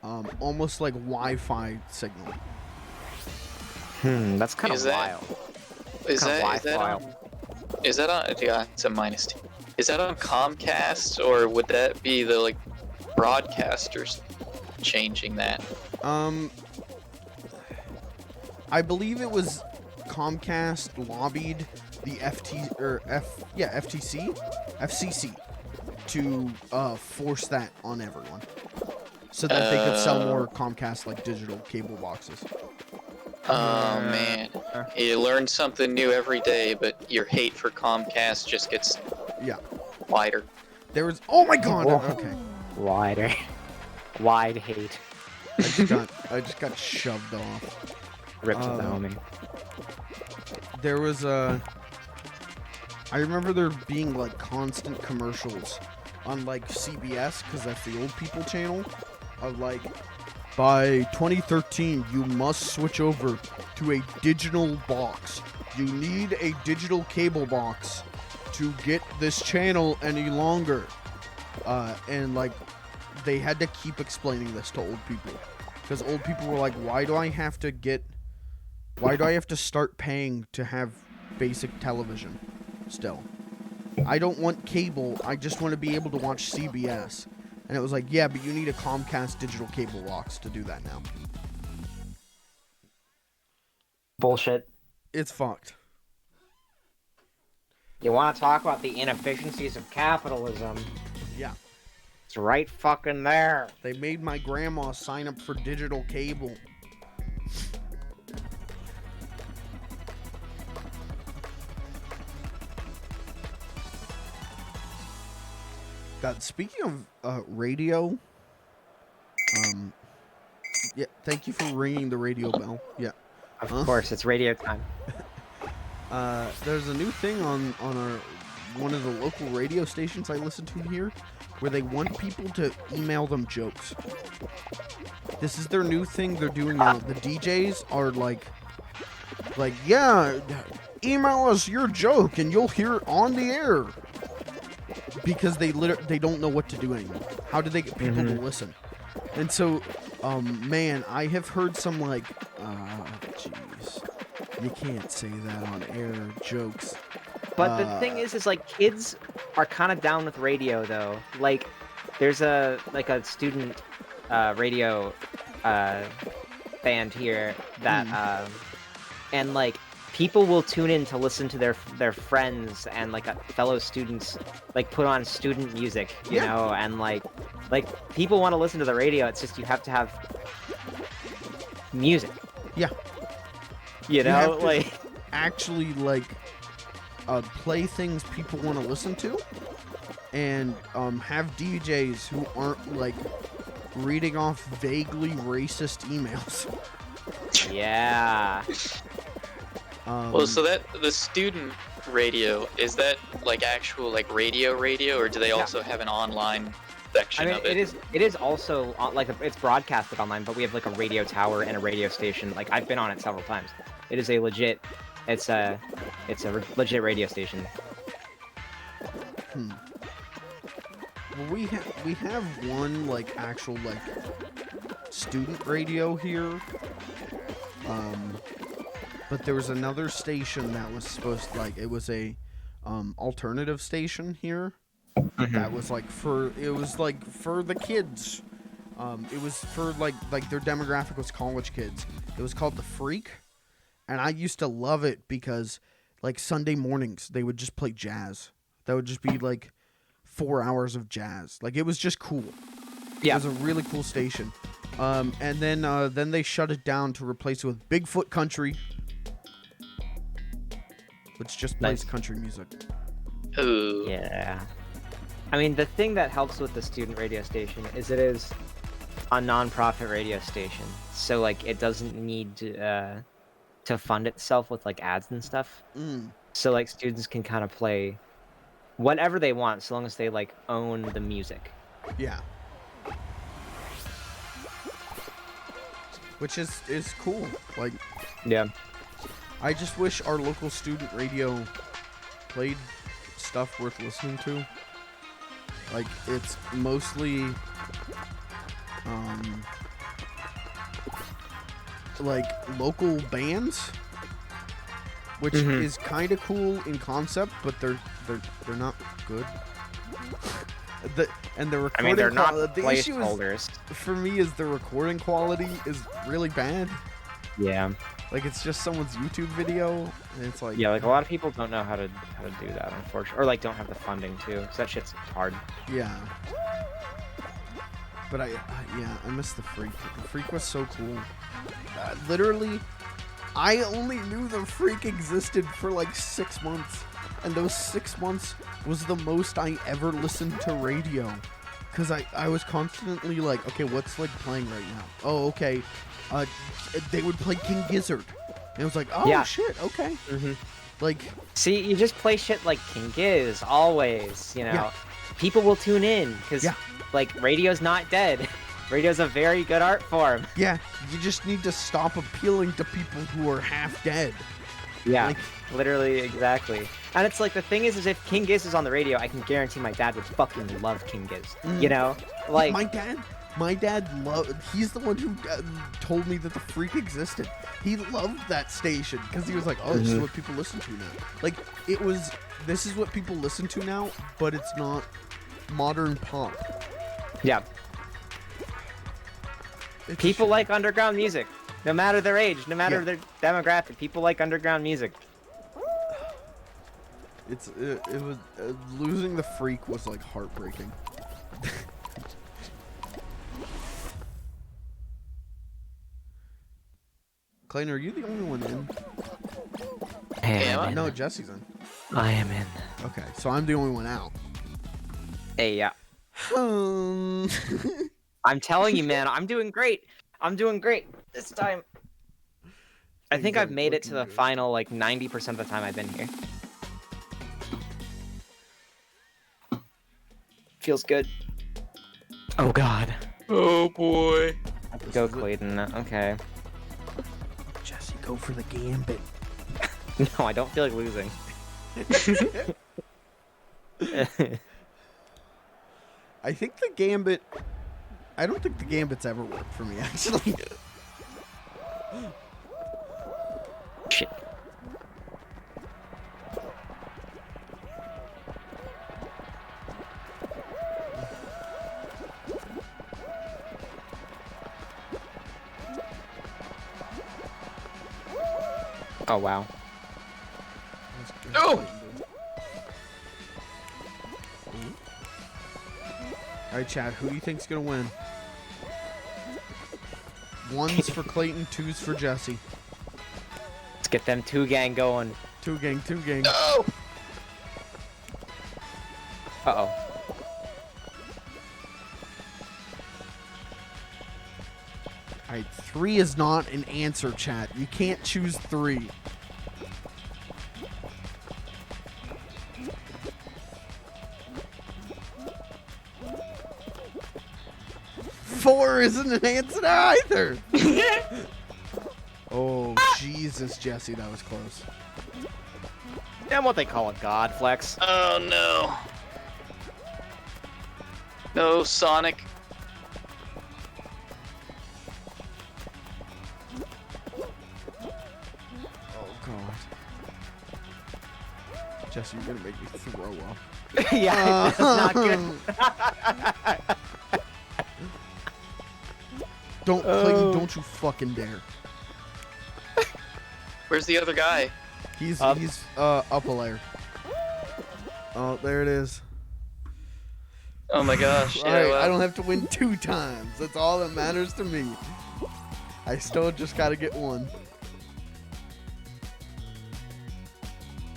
almost like Wi-Fi signal. That's kind Is of that- wild. Is Kinda that wild. on? Is that on? Yeah, it's a -2. Is that on Comcast, or would that be the like broadcasters changing that? I believe it was Comcast lobbied the FCC to force that on everyone, so that they could sell more Comcast like digital cable boxes. Oh man, you learn something new every day, but your hate for Comcast just gets Yeah, wider. there was. Oh my God. Whoa. Okay, Wider. Wide hate. I just got shoved off. Rip to the homie. There was I remember there being like constant commercials on like CBS, because that's the old people channel, of like, by 2013 you must switch over to a digital box. You need a digital cable box to get this channel any longer. And like they had to keep explaining this to old people. because old people were like, why do I have to start paying to have basic television still? I don't want cable. I just want to be able to watch CBS. And it was like, yeah, but you need a Comcast digital cable box to do that now. Bullshit. It's fucked. You want to talk about the inefficiencies of capitalism? Yeah. It's right fucking there. They made my grandma sign up for digital cable. God, speaking of radio, yeah, thank you for ringing the radio bell. Yeah. Of course, it's radio time. There's a new thing on our one of the local radio stations I listen to here, where they want people to email them jokes. This is their new thing they're doing now. The DJs are like, yeah, email us your joke and you'll hear it on the air. Because they don't know what to do anymore. How do they get people to listen? And so, man, I have heard some like, jeez, you can't say that on air jokes. But the thing is like kids are kind of down with radio though. Like, there's a student radio band here that and like people will tune in to listen to their friends and like fellow students like put on student music, you know, and like people want to listen to the radio. It's just you have to have music. Yeah. You know, have to like actually like play things people want to listen to, and have DJs who aren't like reading off vaguely racist emails. Yeah. Well, so that the student radio, is that like actual like radio, or do they also have an online section of it? It is also like it's broadcasted online, but we have like a radio tower and a radio station. Like I've been on it several times. It is a legit, it's a legit radio station. Well, we have one like actual like student radio here. But there was another station that was supposed to, like, it was a alternative station here. That was like for the kids. It was for like their demographic was college kids. It was called The Freak, and I used to love it because like Sunday mornings they would just play jazz. That would just be like 4 hours of jazz. Like it was just cool. Yeah. It was a really cool station. And then they shut it down to replace it with Bigfoot Country, which just plays country music. Ooh. Yeah. I mean, the thing that helps with the student radio station is it is a non-profit radio station, so like it doesn't need to fund itself with like ads and stuff. So like students can kind of play whatever they want, so long as they like own the music. Yeah. Which is cool. Like, yeah. I just wish our local student radio played stuff worth listening to. Like, it's mostly, like, local bands, which is kind of cool in concept, but they're not good. The recording. I mean, they're not the issue placeholders. For me is the recording quality is really bad. Yeah. Like it's just someone's YouTube video, and it's like Yeah, like a lot of people don't know how to do that, unfortunately, or like don't have the funding too, because that shit's hard. Yeah. But I miss the Freak. The Freak was so cool. Literally, I only knew the Freak existed for like 6 months, and those 6 months was the most I ever listened to radio, because I was constantly like, okay, what's like playing right now? Oh, okay. They would play King Gizzard, and it was like, oh Yeah. shit, okay. Like, See, you just play shit like King Giz, always, you know. Yeah. People will tune in, because, Yeah. like, radio's not dead. Radio's a very good art form. yeah, you just need to stop appealing to people who are half dead. Yeah, Like- literally, exactly. And it's like, the thing is if King Giz is on the radio, I can guarantee my dad would fucking love King Giz. You know? Like, my dad My dad loved. He's the one who told me that the Freak existed. He loved that station because he was like, "Oh, this is what people listen to now." Like it was. This is what people listen to now, but it's not modern pop. Yeah. It's People a shame. like underground music, no matter their age, no matter their demographic. People like underground music. It was losing the Freak was like heartbreaking. Clayton, are you the only one in? Hey, Am I? I'm in. No, Jesse's in. I am in. Okay, so I'm the only one out. Hey, yeah. Um, I'm telling you, man, I'm doing great. I'm doing great this time. I Things think I've aren't made it to looking the good. final like 90% of the time I've been here. Feels good. Oh God. Oh boy. Go is it. Clayton. Okay. Jesse, go for the gambit. No, I don't feel like losing. I think the gambit. I don't think the gambit's ever worked for me, actually. Shit. Oh wow. No! All right, Chad. Who do you think's gonna win? One's for Clayton, two's for Jesse. Let's get them two gang going. Two gang, two gang. No! Uh-oh. All right, 3 is not an answer, chat. You can't choose 3. Four isn't an answer either. Oh, Jesus, Jesse, that was close. And what they call a god flex. Oh no. No, Sonic. Oh, God. Jesse, you're gonna make me throw up. Yeah, that's not good. Clayton, don't you fucking dare. Where's the other guy? He's Up. up a layer. Oh, there it is. Oh my gosh. All Yeah, right, well, I don't have to win 2 times. That's all that matters to me. I still just gotta get 1.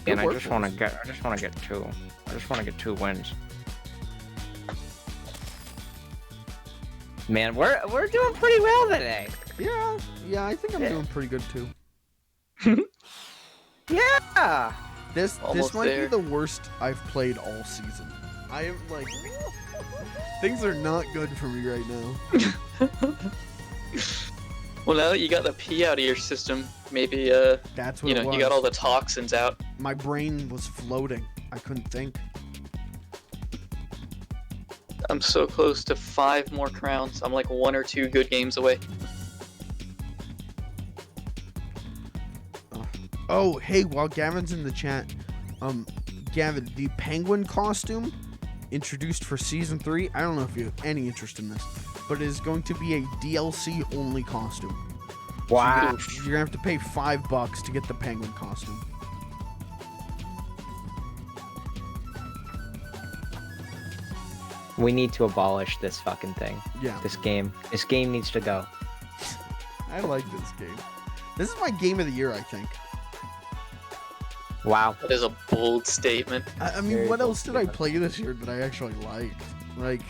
And I work, just want to boys. get. I just want to get 2. I just want to get 2 wins. Man, we're doing pretty well today. Yeah, I think I'm doing pretty good too. Yeah. This Almost might there. be the worst I've played all season. I am like, things are not good for me right now. well, now that you got the pee out of your system, maybe That's what you it know was. you got all the toxins out. My brain was floating. I couldn't think. I'm so close to 5 more crowns. I'm like 1 or 2 good games away. Oh, hey, while Gavin's in the chat, Gavin, the penguin costume introduced for season 3. I don't know if you have any interest in this, but it is going to be a DLC only costume. Wow. You're gonna have to pay $5 to get the penguin costume. We need to abolish this fucking thing. Yeah, This game. This game needs to go. I like this game. This is my game of the year, I think. Wow. That is a bold statement. I mean, Very what cool else did I play this year that I actually liked? Like,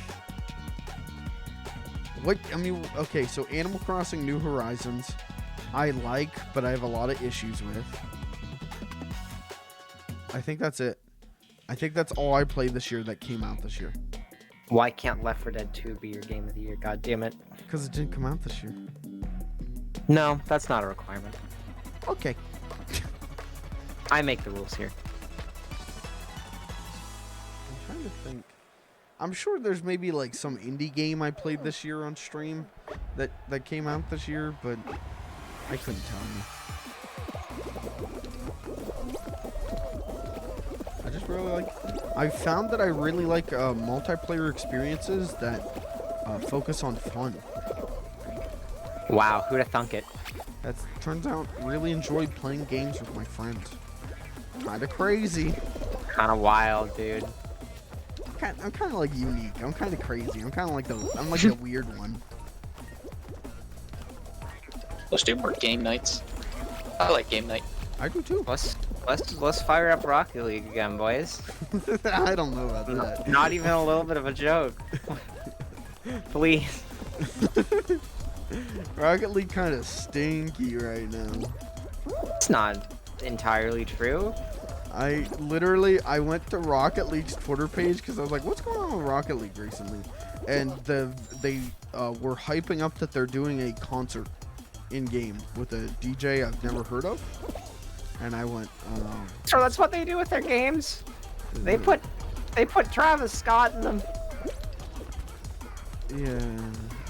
what? I mean, okay, so Animal Crossing New Horizons, I like, but I have a lot of issues with. I think that's it. I think that's all I played this year that came out this year. Why can't Left 4 Dead 2 be your game of the year? God damn it. Because it didn't come out this year. No, that's not a requirement. Okay. I make the rules here. I'm trying to think. I'm sure there's maybe like some indie game I played this year on stream that came out this year, but I couldn't tell you. I just really like. I found that I really like multiplayer experiences that focus on fun. Wow, who'da thunk it? That turns out really enjoyed playing games with my friends. Kinda crazy. Kind of wild, dude. I'm kind of like unique. I'm kind of crazy. I'm like the weird one. Let's do more game nights. I like game night. I do too. Let's fire up Rocket League again, boys. I don't know about that. Not even a little bit of a joke. Please. Rocket League kind of stinky right now. It's not entirely true. I went to Rocket League's Twitter page because I was like, what's going on with Rocket League recently? And they were hyping up that they're doing a concert in game with a DJ I've never heard of. And I went, So that's what they do with their games. They put Travis Scott in them. Yeah.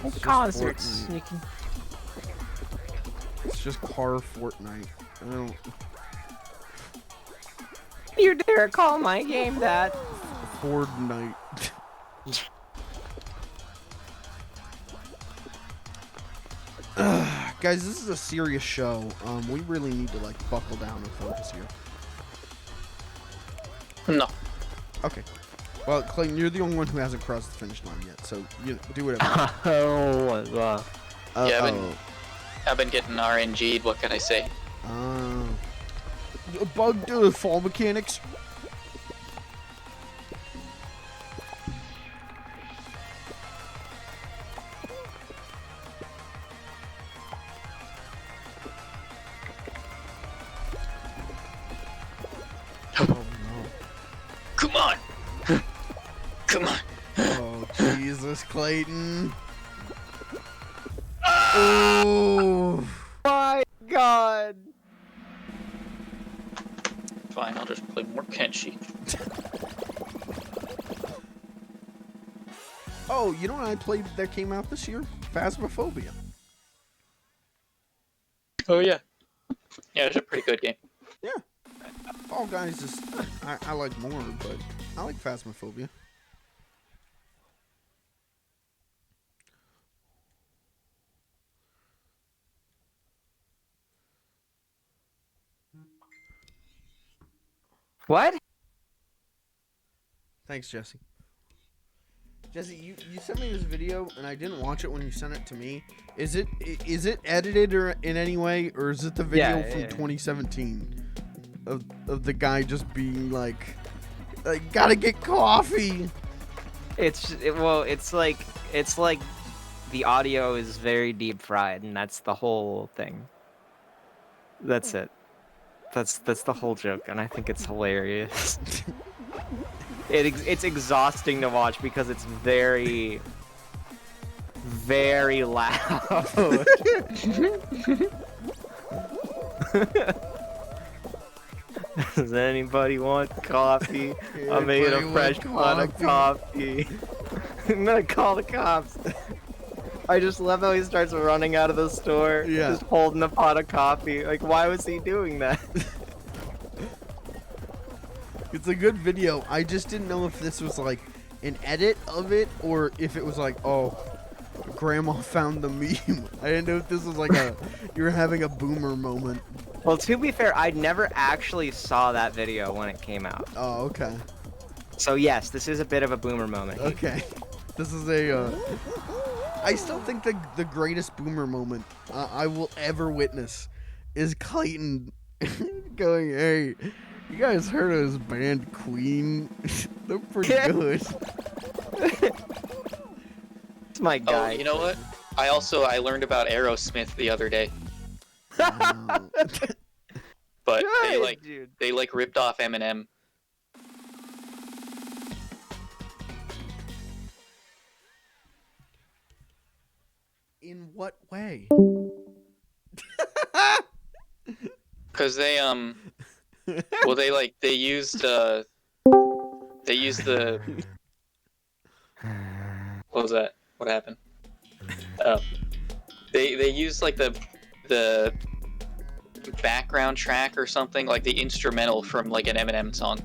It's just Concerts. Fortnite. It's just car Fortnite. I don't. You dare call my game that? Fortnite. Guys, this is a serious show. We really need to like buckle down and focus here. No. Okay. Well, Clayton, you're the only one who hasn't crossed the finish line yet, so you do whatever. Oh, Yeah, I've been getting RNG'd. What can I say? Bug the fall mechanics. Oh no. Come on! Come on! Oh Jesus, Clayton. Oh my God. Fine, I'll just play more Kenshi. Oh, you know what I played that came out this year? Phasmophobia. Oh yeah. Yeah, it's a pretty good game. Yeah. Fall Guys is I like more, but I like Phasmophobia. What? Thanks, Jesse. Jesse, you sent me this video and I didn't watch it when you sent it to me. Is it edited or in any way, or is it the video from 2017 of the guy just being like gotta get coffee? It's like the audio is very deep fried, and that's the whole thing. That's it. That's the whole joke, and I think it's hilarious. It's exhausting to watch because it's very, very loud. Does anybody want coffee? I made a fresh pot of coffee. I'm gonna call the cops. I just love how he starts running out of the store, just holding a pot of coffee. Like, why was he doing that? It's a good video. I just didn't know if this was like an edit of it or if it was like, oh, grandma found the meme. I didn't know if this was like you were having a boomer moment. Well, to be fair, I never actually saw that video when it came out. Oh, okay. So yes, this is a bit of a boomer moment. Okay. This is a I still think the greatest boomer moment I will ever witness is Clayton going, hey, you guys heard of this band Queen? They're pretty good. It's my guy. Oh, you know what? I learned about Aerosmith the other day. But they ripped off Eminem. In what way? Cause they well they used the What was that? What happened? Oh, they used like the background track or something, like the instrumental from like an Eminem song.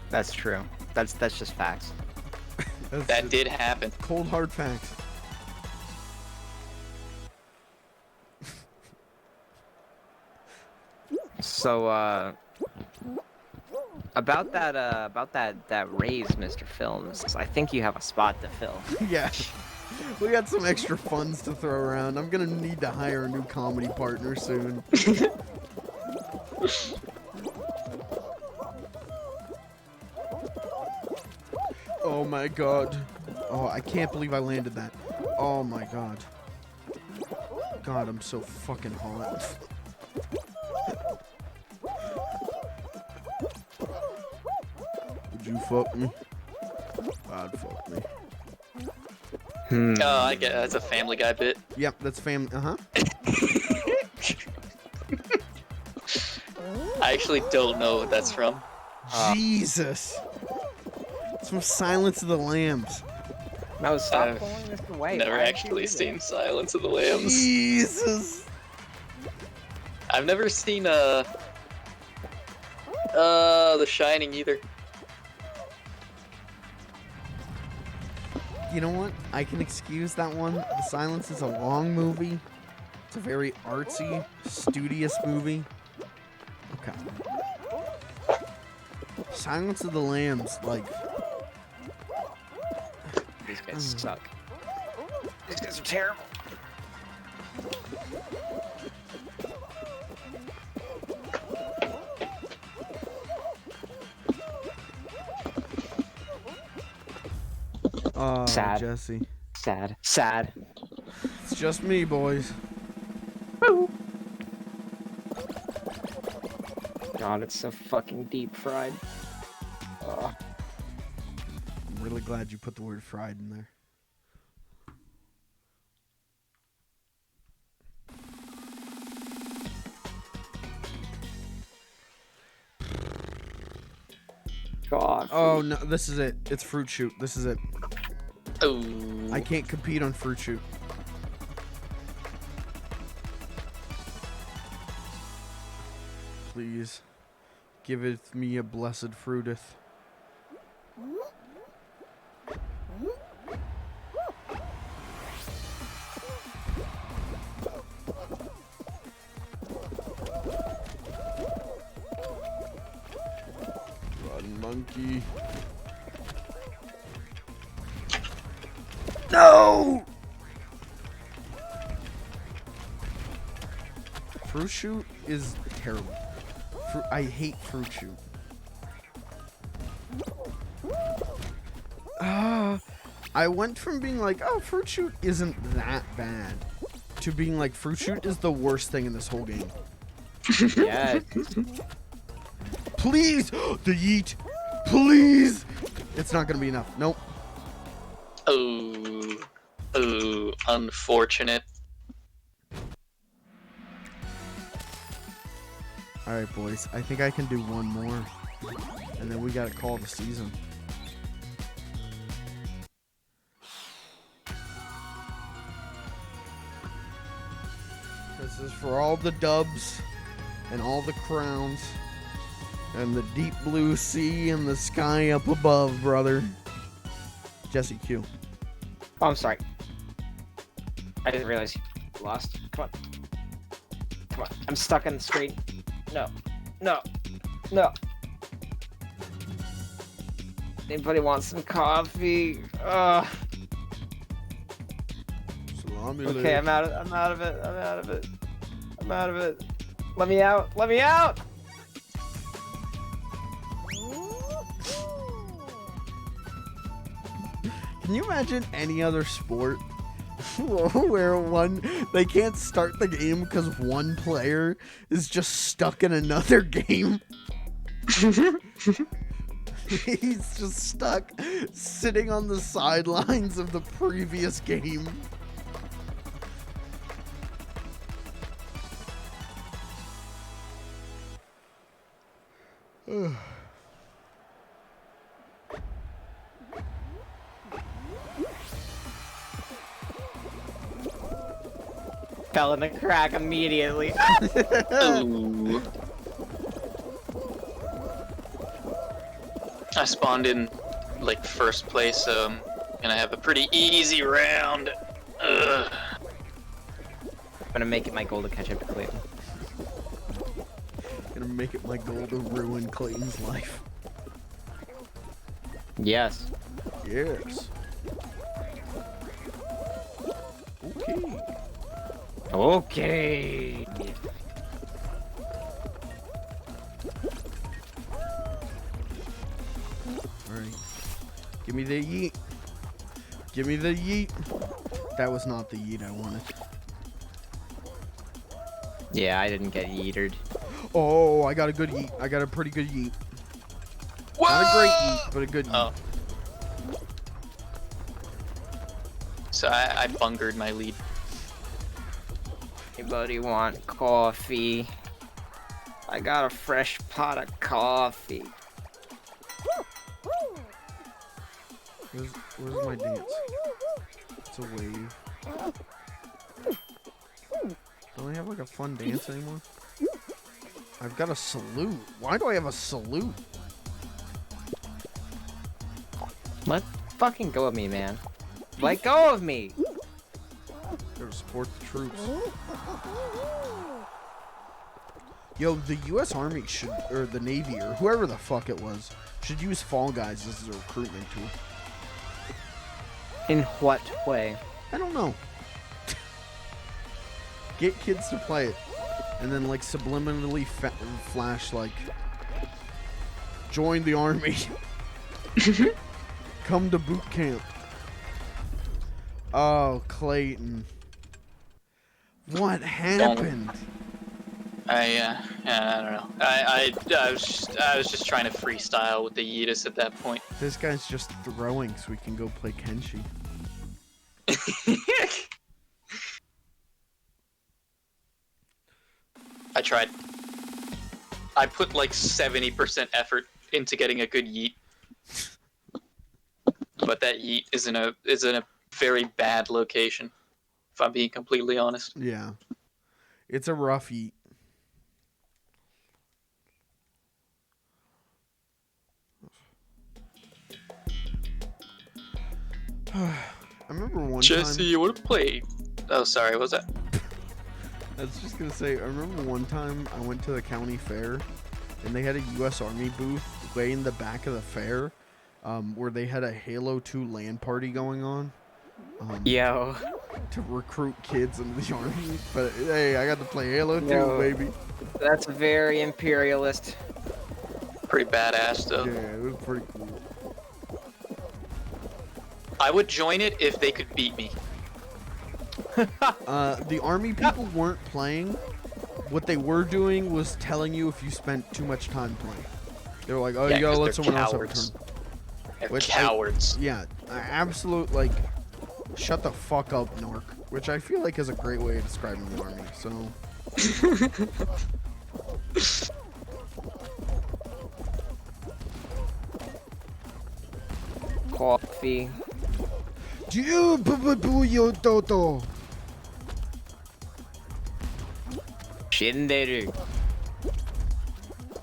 That's true. That's just facts. That did happen. Cold hard facts. So, about that raise, Mr. Films, I think you have a spot to fill. Yeah. We got some extra funds to throw around. I'm gonna need to hire a new comedy partner soon. Oh my god. Oh, I can't believe I landed that. Oh my god. God, I'm so fucking hot. Would you fuck me? I'd fuck me. Oh, I get that's a Family Guy bit. Yep, that's I actually don't know what that's from. Jesus. It's from Silence of the Lambs. No, stop I've pulling this away. Never Why did you actually do seen that? Silence of the Lambs. Jesus. I've never seen The Shining either. You know what? I can excuse that one. The Silence is a long movie. It's a very artsy, studious movie. Okay. Silence of the Lambs, like... These guys suck. These guys are terrible. Oh, Sad. Jesse. Sad. Sad. It's just me, boys. God, it's so fucking deep fried. Ugh. I'm really glad you put the word fried in there. God. Oh, no, this is it. It's Fruit Shoot. This is it. Oh. I can't compete on Fruit Shoot. Please, giveth me a blessed fruiteth. Run, monkey. No! Fruit Shoot is terrible. I hate Fruit Shoot. I went from being like, oh, Fruit Shoot isn't that bad, to being like, Fruit Shoot is the worst thing in this whole game. Yeah. Please! The yeet! Please! It's not gonna be enough. Nope. Oh. Oh. Unfortunate. Alright, boys. I think I can do one more. And then we gotta call the season. This is for all the dubs and all the crowns and the deep blue sea and the sky up above, brother. Jesse Q. Oh, I'm sorry. I didn't realize you lost. Come on. Come on. I'm stuck on the screen. No. No. No. Anybody want some coffee? Ugh. Salami Okay, leg. I'm out of it. I'm out of it. I'm out of it. Let me out. Let me out. Can you imagine any other sport where they can't start the game because one player is just stuck in another game? He's just stuck sitting on the sidelines of the previous game. Fell in the crack immediately. Ooh. I spawned in like first place, so I'm gonna have a pretty easy round. Ugh. I'm gonna make it my goal to catch up to Clayton. Gonna make it my goal to ruin Clayton's life. Yes. Yes. Okay. Okay. Alright. Give me the yeet. Give me the yeet. That was not the yeet I wanted. Yeah, I didn't get yeetered. Oh, I got a good yeet. I got a pretty good yeet. Not a great yeet, but a good yeet. Oh. So I bungered my lead. Anybody want coffee? I got a fresh pot of coffee. Where's my dance? It's a wave. Don't I have like a fun dance anymore? I've got a salute. Why do I have a salute? Let fucking go of me, man. Let go of me! Gotta support the troops. Yo, the U.S. Army should, or the Navy, or whoever the fuck it was, should use Fall Guys as a recruitment tool. In what way? I don't know. Get kids to play it, and then like subliminally flash like, join the army. Come to boot camp. Oh, Clayton. What happened? I don't know. I was just trying to freestyle with the Yeetus at that point. This guy's just throwing so we can go play Kenshi. I tried. I put like 70% effort into getting a good yeet. But that yeet is in a very bad location, if I'm being completely honest. Yeah. It's a rough eat. I remember one Jesse, time... you would have played. Oh, sorry, what was that? I was just gonna say, I remember one time I went to the county fair, and they had a U.S. Army booth way in the back of the fair, where they had a Halo 2 LAN party going on. Yo. To recruit kids into the army. But hey, I got to play Halo 2, Yo. baby. That's very imperialist. Pretty badass, though. Yeah, it was pretty cool. I would join it if they could beat me. The army people weren't playing. What they were doing was telling you if you spent too much time playing. They were like, oh, Yeah, you gotta 'cause let they're someone else have a cowards. turn. They're Which cowards. Yeah, absolute, like, shut the fuck up, Nork. Which I feel like is a great way of describing the army, so... Coffee. Toto. Shinderu.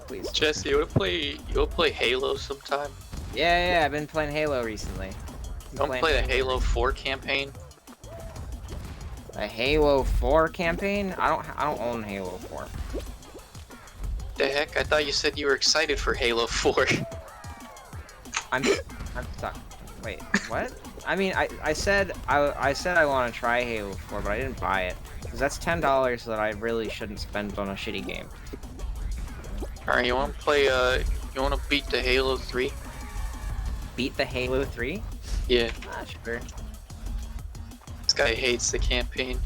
Please. Jesse, you wanna play Halo sometime? Yeah, I've been playing Halo recently. You wanna play the Halo 4 campaign? A Halo 4 campaign? I don't own Halo 4. The heck? I thought you said you were excited for Halo 4. I'm stuck. Wait, what? I mean, I said I want to try Halo 4, but I didn't buy it because that's $10 that I really shouldn't spend on a shitty game. Alright, you wanna play you wanna beat the Halo 3? Beat the Halo 3? Yeah. Ah, sure. This guy hates the campaign.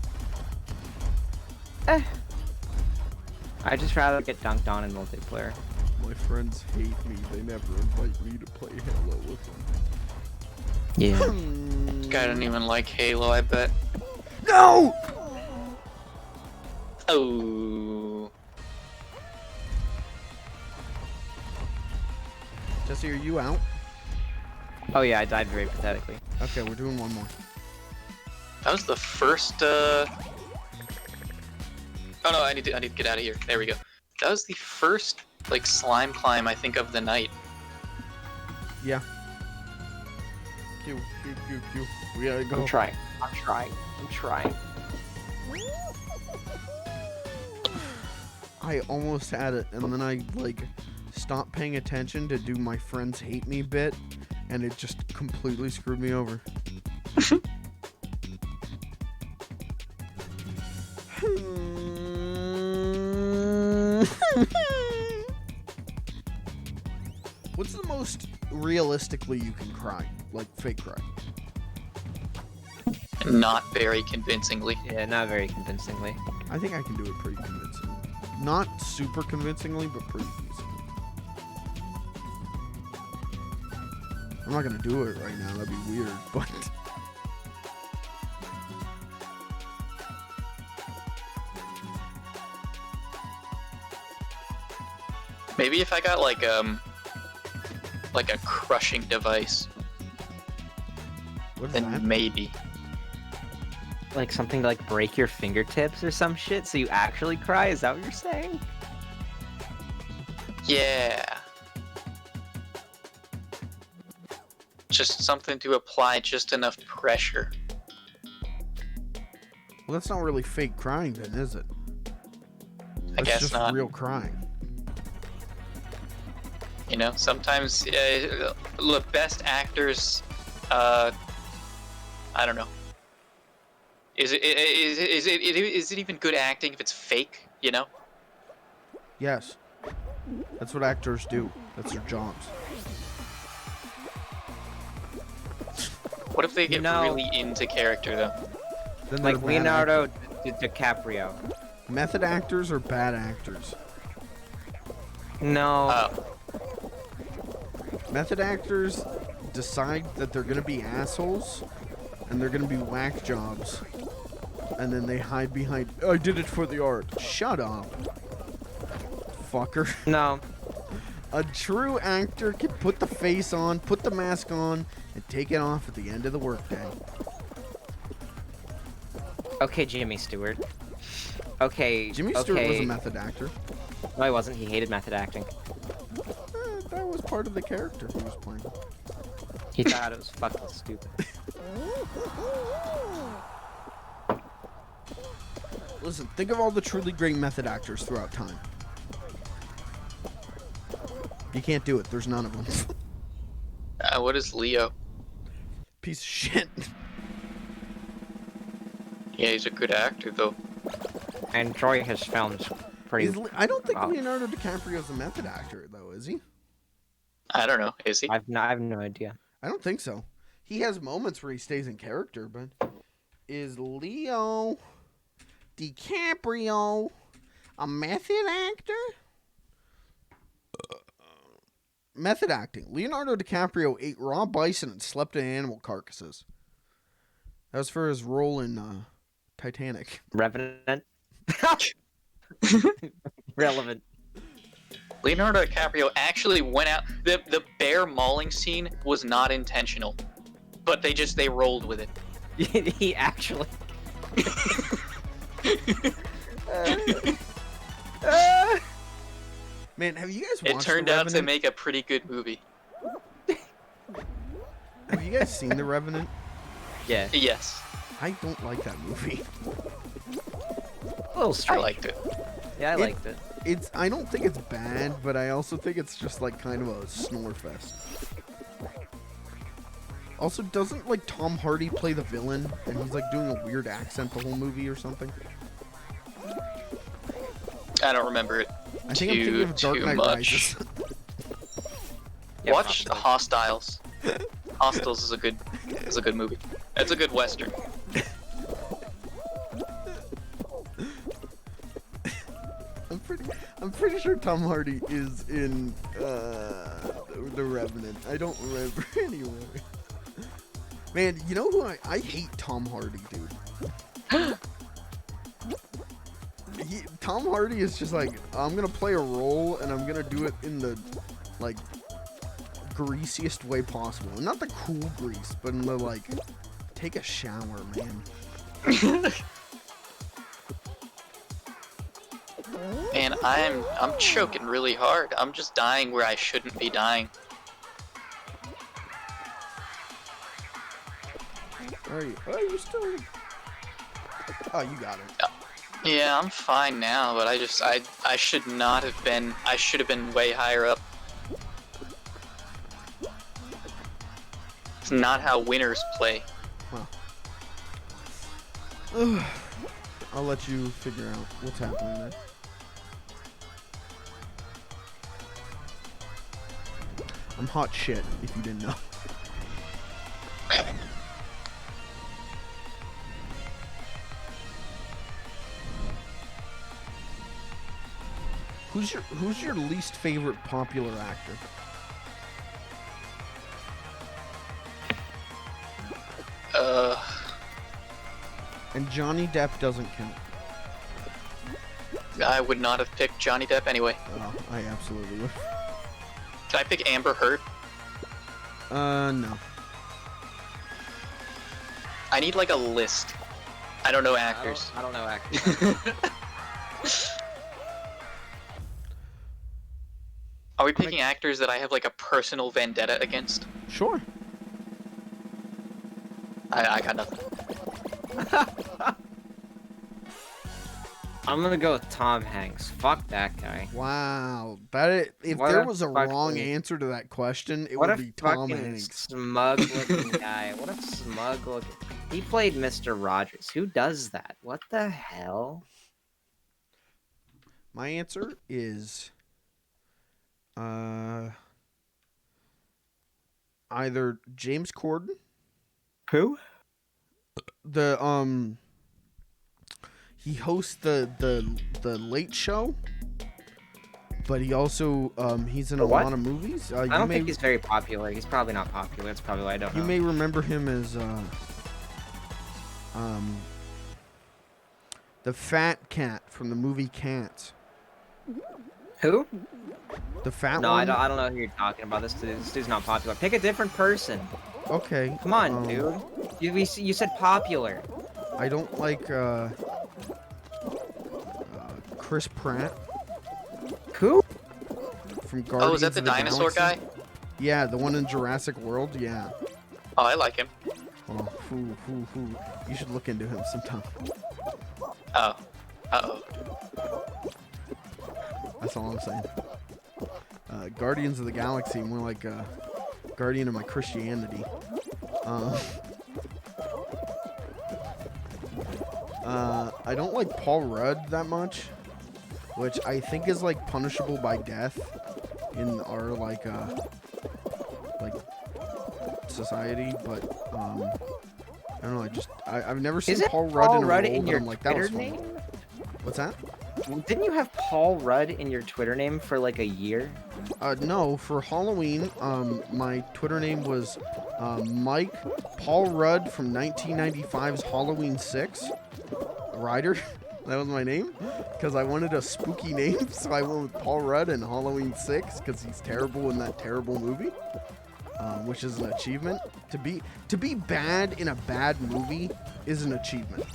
I'd just rather get dunked on in multiplayer. My friends hate me. They never invite me to play Halo with them. Yeah. This guy doesn't even like Halo, I bet. No! Oh. Jesse, are you out? Oh yeah, I died very pathetically. Okay, we're doing one more. That was the first Oh no, I need to get out of here. There we go. That was the first like slime climb I think of the night. Yeah. Q. We gotta go. I'm trying. I almost had it, and then I like stopped paying attention to do my friends hate me bit, and it just completely screwed me over. What's the most realistically you can cry? Like fake cry? Not very convincingly. Yeah, not very convincingly. I think I can do it pretty convincingly. Not super convincingly, but pretty decently. I'm not gonna do it right now, that'd be weird, but... Maybe if I got like a crushing device, What is then that? maybe. Like something to like break your fingertips or some shit, so you actually cry. Is that what you're saying? Yeah. Just something to apply just enough pressure. Well, that's not really fake crying then, is it? I That's guess just not. real crying. You know, sometimes the best actors, I don't know. Is it even good acting if it's fake? You know? Yes. That's what actors do. That's their jobs. What if they get No. really into character though? Then they're Like bad Leonardo DiCaprio. actors. Method actors are bad actors. No. Oh, Method actors decide that they're gonna be assholes and they're gonna be whack jobs. And then they hide behind, I did it for the art. Shut up. Fucker. No. A true actor can put the face on, put the mask on, and take it off at the end of the workday. Okay, Jimmy Stewart. Okay. Jimmy Stewart okay. was a method actor. No, he wasn't. He hated method acting. That was part of the character he was playing. He thought it was fucking stupid. Listen, think of all the truly great method actors throughout time. You can't do it. There's none of them. what is Leo? Piece of shit. Yeah, he's a good actor though. I enjoy his films pretty. I don't think Wow. Leonardo DiCaprio's a method actor, though, is he? I don't know. Is he? I have no idea. I don't think so. He has moments where he stays in character, but is Leo DiCaprio a method actor? Method acting. Leonardo DiCaprio ate raw bison and slept in animal carcasses. That was for his role in Titanic. Revenant. Relevant. Leonardo DiCaprio actually went out. The bear mauling scene was not intentional, but they rolled with it. He actually. Man, have you guys It watched turned The out to Revenant? make a pretty good movie. Have you guys seen The Revenant? Yeah. Yes, I don't like that movie. A little I strange. liked it. Yeah, I It- liked it. I don't think it's bad, but I also think it's just like kind of a snore fest. Also, doesn't like Tom Hardy play the villain and he's like doing a weird accent the whole movie or something? I don't remember it. I think I'm thinking of Dark Too Knight much. Rises. Yeah, Watch probably. Hostiles. Hostiles is a good movie. It's a good western. I'm pretty sure Tom Hardy is in The Revenant. I don't remember anyway. Man, you know who I hate Tom Hardy, dude. Tom Hardy is just like, I'm gonna play a role and I'm gonna do it in the like greasiest way possible. And not the cool grease, but in the like take a shower, man. Man, I'm choking really hard. I'm just dying where I shouldn't be dying. Are you still? Oh, you got it. Yeah, I'm fine now, but I should not have been. I should have been way higher up. It's not how winners play. I'll let you figure out what's happening there. I'm hot shit, if you didn't know. Who's your least favorite popular actor? And Johnny Depp doesn't count. I would not have picked Johnny Depp anyway. Oh, I absolutely would. Can I pick Amber Heard? No. I need like a list. I don't know actors. I don't know actors. Are we picking actors that I have like a personal vendetta against? Sure. I got nothing. I'm gonna go with Tom Hanks. Fuck that guy. Wow. If What there a was a fucking- wrong answer to that question, it What would a be Tom fucking Hanks. smug looking guy. What a smug looking. He played Mr. Rogers. Who does that? What the hell? My answer is either James Corden, Who? he hosts the Late Show, but he also he's in a What? lot of movies. I don't think he's very popular. He's probably not popular. That's probably why I don't know. You may remember him as the fat cat from the movie Cats. Who? The fat No, one. I don't know who you're talking about. This dude's not popular. Pick a different person. Okay. Come on, dude. You said popular. I don't like Chris Pratt Who? from Guardians Oh, is that the of dinosaur Galaxy. guy? Yeah, the one in Jurassic World. Yeah. Oh, I like him. Oh, you should look into him sometime. Oh. Uh-oh. That's all I'm saying. Guardians of the Galaxy, more like Guardian of my Christianity. I don't like Paul Rudd that much, which I think is like punishable by death in our like society. But I don't know. I've never seen Isn't Paul Rudd Paul in a Rudd role in that your I'm like, that was Twitter fun. name? What's that? Didn't you have Paul Rudd in your Twitter name for like a year? No, for Halloween, my Twitter name was Mike Paul Rudd from 1995's Halloween 6 Ryder. That was my name because I wanted a spooky name, so I went with Paul Rudd in Halloween 6 because he's terrible in that terrible movie, which is an achievement. To be bad in a bad movie is an achievement.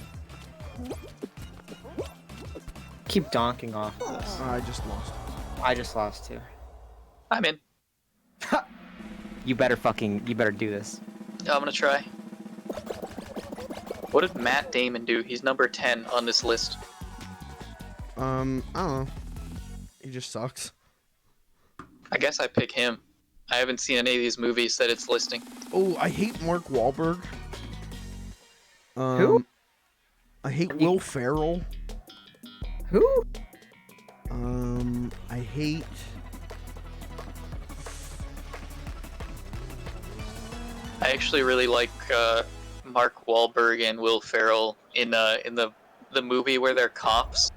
Keep donking off this. I just lost. I just lost too. I'm in. You better do this. Yeah, I'm gonna try. What did Matt Damon do? He's number 10 on this list. I don't know. He just sucks. I guess I pick him. I haven't seen any of these movies that it's listing. Oh, I hate Mark Wahlberg. Who? I hate Will Ferrell. Who? I hate. I actually really like Mark Wahlberg and Will Ferrell in the movie where they're cops.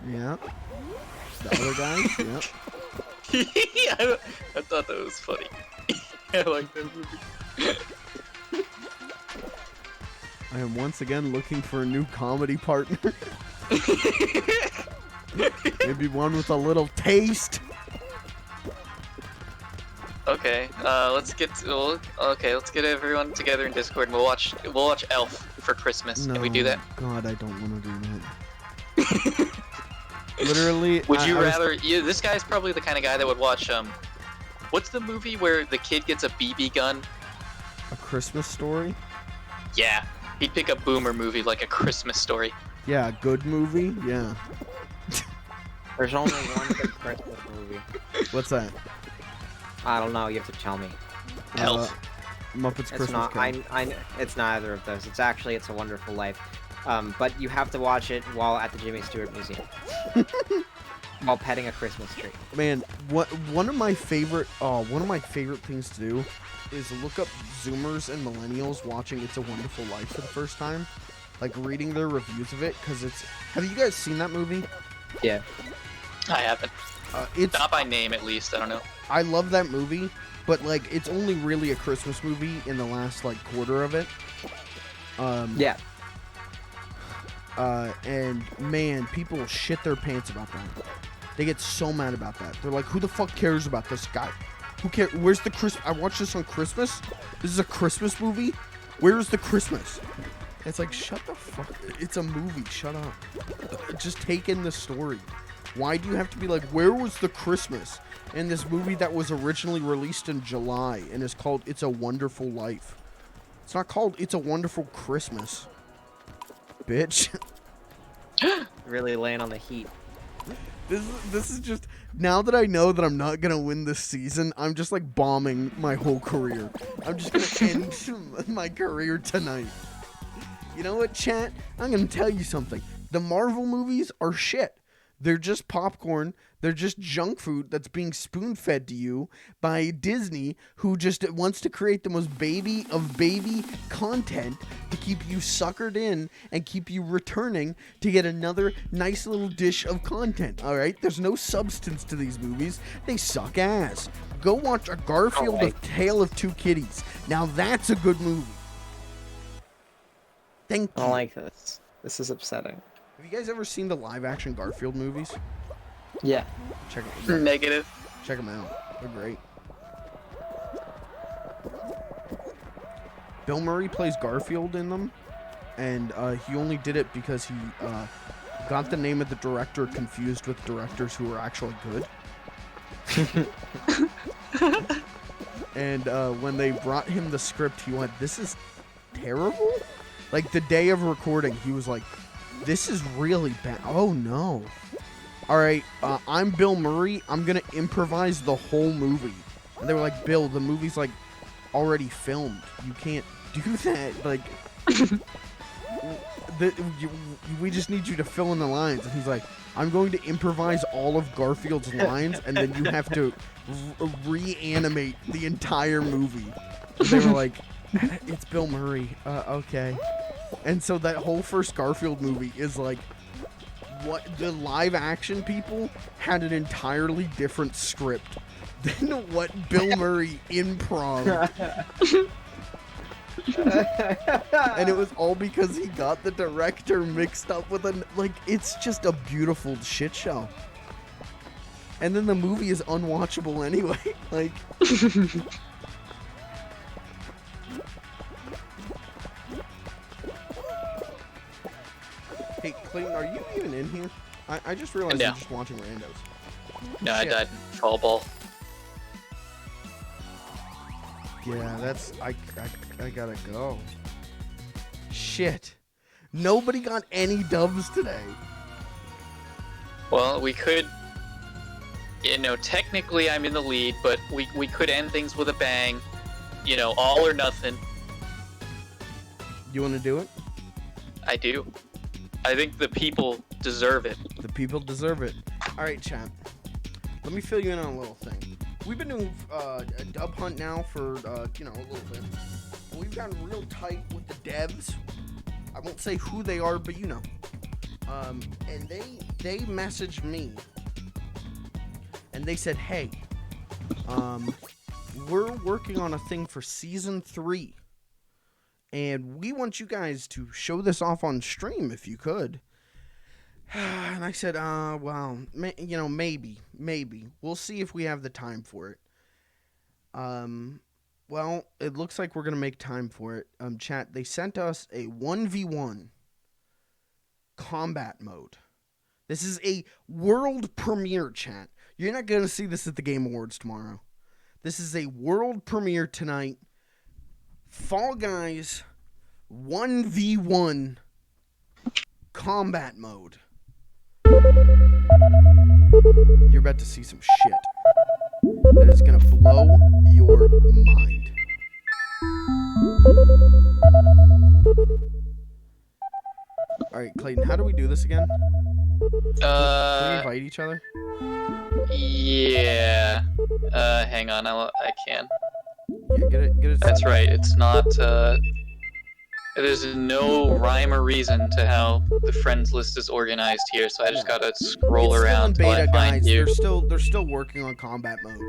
Yeah. The other guys. Yep. I thought that was funny. I like that movie. I am once again looking for a new comedy partner. Maybe one with a little taste. Okay, let's get everyone together in Discord and we'll watch Elf for Christmas. No, Can we do that? God, I don't want to do that. Literally. Would you I was- rather? Yeah, this guy's probably the kind of guy that would watch what's the movie where the kid gets a BB gun? A Christmas Story? Yeah, he'd pick a boomer movie like A Christmas Story. Yeah, good movie. Yeah. There's only one good Christmas movie. What's that? I don't know. You have to tell me. Elf. Muppets It's Christmas not. Carol. It's neither of those. It's actually It's a Wonderful Life. But you have to watch it while at the Jimmy Stewart Museum. While petting a Christmas tree. Man, one of my favorite things to do is look up Zoomers and Millennials watching It's a Wonderful Life for the first time, like reading their reviews of it, because it's. Have you guys seen that movie? Yeah. I haven't. It's. Not by name, at least. I don't know. I love that movie, but like it's only really a Christmas movie in the last like quarter of it. Yeah. And man, people shit their pants about that. They get so mad about that. They're like, who the fuck cares about this guy? Who cares? Where's the Christmas? I watched this on Christmas. This is a Christmas movie. Where's the Christmas? It's like, shut the fuck. It's a movie. Shut up. Just take in the story. Why do you have to be like, where was the Christmas in this movie that was originally released in July and is called It's a Wonderful Life? It's not called It's a Wonderful Christmas. Bitch. Really laying on the heat. This is just, now that I know that I'm not gonna win this season, I'm just like bombing my whole career. I'm just gonna end my career tonight. You know what, chat? I'm gonna tell you something. The Marvel movies are shit. They're just popcorn. They're just junk food that's being spoon-fed to you by Disney, who just wants to create the most baby of baby content to keep you suckered in and keep you returning to get another nice little dish of content, all right? There's no substance to these movies. They suck ass. Go watch a Garfield of Tale of Two Kitties. Now that's a good movie. Thank I you. don't like this. This is upsetting. Have you guys ever seen the live-action Garfield movies? Yeah. Check them. Negative. Check them out. They're great. Bill Murray plays Garfield in them, and he only did it because he got the name of the director confused with directors who were actually good. And when they brought him the script, he went, "This is terrible." Like the day of recording, he was like, "This is really bad. Oh no." All right, I'm Bill Murray. I'm going to improvise the whole movie. And they were like, "Bill, the movie's like already filmed. You can't do that. Like, we just need you to fill in the lines." And he's like, "I'm going to improvise all of Garfield's lines, and then you have to reanimate the entire movie." And they were like, "It's Bill Murray. Okay." And so that whole first Garfield movie is like, what the live action people had an entirely different script than what Bill Murray improv. And it was all because he got the director mixed up with it's just a beautiful shit show. And then the movie is unwatchable anyway. Like, hey, Clayton, are you even in here? I just realized No. I'm just watching randos. No, I Shit. died in fall ball. Yeah, that's I gotta go. Shit. Nobody got any dubs today. Well, we could. Technically I'm in the lead, but we could end things with a bang. All or nothing. You wanna do it? I do. I think the people deserve it. The people deserve it. Alright, chat. Let me fill you in on a little thing. We've been doing a dub hunt now for a little bit. We've gotten real tight with the devs. I won't say who they are, but you know. And they messaged me and they said, "Hey, we're working on a thing for season 3. And we want you guys to show this off on stream if you could." And I said, well, maybe. We'll see if we have the time for it. Well, it looks like we're going to make time for it. Chat, they sent us a 1v1 combat mode. This is a world premiere, chat. You're not going to see this at the Game Awards tomorrow. This is a world premiere tonight. Fall Guys 1v1 combat mode. You're about to see some shit that is going to blow your mind. Alright, Clayton, how do we do this again? Can we invite each other? Yeah. Hang on, I can. Yeah, get it. That's right, it's not, there's no rhyme or reason to how the friends list is organized here, so I just gotta scroll It's still around in till I beta, find guys. you. They're still working on combat mode.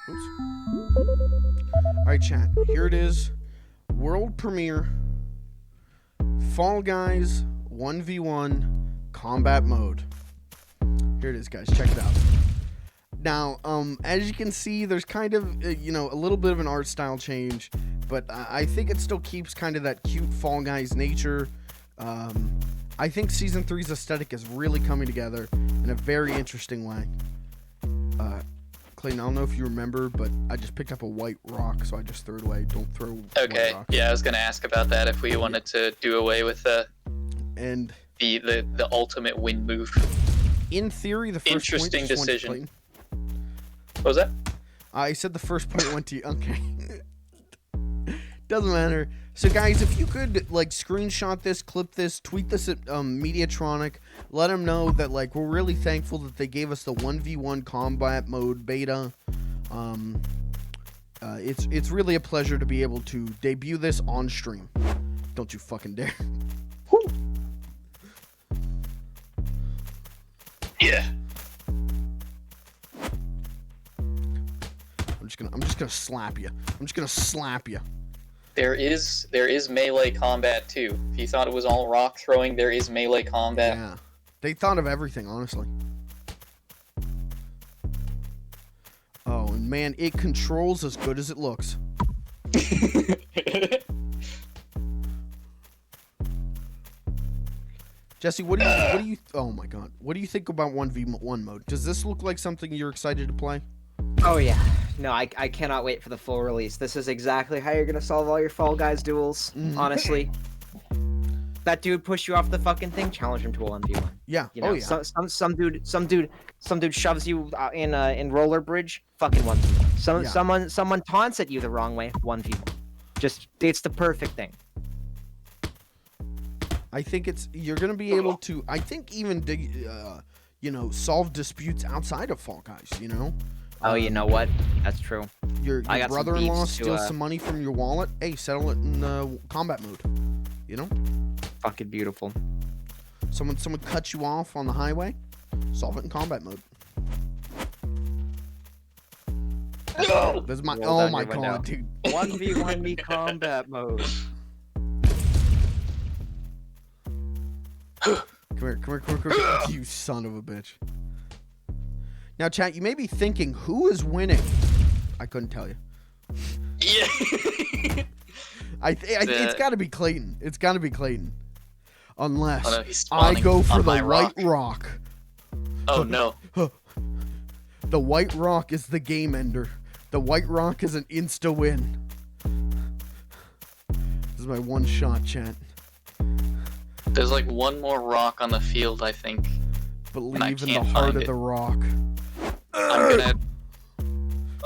Oops. Alright, chat. Here it is. World premiere. Fall Guys 1v1 combat mode. Here it is, guys. Check it out. Now, as you can see, there's kind of, a little bit of an art style change, but I think it still keeps kind of that cute Fall Guys nature. I think Season 3's aesthetic is really coming together in a very interesting way. Clayton, I don't know if you remember, but I just picked up a white rock, so I just threw it away. Don't throw Okay, white rocks. yeah, I was gonna ask about that if we wanted to do away with the And ultimate win move. in theory, the first Interesting point just went to decision. Clayton. What was that? I said the first point went to you. Okay. Doesn't matter. So, guys, if you could, screenshot this, clip this, tweet this at Mediatronic, let them know that, we're really thankful that they gave us the 1v1 combat mode beta. It's really a pleasure to be able to debut this on stream. Don't you fucking dare. Yeah. I'm just gonna slap you. I'm just gonna slap you. There is melee combat too. If you thought it was all rock throwing, there is melee combat. Yeah. They thought of everything, honestly. Oh, and man, it controls as good as it looks. Jesse, what do you oh my god. What do you think about 1v1 mode? Does this look like something you're excited to play? Oh yeah. No, I cannot wait for the full release. This is exactly how you're gonna solve all your Fall Guys duels, honestly. That dude pushed you off the fucking thing, challenge him to a 1v1. Yeah. You know, Oh yeah. some dude shoves you in roller bridge, fucking 1v1. Yeah. Someone taunts at you the wrong way, 1v1. Just it's the perfect thing. I think you're gonna be able to. I think even solve disputes outside of Fall Guys. Oh, you know what? That's true. Your I got some brother-in-law beefs to, steals some money from your wallet. Hey, settle it in combat mode. Fucking beautiful. Someone cuts you off on the highway. Solve it in combat mode. No! This is my. Roll Oh down my your window. god, dude. 1v1 me combat mode. Come here. You son of a bitch. Now, chat, you may be thinking, who is winning? I couldn't tell you. Yeah. It's got to be Clayton. It's got to be Clayton. Unless Oh, no, he's I spawning go for on the my white rock. rock. Oh no. The white rock is the game ender. The white rock is an insta win. This is my one shot, chat. There's one more rock on the field, I think. Believe in the can't heart find of it. the rock. I'm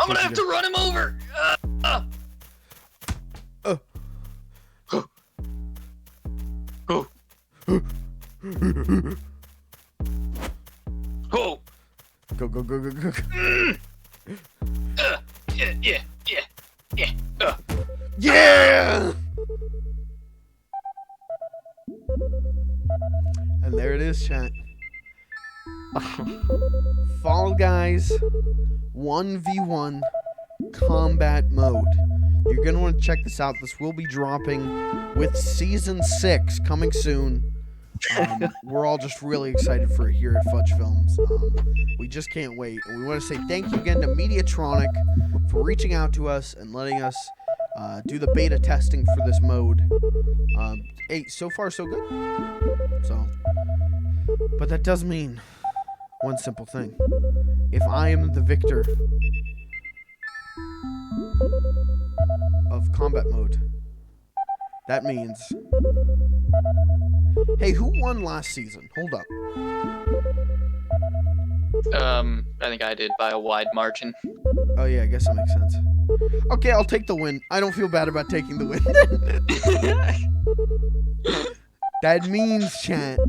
gonna have to run him over. Oh. Go. Yeah. Yeah! And there it is, chat. Fall Guys 1v1 combat mode. You're going to want to check this out. This will be dropping with Season 6 coming soon. We're all just really excited for it here at Fudge Films. We just can't wait. And we want to say thank you again to Mediatronic for reaching out to us and letting us do the beta testing for this mode. Hey, so far so good. So, but that does mean one simple thing. If I am the victor of combat mode, that means... Hey, who won last season? Hold up. I think I did by a wide margin. Oh yeah, I guess that makes sense. Okay, I'll take the win. I don't feel bad about taking the win. That means, chat,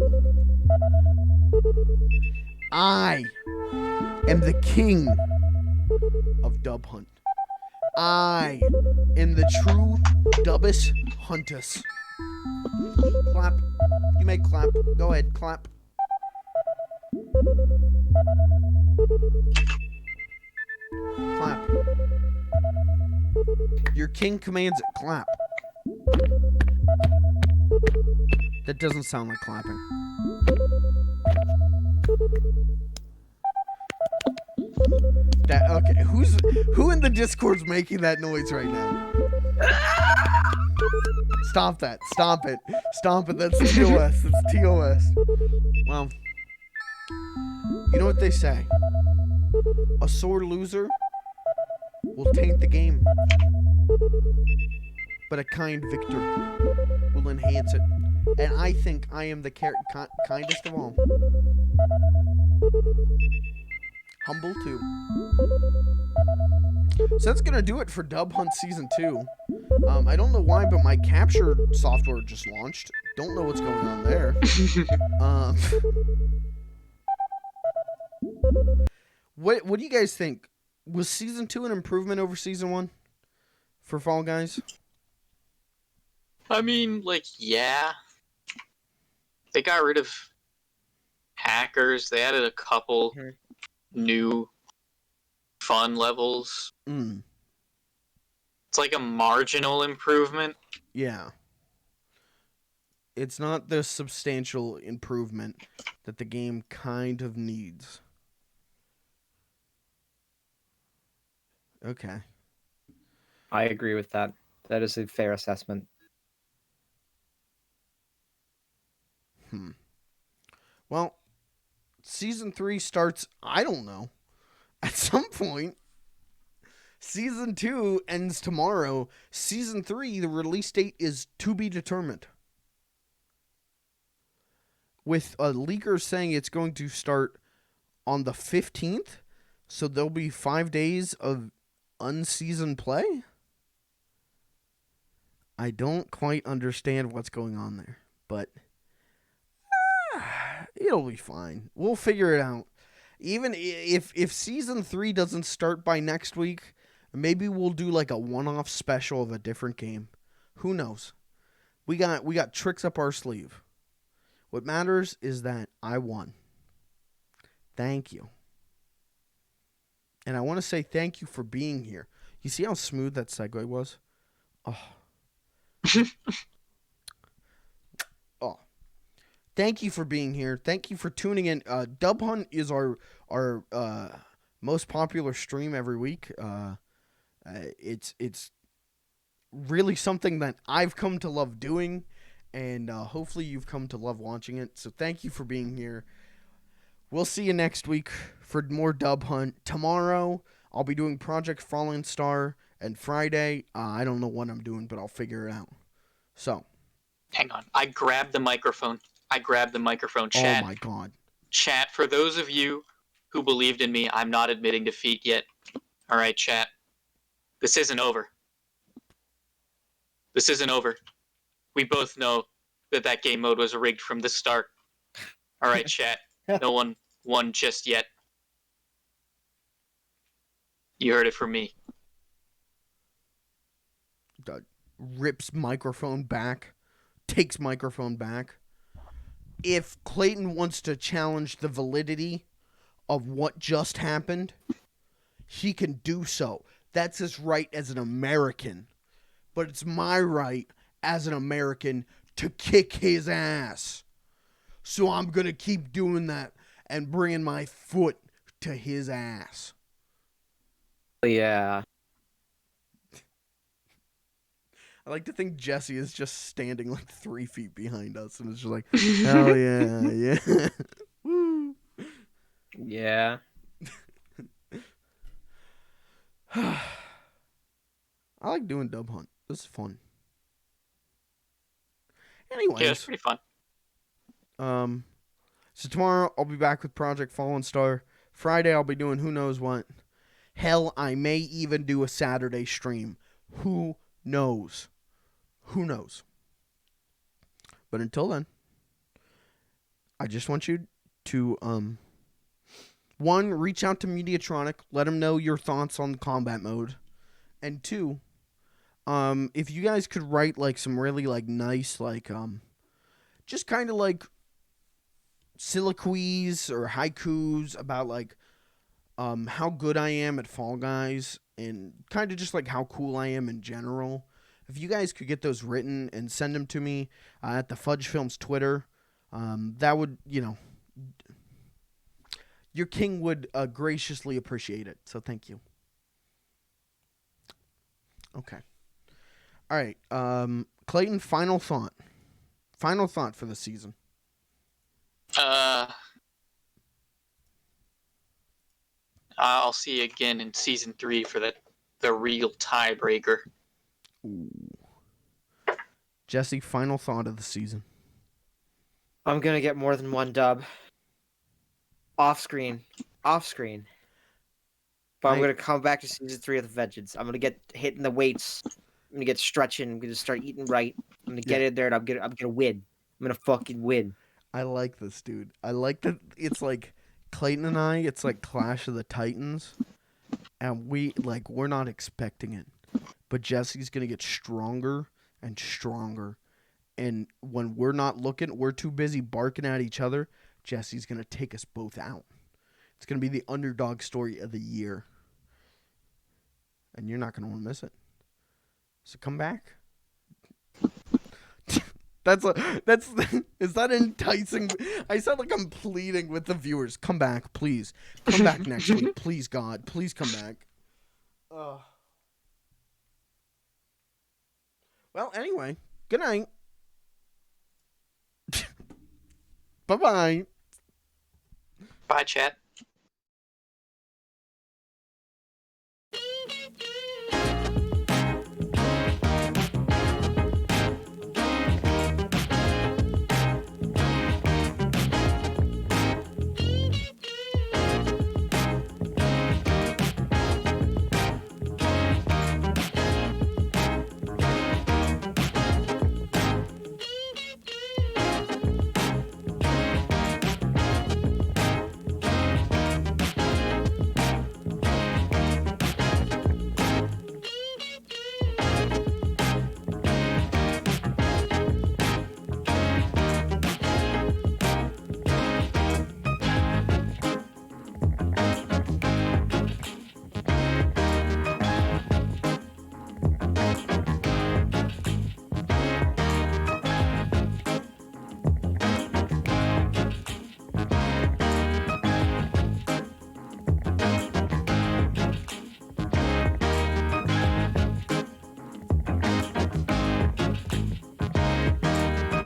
I am the king of Dub Hunt. I am the true Dubbus Huntus. Clap. You may clap. Go ahead, clap. Clap. Your king commands it. Clap. That doesn't sound like clapping. Okay, who in the Discord's making that noise right now? Stop that. Stop it. Stop it. That's TOS. It's TOS. Well, you know what they say? A sore loser will taint the game, but a kind victor will enhance it. And I think I am the kindest of all. Humble too. So that's gonna do it for Dub Hunt Season 2. I don't know why, but my capture software just launched. Don't know what's going on there. What do you guys think? Was Season 2 an improvement over Season 1 for Fall Guys? I mean, like, yeah. They got rid of hackers. They added a couple new fun levels. It's like a marginal improvement. Yeah. It's not the substantial improvement that the game kind of needs. Okay. I agree with that. That is a fair assessment. Well, Season 3 starts, I don't know, at some point. Season 2 ends tomorrow. Season 3, the release date is to be determined. With a leaker saying it's going to start on the 15th, so there'll be 5 days of unseasoned play? I don't quite understand what's going on there, but it'll be fine. We'll figure it out. Even if Season 3 doesn't start by next week, maybe we'll do like a one-off special of a different game. Who knows? We got tricks up our sleeve. What matters is that I won. Thank you. And I want to say thank you for being here. You see how smooth that segue was? Oh. Oh. Thank you for being here. Thank you for tuning in. Dub Hunt is our most popular stream every week. It's really something that I've come to love doing, and hopefully you've come to love watching it. So thank you for being here. We'll see you next week for more Dub Hunt. Tomorrow, I'll be doing Project Fallen Star, and Friday, I don't know what I'm doing, but I'll figure it out. So. Hang on. I grabbed the microphone. Chat. Oh my god. Chat, for those of you who believed in me, I'm not admitting defeat yet. Alright, chat. This isn't over. This isn't over. We both know that game mode was rigged from the start. Alright, chat. No one won just yet. You heard it from me. Rips microphone back. Takes microphone back. If Clayton wants to challenge the validity of what just happened, he can do so. That's his right as an American. But it's my right as an American to kick his ass. So I'm going to keep doing that and bringing my foot to his ass. Yeah. I like to think Jesse is just standing like 3 feet behind us and it's just like, hell yeah, yeah. Woo. Yeah. I like doing Dub Hunt. This is fun. Anyways, Yeah, it's pretty fun. So tomorrow I'll be back with Project Fallen Star. Friday I'll be doing who knows what. Hell, I may even do a Saturday stream. Who knows? Who knows? But until then, I just want you to one, reach out to Mediatronic, let them know your thoughts on the combat mode, and two, if you guys could write like some really like nice like just kind of like soliloquies or haikus about like how good I am at Fall Guys and kind of just like how cool I am in general. If you guys could get those written and send them to me at the Fudge Films Twitter, that would, your king would graciously appreciate it. So thank you. Okay. All right. Clayton, final thought. Final thought for the season. I'll see you again in season 3 for the real tiebreaker. Ooh. Jesse, final thought of the season. I'm gonna get more than one dub. Off screen. But I'm gonna come back to season 3 of the Vengeance. I'm gonna get hitting the weights. I'm gonna get stretching. I'm gonna start eating right. I'm gonna get in there and I'm gonna win. I'm gonna fucking win. I like this, dude. I like that it's like Clayton and I, it's like Clash of the Titans. And we're not expecting it. But Jesse's gonna get stronger and stronger. And when we're not looking, we're too busy barking at each other, Jesse's gonna take us both out. It's gonna be the underdog story of the year. And you're not gonna want to miss it. So come back. Is that enticing? I sound like I'm pleading with the viewers. Come back, please. Come back next week. Please, God. Please come back. Well, anyway, good night. Bye-bye. Bye, chat.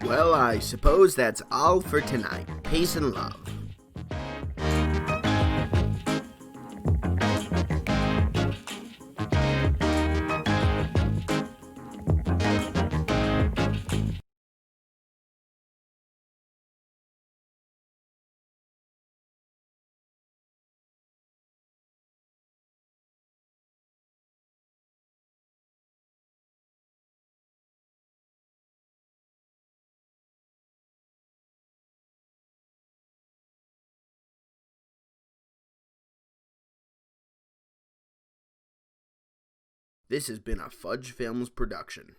Well, I suppose that's all for tonight. Peace and love. This has been a Fudge Films production.